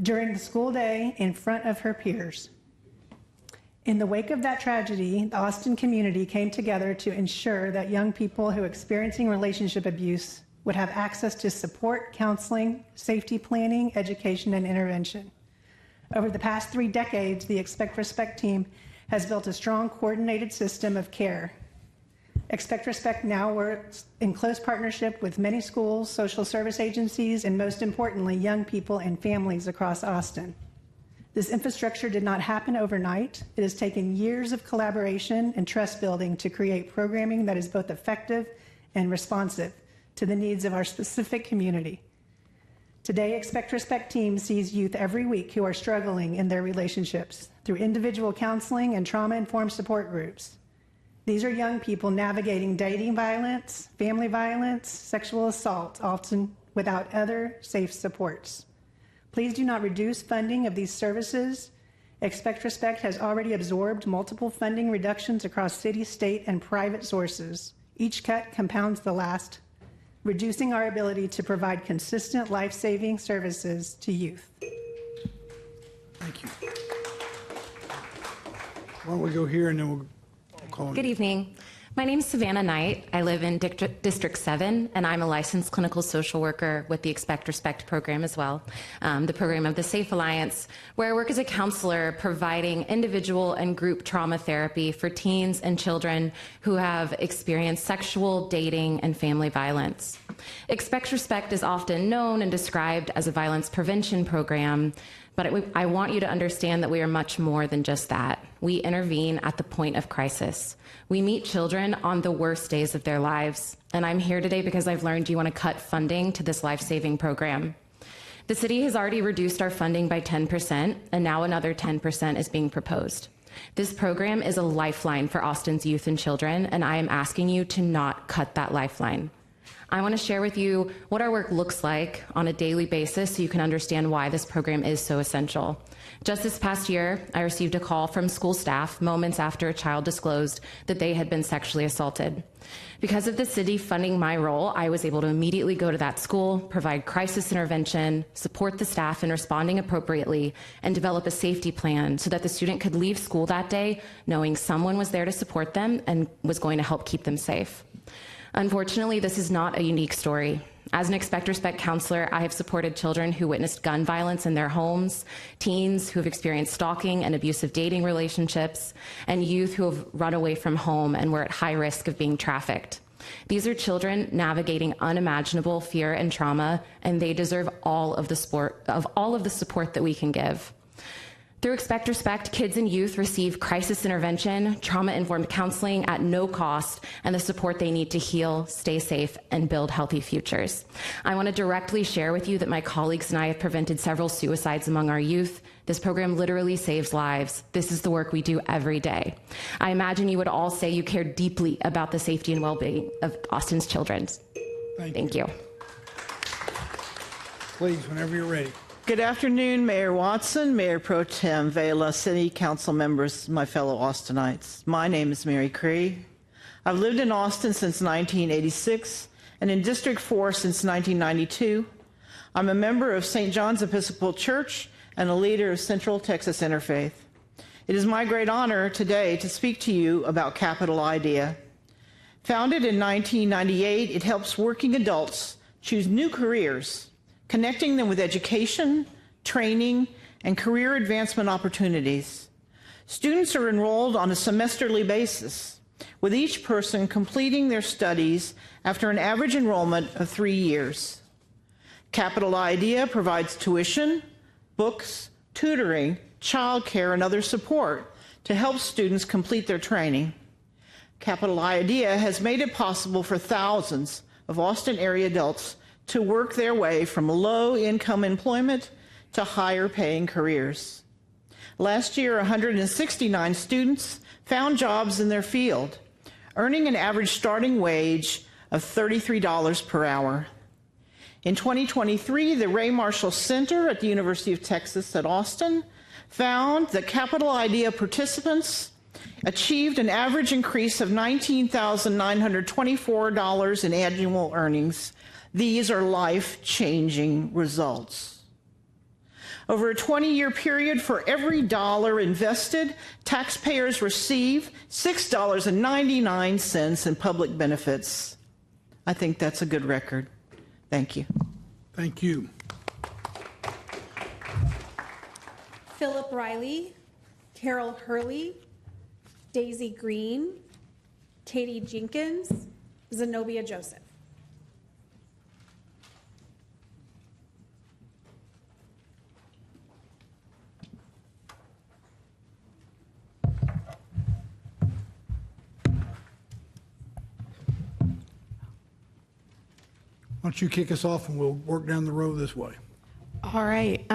during the school day in front of her peers. In the wake of that tragedy, the Austin community came together to ensure that young people who are experiencing relationship abuse would have access to support, counseling, safety planning, education, and intervention. Over the past 3 decades, the Expect Respect team has built a strong, coordinated system of care. Expect Respect now works in close partnership with many schools, social service agencies, and most importantly, young people and families across Austin. This infrastructure did not happen overnight. It has taken years of collaboration and trust building to create programming that is both effective and responsive to the needs of our specific community. Today, Expect Respect team sees youth every week who are struggling in their relationships through individual counseling and trauma-informed support groups. These are young people navigating dating violence, family violence, sexual assault, often without other safe supports. Please do not reduce funding of these services. Expect Respect has already absorbed multiple funding reductions across city, state, and private sources. Each cut compounds the last, reducing our ability to provide consistent life-saving services to youth. Thank you. Why don't we go here and then we'll call on Good you. evening. My name is Savannah Knight. I live in District 7, and I'm a licensed clinical social worker with the Expect Respect program as well, the program of the SAFE Alliance, where I work as a counselor providing individual and group trauma therapy for teens and children who have experienced sexual, dating, and family violence. Expect Respect is often known and described as a violence prevention program, but I want you to understand that we are much more than just that. We intervene at the point of crisis. We meet children on the worst days of their lives, and I'm here today because I've learned you want to cut funding to this life-saving program. The city has already reduced our funding by 10%, and now another 10% is being proposed. This program is a lifeline for Austin's youth and children, and I am asking you to not cut that lifeline. I want to share with you what our work looks like on a daily basis so you can understand why this program is so essential. Just this past year, I received a call from school staff moments after a child disclosed that they had been sexually assaulted. Because of the city funding my role, I was able to immediately go to that school, provide crisis intervention, support the staff in responding appropriately, and develop a safety plan so that the student could leave school that day knowing someone was there to support them and was going to help keep them safe. Unfortunately, this is not a unique story. As an Expect Respect counselor, I have supported children who witnessed gun violence in their homes, teens who have experienced stalking and abusive dating relationships, and youth who have run away from home and were at high risk of being trafficked. These are children navigating unimaginable fear and trauma, and they deserve all of the support that we can give. Through Expect Respect, kids and youth receive crisis intervention, trauma-informed counseling at no cost, and the support they need to heal, stay safe, and build healthy futures. I want to directly share with you that my colleagues and I have prevented several suicides among our youth. This program literally saves lives. This is the work we do every day. I imagine you would all say you care deeply about the safety and well-being of Austin's children. Thank you. Please, whenever you're ready. Good afternoon, Mayor Watson, Mayor Pro Tem Vela, City Council members, my fellow Austinites. My name is Mary Cree. I've lived in Austin since 1986 and in District 4 since 1992. I'm a member of St. John's Episcopal Church and a leader of Central Texas Interfaith. It is my great honor today to speak to you about Capital Idea. Founded in 1998, it helps working adults choose new careers, connecting them with education, training, and career advancement opportunities. Students are enrolled on a semesterly basis, with each person completing their studies after an average enrollment of 3 years. Capital Idea provides tuition, books, tutoring, childcare, and other support to help students complete their training. Capital Idea has made it possible for thousands of Austin area adults to work their way from low-income employment to higher-paying careers. Last year, 169 students found jobs in their field, earning an average starting wage of $33 per hour. In 2023, the Ray Marshall Center at the University of Texas at Austin found that Capital Idea participants achieved an average increase of $19,924 in annual earnings. These are life-changing results. Over a 20-year period, for every dollar invested, taxpayers receive $6.99 in public benefits. I think that's a good record. Thank you. Thank you. Philip Riley, Carol Hurley, Daisy Green, Katie Jenkins, Zenobia Joseph. Why don't you kick us off and we'll work down the row this way. All right.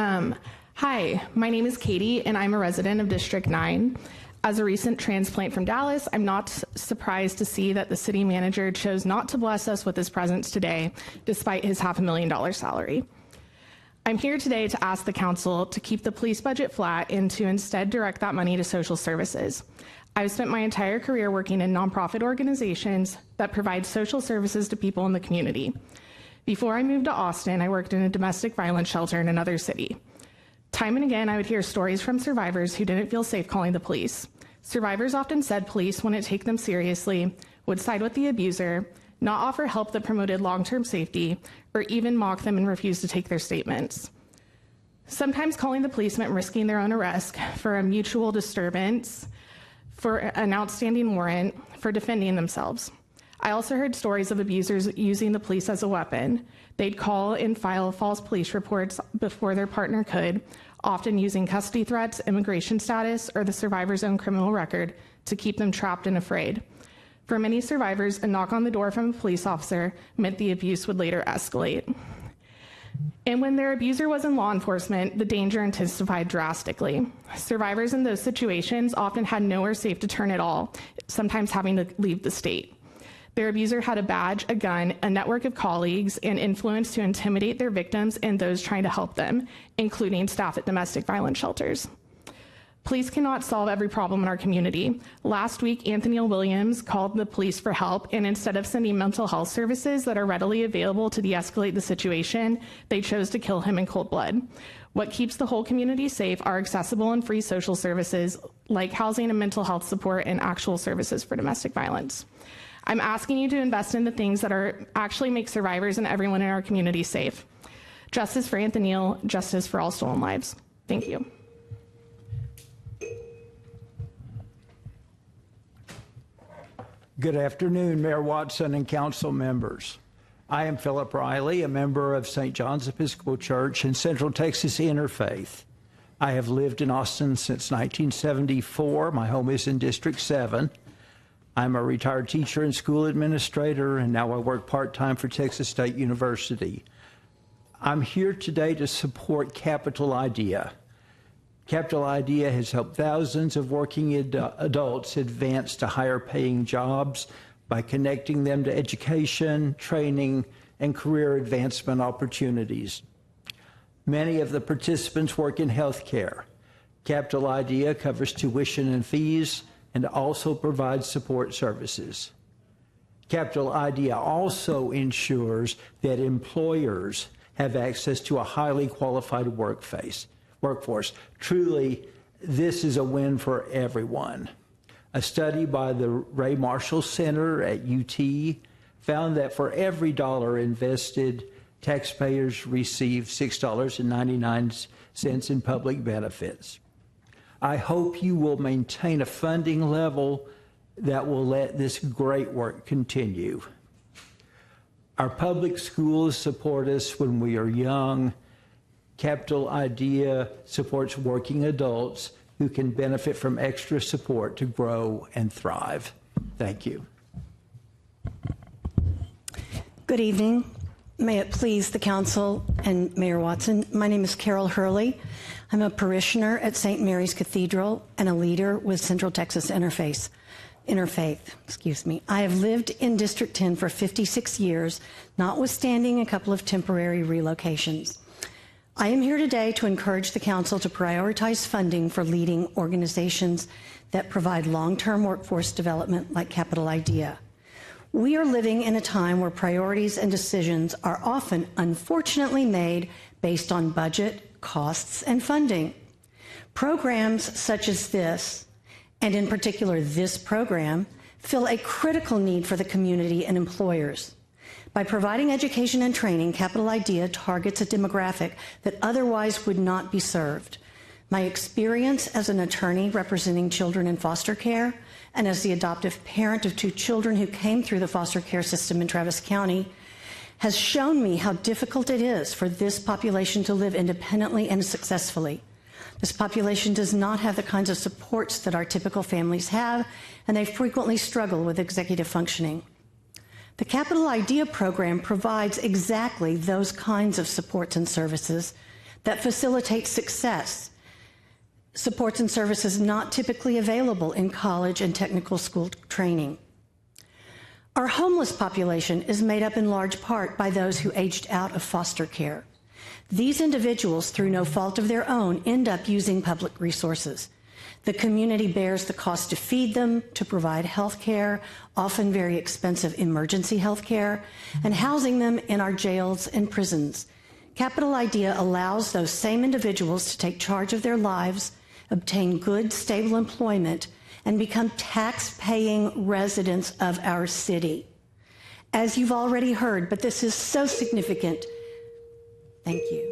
Hi, my name is Katie and I'm a resident of District 9. As a recent transplant from Dallas, I'm not surprised to see that the city manager chose not to bless us with his presence today, despite his $500,000 salary. I'm here today to ask the council to keep the police budget flat and to instead direct that money to social services. I've spent my entire career working in nonprofit organizations that provide social services to people in the community. Before I moved to Austin, I worked in a domestic violence shelter in another city. Time and again, I would hear stories from survivors who didn't feel safe calling the police. Survivors often said police wouldn't take them seriously, would side with the abuser, not offer help that promoted long-term safety, or even mock them and refuse to take their statements. Sometimes calling the police meant risking their own arrest for a mutual disturbance, for an outstanding warrant, for defending themselves. I also heard stories of abusers using the police as a weapon. They'd call and file false police reports before their partner could, often using custody threats, immigration status, or the survivor's own criminal record to keep them trapped and afraid. For many survivors, a knock on the door from a police officer meant the abuse would later escalate. And when their abuser was in law enforcement, the danger intensified drastically. Survivors in those situations often had nowhere safe to turn at all, sometimes having to leave the state. Their abuser had a badge, a gun, a network of colleagues, and influence to intimidate their victims and those trying to help them, including staff at domestic violence shelters. Police cannot solve every problem in our community. Last week, Anthony Williams called the police for help, and instead of sending mental health services that are readily available to de-escalate the situation, they chose to kill him in cold blood. What keeps the whole community safe are accessible and free social services like housing and mental health support and actual services for domestic violence. I'm asking you to invest in the things that are actually make survivors and everyone in our community safe. Justice for Anthony Neal, justice for all stolen lives. Thank you. Good afternoon, Mayor Watson and council members. I am Philip Riley, a member of St. John's Episcopal Church in Central Texas Interfaith. I have lived in Austin since 1974. My home is in District 7. I'm a retired teacher and school administrator, and now I work part-time for Texas State University. I'm here today to support Capital IDEA. Capital IDEA has helped thousands of working adults advance to higher paying jobs by connecting them to education, training, and career advancement opportunities. Many of the participants work in healthcare. Capital IDEA covers tuition and fees and also provides support services. Capital IDEA also ensures that employers have access to a highly qualified workforce. Truly, this is a win for everyone. A study by the Ray Marshall Center at UT found that for every dollar invested, taxpayers receive $6.99 in public benefits. I hope you will maintain a funding level that will let this great work continue. Our public schools support us when we are young. Capital IDEA supports working adults who can benefit from extra support to grow and thrive. Thank you. Good evening. May it please the council and Mayor Watson. My name is Carol Hurley. I'm a parishioner at St. Mary's Cathedral and a leader with Central Texas Interfaith. I have lived in District 10 for 56 years, notwithstanding a couple of temporary relocations. I am here today to encourage the council to prioritize funding for leading organizations that provide long-term workforce development like Capital IDEA. We are living in a time where priorities and decisions are often, unfortunately, made based on budget, costs, and funding. Programs such as this, and in particular this program, fill a critical need for the community and employers. By providing education and training, Capital IDEA targets a demographic that otherwise would not be served. My experience as an attorney representing children in foster care and as the adoptive parent of 2 children who came through the foster care system in Travis County has shown me how difficult it is for this population to live independently and successfully. This population does not have the kinds of supports that our typical families have, and they frequently struggle with executive functioning. The Capital IDEA program provides exactly those kinds of supports and services that facilitate success, supports and services not typically available in college and technical school training. Our homeless population is made up in large part by those who aged out of foster care. These individuals, through no fault of their own, end up using public resources. The community bears the cost to feed them, to provide health care, often very expensive emergency health care, and housing them in our jails and prisons. Capital IDEA allows those same individuals to take charge of their lives, obtain good, stable employment, and become tax-paying residents of our city. As you've already heard, but this is so significant. Thank you.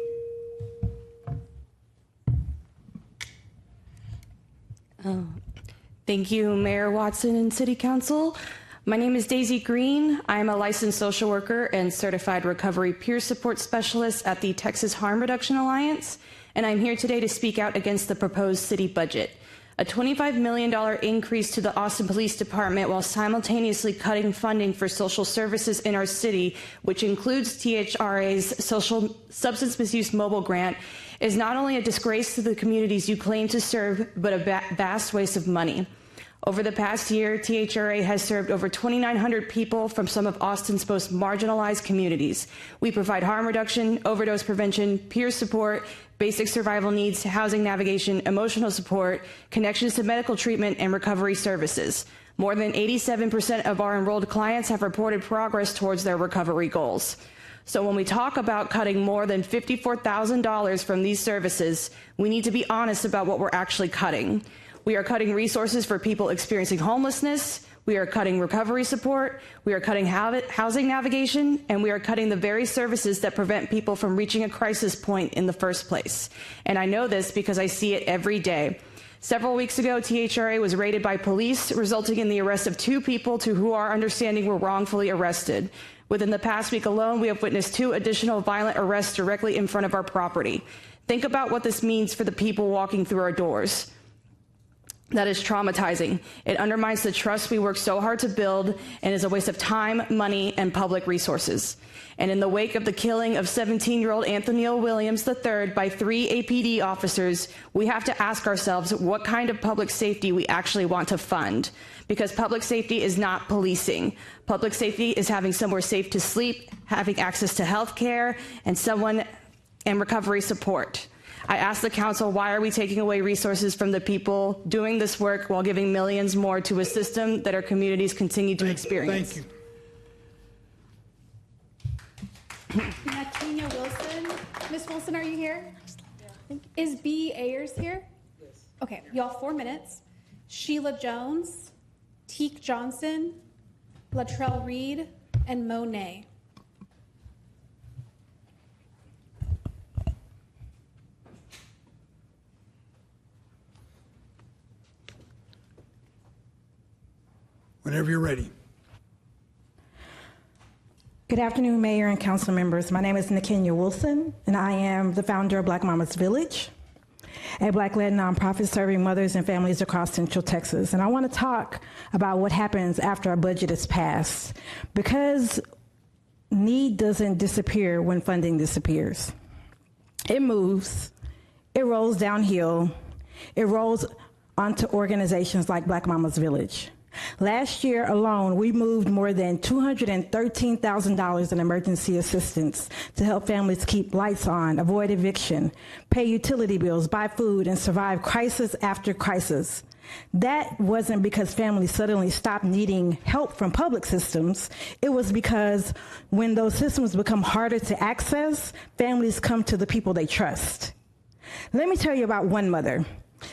Thank you, Mayor Watson and City Council. My name is Daisy Green. I'm a licensed social worker and certified recovery peer support specialist at the Texas Harm Reduction Alliance, and I'm here today to speak out against the proposed city budget. A $25 million increase to the Austin Police Department while simultaneously cutting funding for social services in our city, which includes THRA's Social Substance Misuse Mobile Grant, is not only a disgrace to the communities you claim to serve, but a vast waste of money. Over the past year, THRA has served over 2,900 people from some of Austin's most marginalized communities. We provide harm reduction, overdose prevention, peer support, basic survival needs, housing navigation, emotional support, connections to medical treatment, and recovery services. More than 87% of our enrolled clients have reported progress towards their recovery goals. So when we talk about cutting more than $54,000 from these services, we need to be honest about what we're actually cutting. We are cutting resources for people experiencing homelessness. We are cutting recovery support, we are cutting housing navigation, and we are cutting the very services that prevent people from reaching a crisis point in the first place. And I know this because I see it every day. Several weeks ago, THRA was raided by police, resulting in the arrest of 2 people who our understanding were wrongfully arrested. Within the past week alone, we have witnessed 2 additional violent arrests directly in front of our property. Think about what this means for the people walking through our doors. That is traumatizing. It undermines the trust we work so hard to build and is a waste of time, money, and public resources. And in the wake of the killing of 17-year-old Anthony Williams III by 3 APD officers, we have to ask ourselves what kind of public safety we actually want to fund. Because public safety is not policing. Public safety is having somewhere safe to sleep, having access to health care, and recovery support. I ask the council, why are we taking away resources from the people doing this work while giving millions more to a system that our communities continue to experience? Thank you. Natina Wilson. Ms. Wilson, are you here? Is B. Ayers here? Yes. Okay, y'all 4 minutes. Sheila Jones, Teek Johnson, Latrell Reed, and Monet. Whenever you're ready. Good afternoon, Mayor and council members. My name is Nakenya Wilson, and I am the founder of Black Mamas Village, a Black-led nonprofit serving mothers and families across Central Texas. And I want to talk about what happens after a budget is passed, because need doesn't disappear when funding disappears. It moves, it rolls downhill, it rolls onto organizations like Black Mamas Village. Last year alone, we moved more than $213,000 in emergency assistance to help families keep lights on, avoid eviction, pay utility bills, buy food, and survive crisis after crisis. That wasn't because families suddenly stopped needing help from public systems. It was because when those systems become harder to access, families come to the people they trust. Let me tell you about one mother.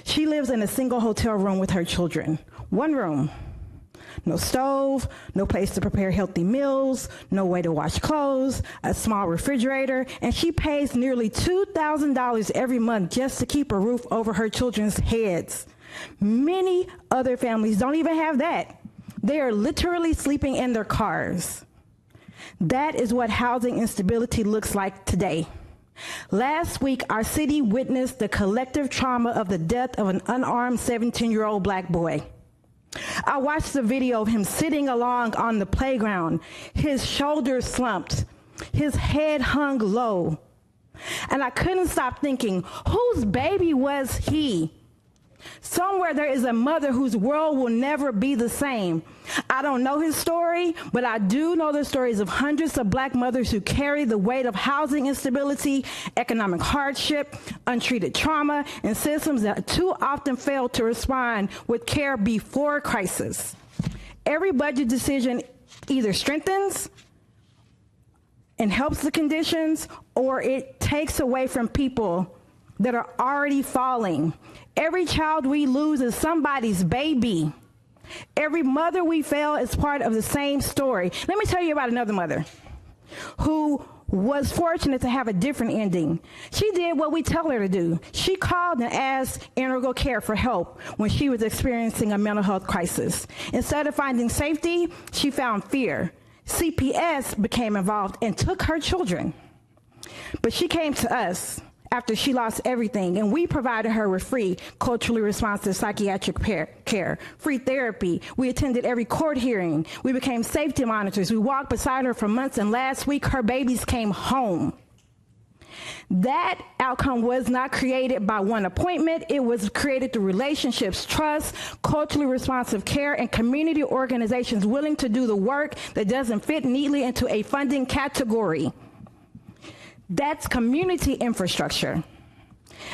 She lives in a single hotel room with her children. One room. No stove, no place to prepare healthy meals, no way to wash clothes, a small refrigerator, and she pays nearly $2,000 every month just to keep a roof over her children's heads. Many other families don't even have that. They are literally sleeping in their cars. That is what housing instability looks like today. Last week, our city witnessed the collective trauma of the death of an unarmed 17-year-old Black boy. I watched the video of him sitting along on the playground, his shoulders slumped, his head hung low. And I couldn't stop thinking, whose baby was he? Somewhere there is a mother whose world will never be the same. I don't know his story, but I do know the stories of hundreds of Black mothers who carry the weight of housing instability, economic hardship, untreated trauma, and systems that too often fail to respond with care before crisis. Every budget decision either strengthens and helps the conditions, or it takes away from people that are already falling. Every child we lose is somebody's baby. Every mother we fail is part of the same story. Let me tell you about another mother who was fortunate to have a different ending. She did what we tell her to do. She called and asked Integral Care for help when she was experiencing a mental health crisis. Instead of finding safety, she found fear. CPS became involved and took her children. But she came to us after she lost everything, and we provided her with free, culturally responsive psychiatric care, free therapy. We attended every court hearing. We became safety monitors. We walked beside her for months, and last week her babies came home. That outcome was not created by one appointment. It was created through relationships, trust, culturally responsive care, and community organizations willing to do the work that doesn't fit neatly into a funding category. That's community infrastructure.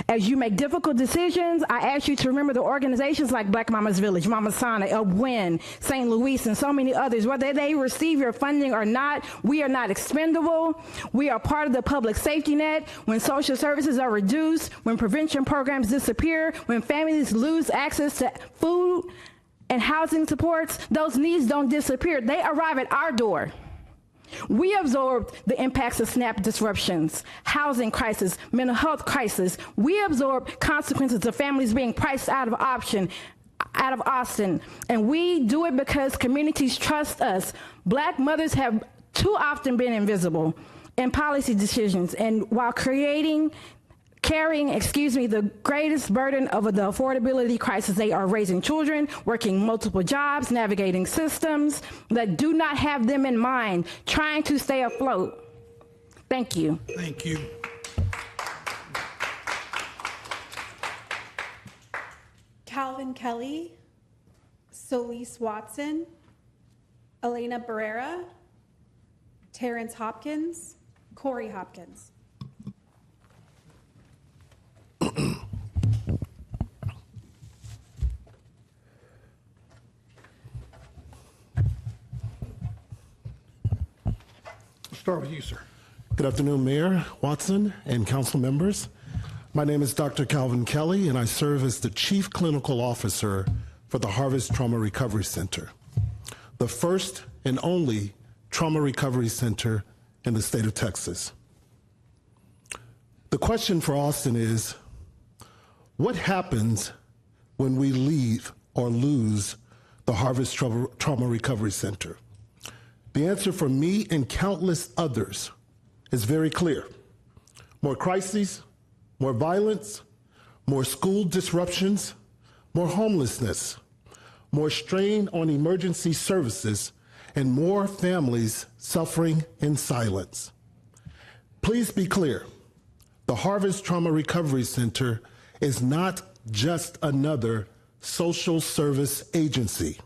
As you make difficult decisions, I ask you to remember the organizations like Black Mamas Village, Mama Sana, El Buen, St. Louis, and so many others. Whether they receive your funding or not, we are not expendable. We are part of the public safety net. When social services are reduced, when prevention programs disappear, when families lose access to food, and housing supports, those needs don't disappear. They arrive at our door. We absorbed the impacts of SNAP disruptions, housing crisis, mental health crisis. We absorbed consequences of families being priced out of Austin. And we do it because communities trust us. Black mothers have too often been invisible in policy decisions. And while carrying the greatest burden of the affordability crisis, they are raising children, working multiple jobs, navigating systems that do not have them in mind, trying to stay afloat. Thank you. Thank you. Calvin Kelly, Solis Watson, Elena Barrera, Terrence Hopkins, Corey Hopkins. Start with you, sir. Good afternoon, Mayor Watson and council members. My name is Dr. Calvin Kelly, and I serve as the Chief Clinical Officer for the Harvest Trauma Recovery Center, the first and only trauma recovery center in the state of Texas. The question for Austin is, what happens when we leave or lose the Harvest Trauma Recovery Center? The answer for me and countless others is very clear. More crises, more violence, more school disruptions, more homelessness, more strain on emergency services, and more families suffering in silence. Please be clear, the Harvest Trauma Recovery Center is not just another social service agency.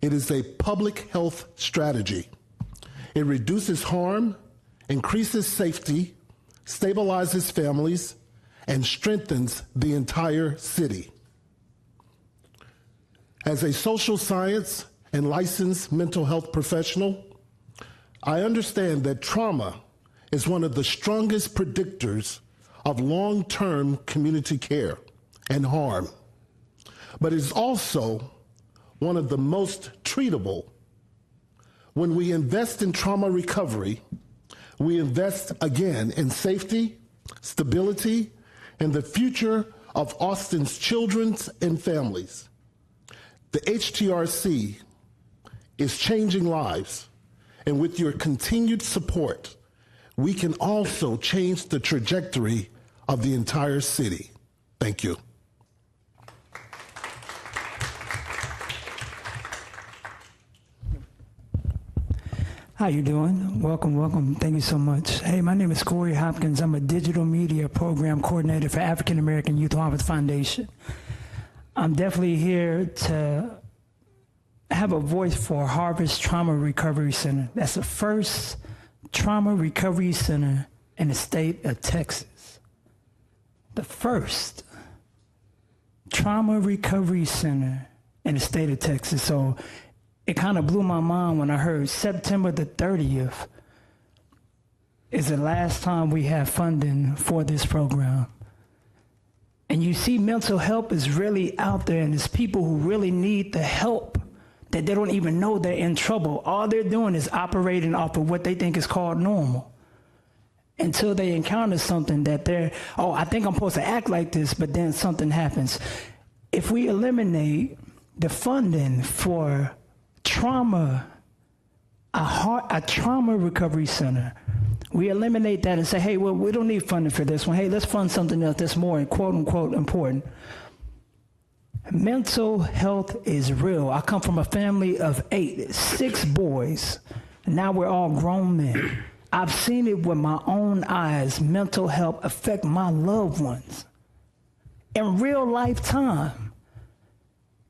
It is a public health strategy. It reduces harm, increases safety, stabilizes families, and strengthens the entire city. As a social science and licensed mental health professional, I understand that trauma is one of the strongest predictors of long-term community care and harm, but it is also one of the most treatable. When we invest in trauma recovery, we invest again in safety, stability, and the future of Austin's children and families. The HTRC is changing lives, and with your continued support, we can also change the trajectory of the entire city. Thank you. How you doing? Welcome, welcome. Thank you so much. Hey, my name is Corey Hopkins. I'm a digital media program coordinator for African American Youth Harvest Foundation. I'm definitely here to have a voice for Harvest Trauma Recovery Center. That's the first trauma recovery center in the state of Texas. The first trauma recovery center in the state of Texas. So it kind of blew my mind when I heard September the 30th is the last time we have funding for this program. And you see mental health is really out there, and there's people who really need the help that they don't even know they're in trouble. All they're doing is operating off of what they think is called normal until they encounter something that they're, oh, I think I'm supposed to act like this, but then something happens. If we eliminate the funding for trauma, a trauma recovery center, we eliminate that and say, hey, well, we don't need funding for this one. Hey, let's fund something else that's more quote unquote important. Mental health is real. I come from a family of 6 boys, and now we're all grown men. I've seen it with my own eyes, mental health affect my loved ones in real lifetime.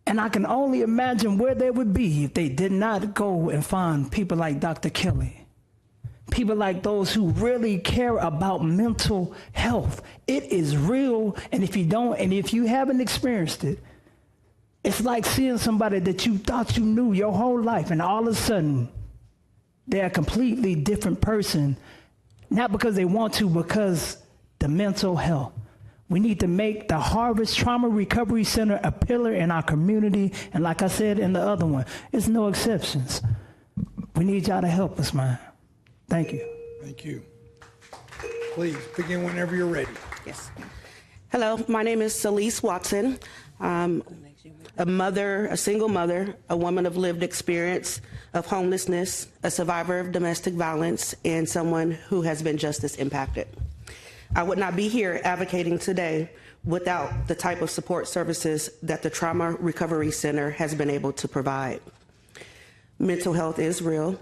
And I can only imagine where they would be if they did not go and find people like Dr. Kelly, people like those who really care about mental health. It is real, and if you haven't experienced it, it's like seeing somebody that you thought you knew your whole life, and all of a sudden, they're a completely different person, not because they want to, because the mental health. We need to make the Harvest Trauma Recovery Center a pillar in our community. And like I said in the other one, it's no exceptions. We need y'all to help us, man. Thank you. Thank you. Please begin whenever you're ready. Yes. Hello, my name is Celise Watson. A mother, a single mother, a woman of lived experience of homelessness, a survivor of domestic violence, and someone who has been justice impacted. I would not be here advocating today without the type of support services that the Trauma Recovery Center has been able to provide. Mental health is real.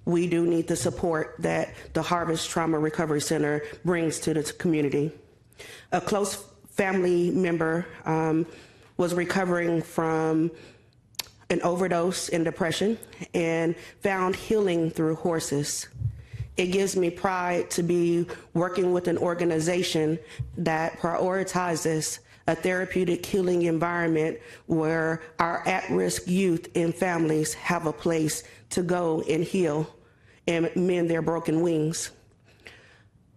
We do need the support that the Harvest Trauma Recovery Center brings to the community. A close family member was recovering from an overdose and depression and found healing through horses. It gives me pride to be working with an organization that prioritizes a therapeutic healing environment where our at-risk youth and families have a place to go and heal and mend their broken wings.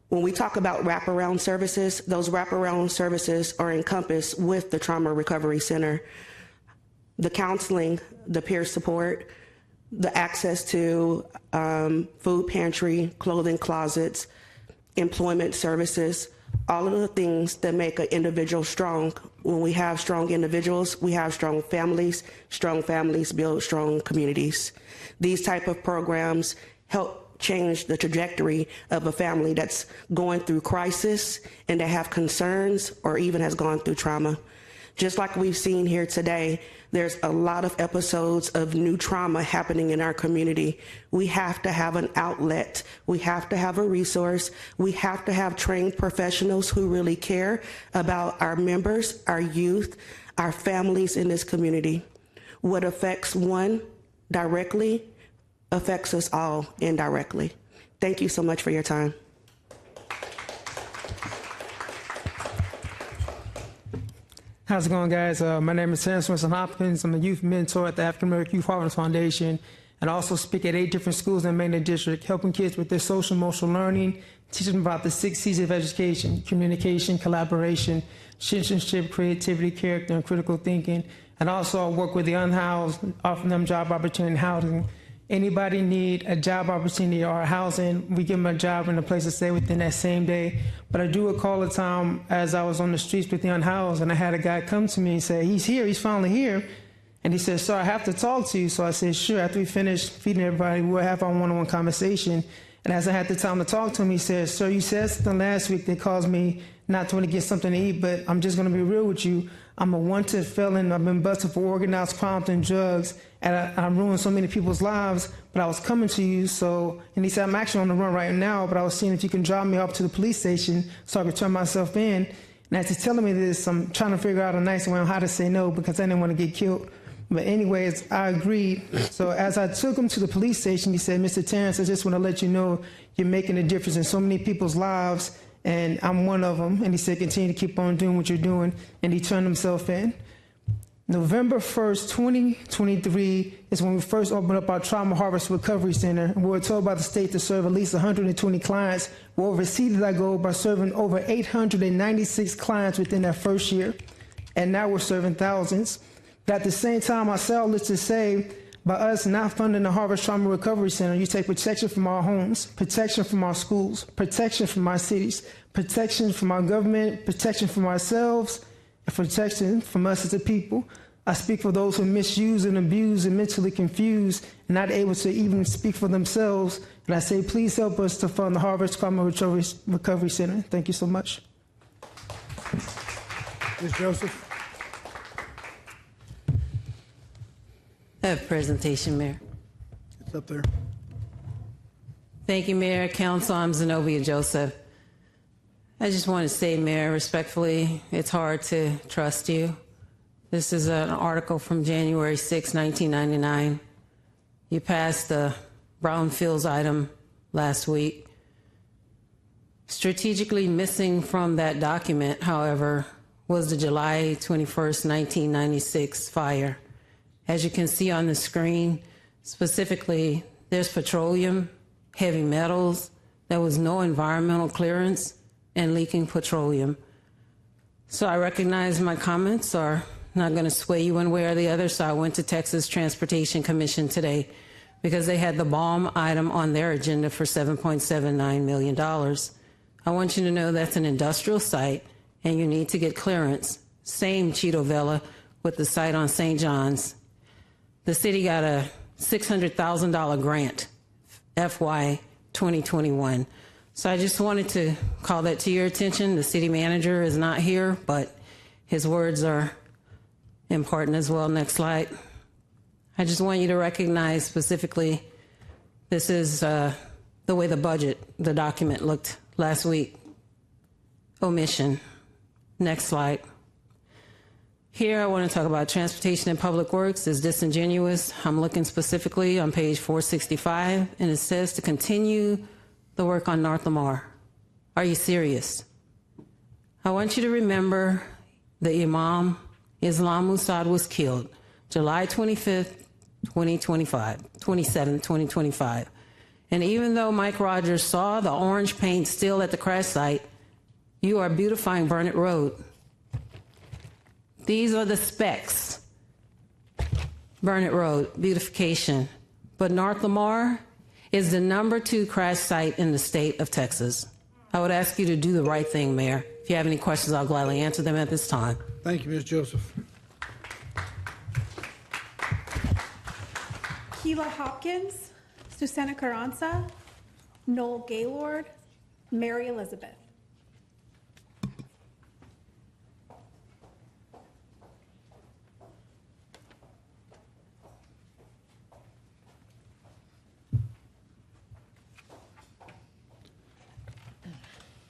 When we talk about wraparound services, those wraparound services are encompassed with the Trauma Recovery Center. The counseling, the peer support, the access to food pantry, clothing closets, employment services, all of the things that make an individual strong. When we have strong individuals, we have strong families build strong communities. These type of programs help change the trajectory of a family that's going through crisis and that have concerns or even has gone through trauma. Just like we've seen here today, there's a lot of episodes of new trauma happening in our community. We have to have an outlet. We have to have a resource. We have to have trained professionals who really care about our members, our youth, our families in this community. What affects one directly affects us all indirectly. Thank you so much for your time. How's it going, guys? My name is Terrence Winston Hopkins. I'm a youth mentor at the African American Youth Harvest Foundation, and I also speak at 8 different schools in the Mainland District, helping kids with their social emotional learning, teaching them about the 6 C's of education: communication, collaboration, citizenship, creativity, character, and critical thinking. And also I work with the unhoused, offering them job opportunity and housing. Anybody need a job opportunity or housing, we give them a job and a place to stay within that same day. But I do recall a time as I was on the streets with the unhoused, and I had a guy come to me and say, he's here, he's finally here. And he said, sir, I have to talk to you. So I said, sure. After we finish feeding everybody, we'll have our one-on-one conversation. And as I had the time to talk to him, he said, sir, you said something last week that caused me not to want to get something to eat, but I'm just going to be real with you. I'm a wanted felon. I've been busted for organized crime and drugs, and I ruined so many people's lives, but I was coming to you. And he said, I'm actually on the run right now, but I was seeing if you can drive me up to the police station so I could turn myself in. And as he's telling me this, I'm trying to figure out a nice way on how to say no because I didn't want to get killed. But anyways, I agreed. So as I took him to the police station, he said, Mr. Terrence, I just want to let you know you're making a difference in so many people's lives, and I'm one of them. And he said, continue to keep on doing what you're doing. And he turned himself in. November 1st, 2023 is when we first opened up our Trauma Harvest Recovery Center. And we were told by the state to serve at least 120 clients. We overseeded that goal by serving over 896 clients within that first year. And now we're serving thousands. But at the same time, I say all this to say, by us not funding the Harvest Trauma Recovery Center, you take protection from our homes, protection from our schools, protection from our cities, protection from our government, protection from ourselves, and protection from us as a people. I speak for those who misuse and abuse and mentally confused and not able to even speak for themselves. And I say, please help us to fund the Harvest Trauma Recovery Center. Thank you so much. Ms. Joseph. I have a presentation, Mayor. It's up there. Thank you, Mayor, Council. I'm Zenobia Joseph. I just want to say, Mayor, respectfully, it's hard to trust you. This is an article from January 6, 1999. You passed the brownfields item last week. Strategically missing from that document, however, was the July 21st, 1996 fire. As you can see on the screen, specifically, there's petroleum, heavy metals, there was no environmental clearance, and leaking petroleum. So I recognize my comments are not going to sway you one way or the other, so I went to Texas Transportation Commission today because they had the bomb item on their agenda for $7.79 million. I want you to know that's an industrial site and you need to get clearance. Same Cheeto Vela with the site on St. John's. The city got a $600,000 grant, FY 2021. So I just wanted to call that to your attention. The city manager is not here, but his words are important as well. Next slide. I just want you to recognize specifically, this is the way the budget, the document looked last week. Omission. Next slide. Here I want to talk about transportation and public works is disingenuous. I'm looking specifically on page 465, and it says to continue the work on North Lamar. Are you serious? I want you to remember the Imam Islam Musad was killed July 25th, 2025. And even though Mike Rogers saw the orange paint still at the crash site, you are beautifying Burnett Road. These are the specs. Burnett Road, beautification. But North Lamar is the #2 crash site in the state of Texas. I would ask you to do the right thing, Mayor. If you have any questions, I'll gladly answer them at this time. Thank you, Ms. Joseph. Keila Hopkins, Susana Carranza, Noel Gaylord, Mary Elizabeth.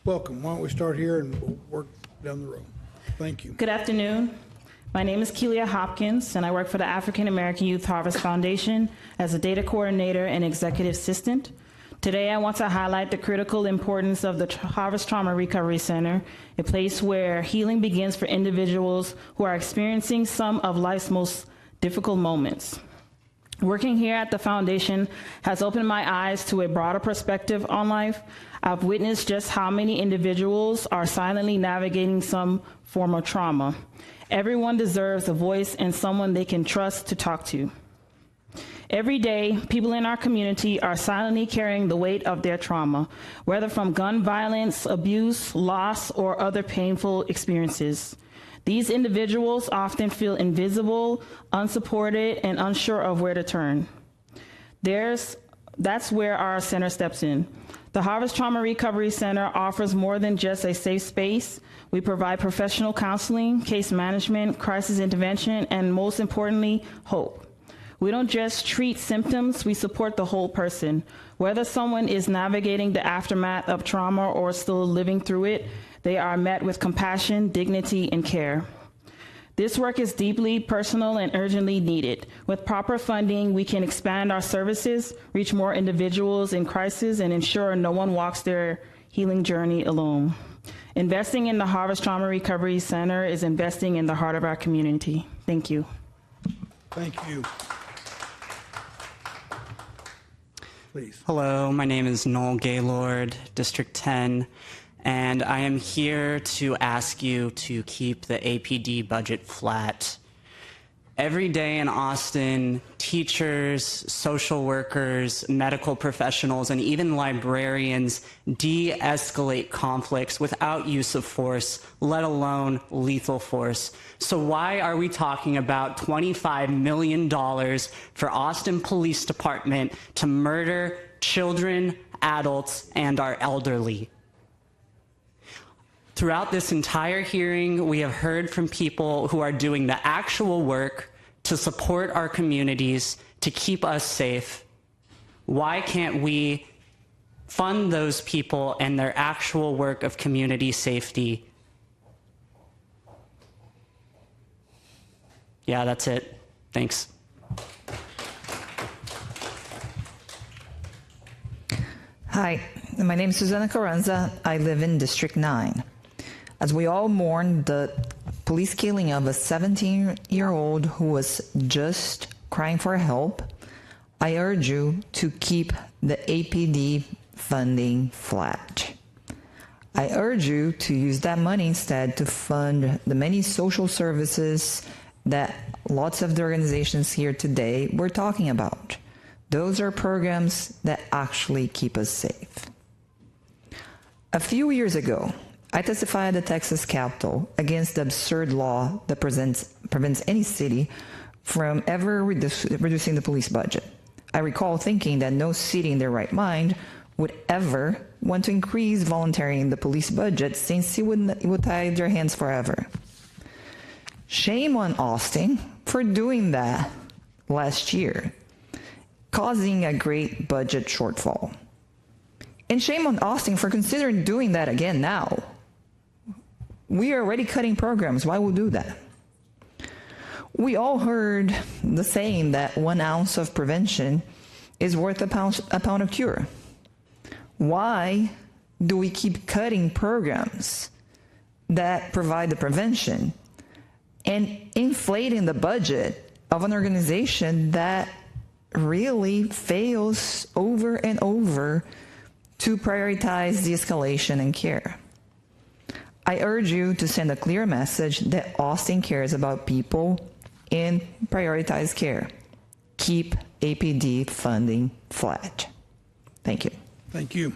Welcome. Why don't we start here and we'll work down the road. Thank you. Good afternoon. My name is Kelia Hopkins, and I work for the African American Youth Harvest Foundation as a data coordinator and executive assistant. Today, I want to highlight the critical importance of the Harvest Trauma Recovery Center, a place where healing begins for individuals who are experiencing some of life's most difficult moments. Working here at the foundation has opened my eyes to a broader perspective on life. I've witnessed just how many individuals are silently navigating some form of trauma. Everyone deserves a voice and someone they can trust to talk to. Every day, people in our community are silently carrying the weight of their trauma, whether from gun violence, abuse, loss, or other painful experiences. These individuals often feel invisible, unsupported, and unsure of where to turn. That's where our center steps in. The Harvest Trauma Recovery Center offers more than just a safe space. We provide professional counseling, case management, crisis intervention, and most importantly, hope. We don't just treat symptoms, we support the whole person. Whether someone is navigating the aftermath of trauma or still living through it, they are met with compassion, dignity, and care. This work is deeply personal and urgently needed. With proper funding, we can expand our services, reach more individuals in crisis, and ensure no one walks their healing journey alone. Investing in the Harvest Trauma Recovery Center is investing in the heart of our community. Thank you. Thank you. Please. Hello, my name is Noel Gaylord, District 10. And I am here to ask you to keep the APD budget flat. Every day in Austin, teachers, social workers, medical professionals, and even librarians de-escalate conflicts without use of force, let alone lethal force. So why are we talking about $25 million for Austin Police Department to murder children, adults, and our elderly? Throughout this entire hearing, we have heard from people who are doing the actual work to support our communities, to keep us safe. Why can't we fund those people and their actual work of community safety? Yeah, that's it. Thanks. Hi, my name is Susana Carranza. I live in District 9. As we all mourn the police killing of a 17-year-old who was just crying for help, I urge you to keep the APD funding flat. I urge you to use that money instead to fund the many social services that lots of the organizations here today were talking about. Those are programs that actually keep us safe. A few years ago, I testified at the Texas Capitol against the absurd law that prevents any city from ever reducing the police budget. I recall thinking that no city in their right mind would ever want to increase volunteering the police budget, since it would tie their hands forever. Shame on Austin for doing that last year, causing a great budget shortfall. And shame on Austin for considering doing that again now. We are already cutting programs. Why would we do that? We all heard the saying that 1 ounce of prevention is worth a pound of cure. Why do we keep cutting programs that provide the prevention and inflating the budget of an organization that really fails over and over to prioritize de-escalation and care? I urge you to send a clear message that Austin cares about people and prioritize care. Keep APD funding flat. Thank you. Thank you.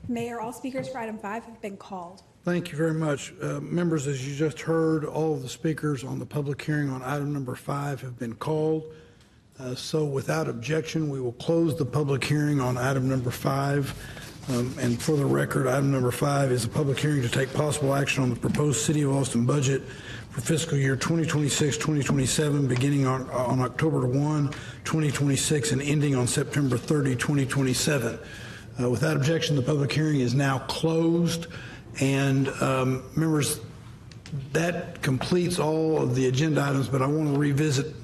Mayor, all speakers for item 5 have been called. Thank you very much. Members, as you just heard, all of the speakers on the public hearing on item number 5 have been called. So without objection, we will close the public hearing on item number 5. And for the record, item number 5 is a public hearing to take possible action on the proposed City of Austin budget for fiscal year 2026-2027, beginning on October 1, 2026, and ending on September 30, 2027. Without objection, the public hearing is now closed. And members, that completes all of the agenda items, but I want to revisit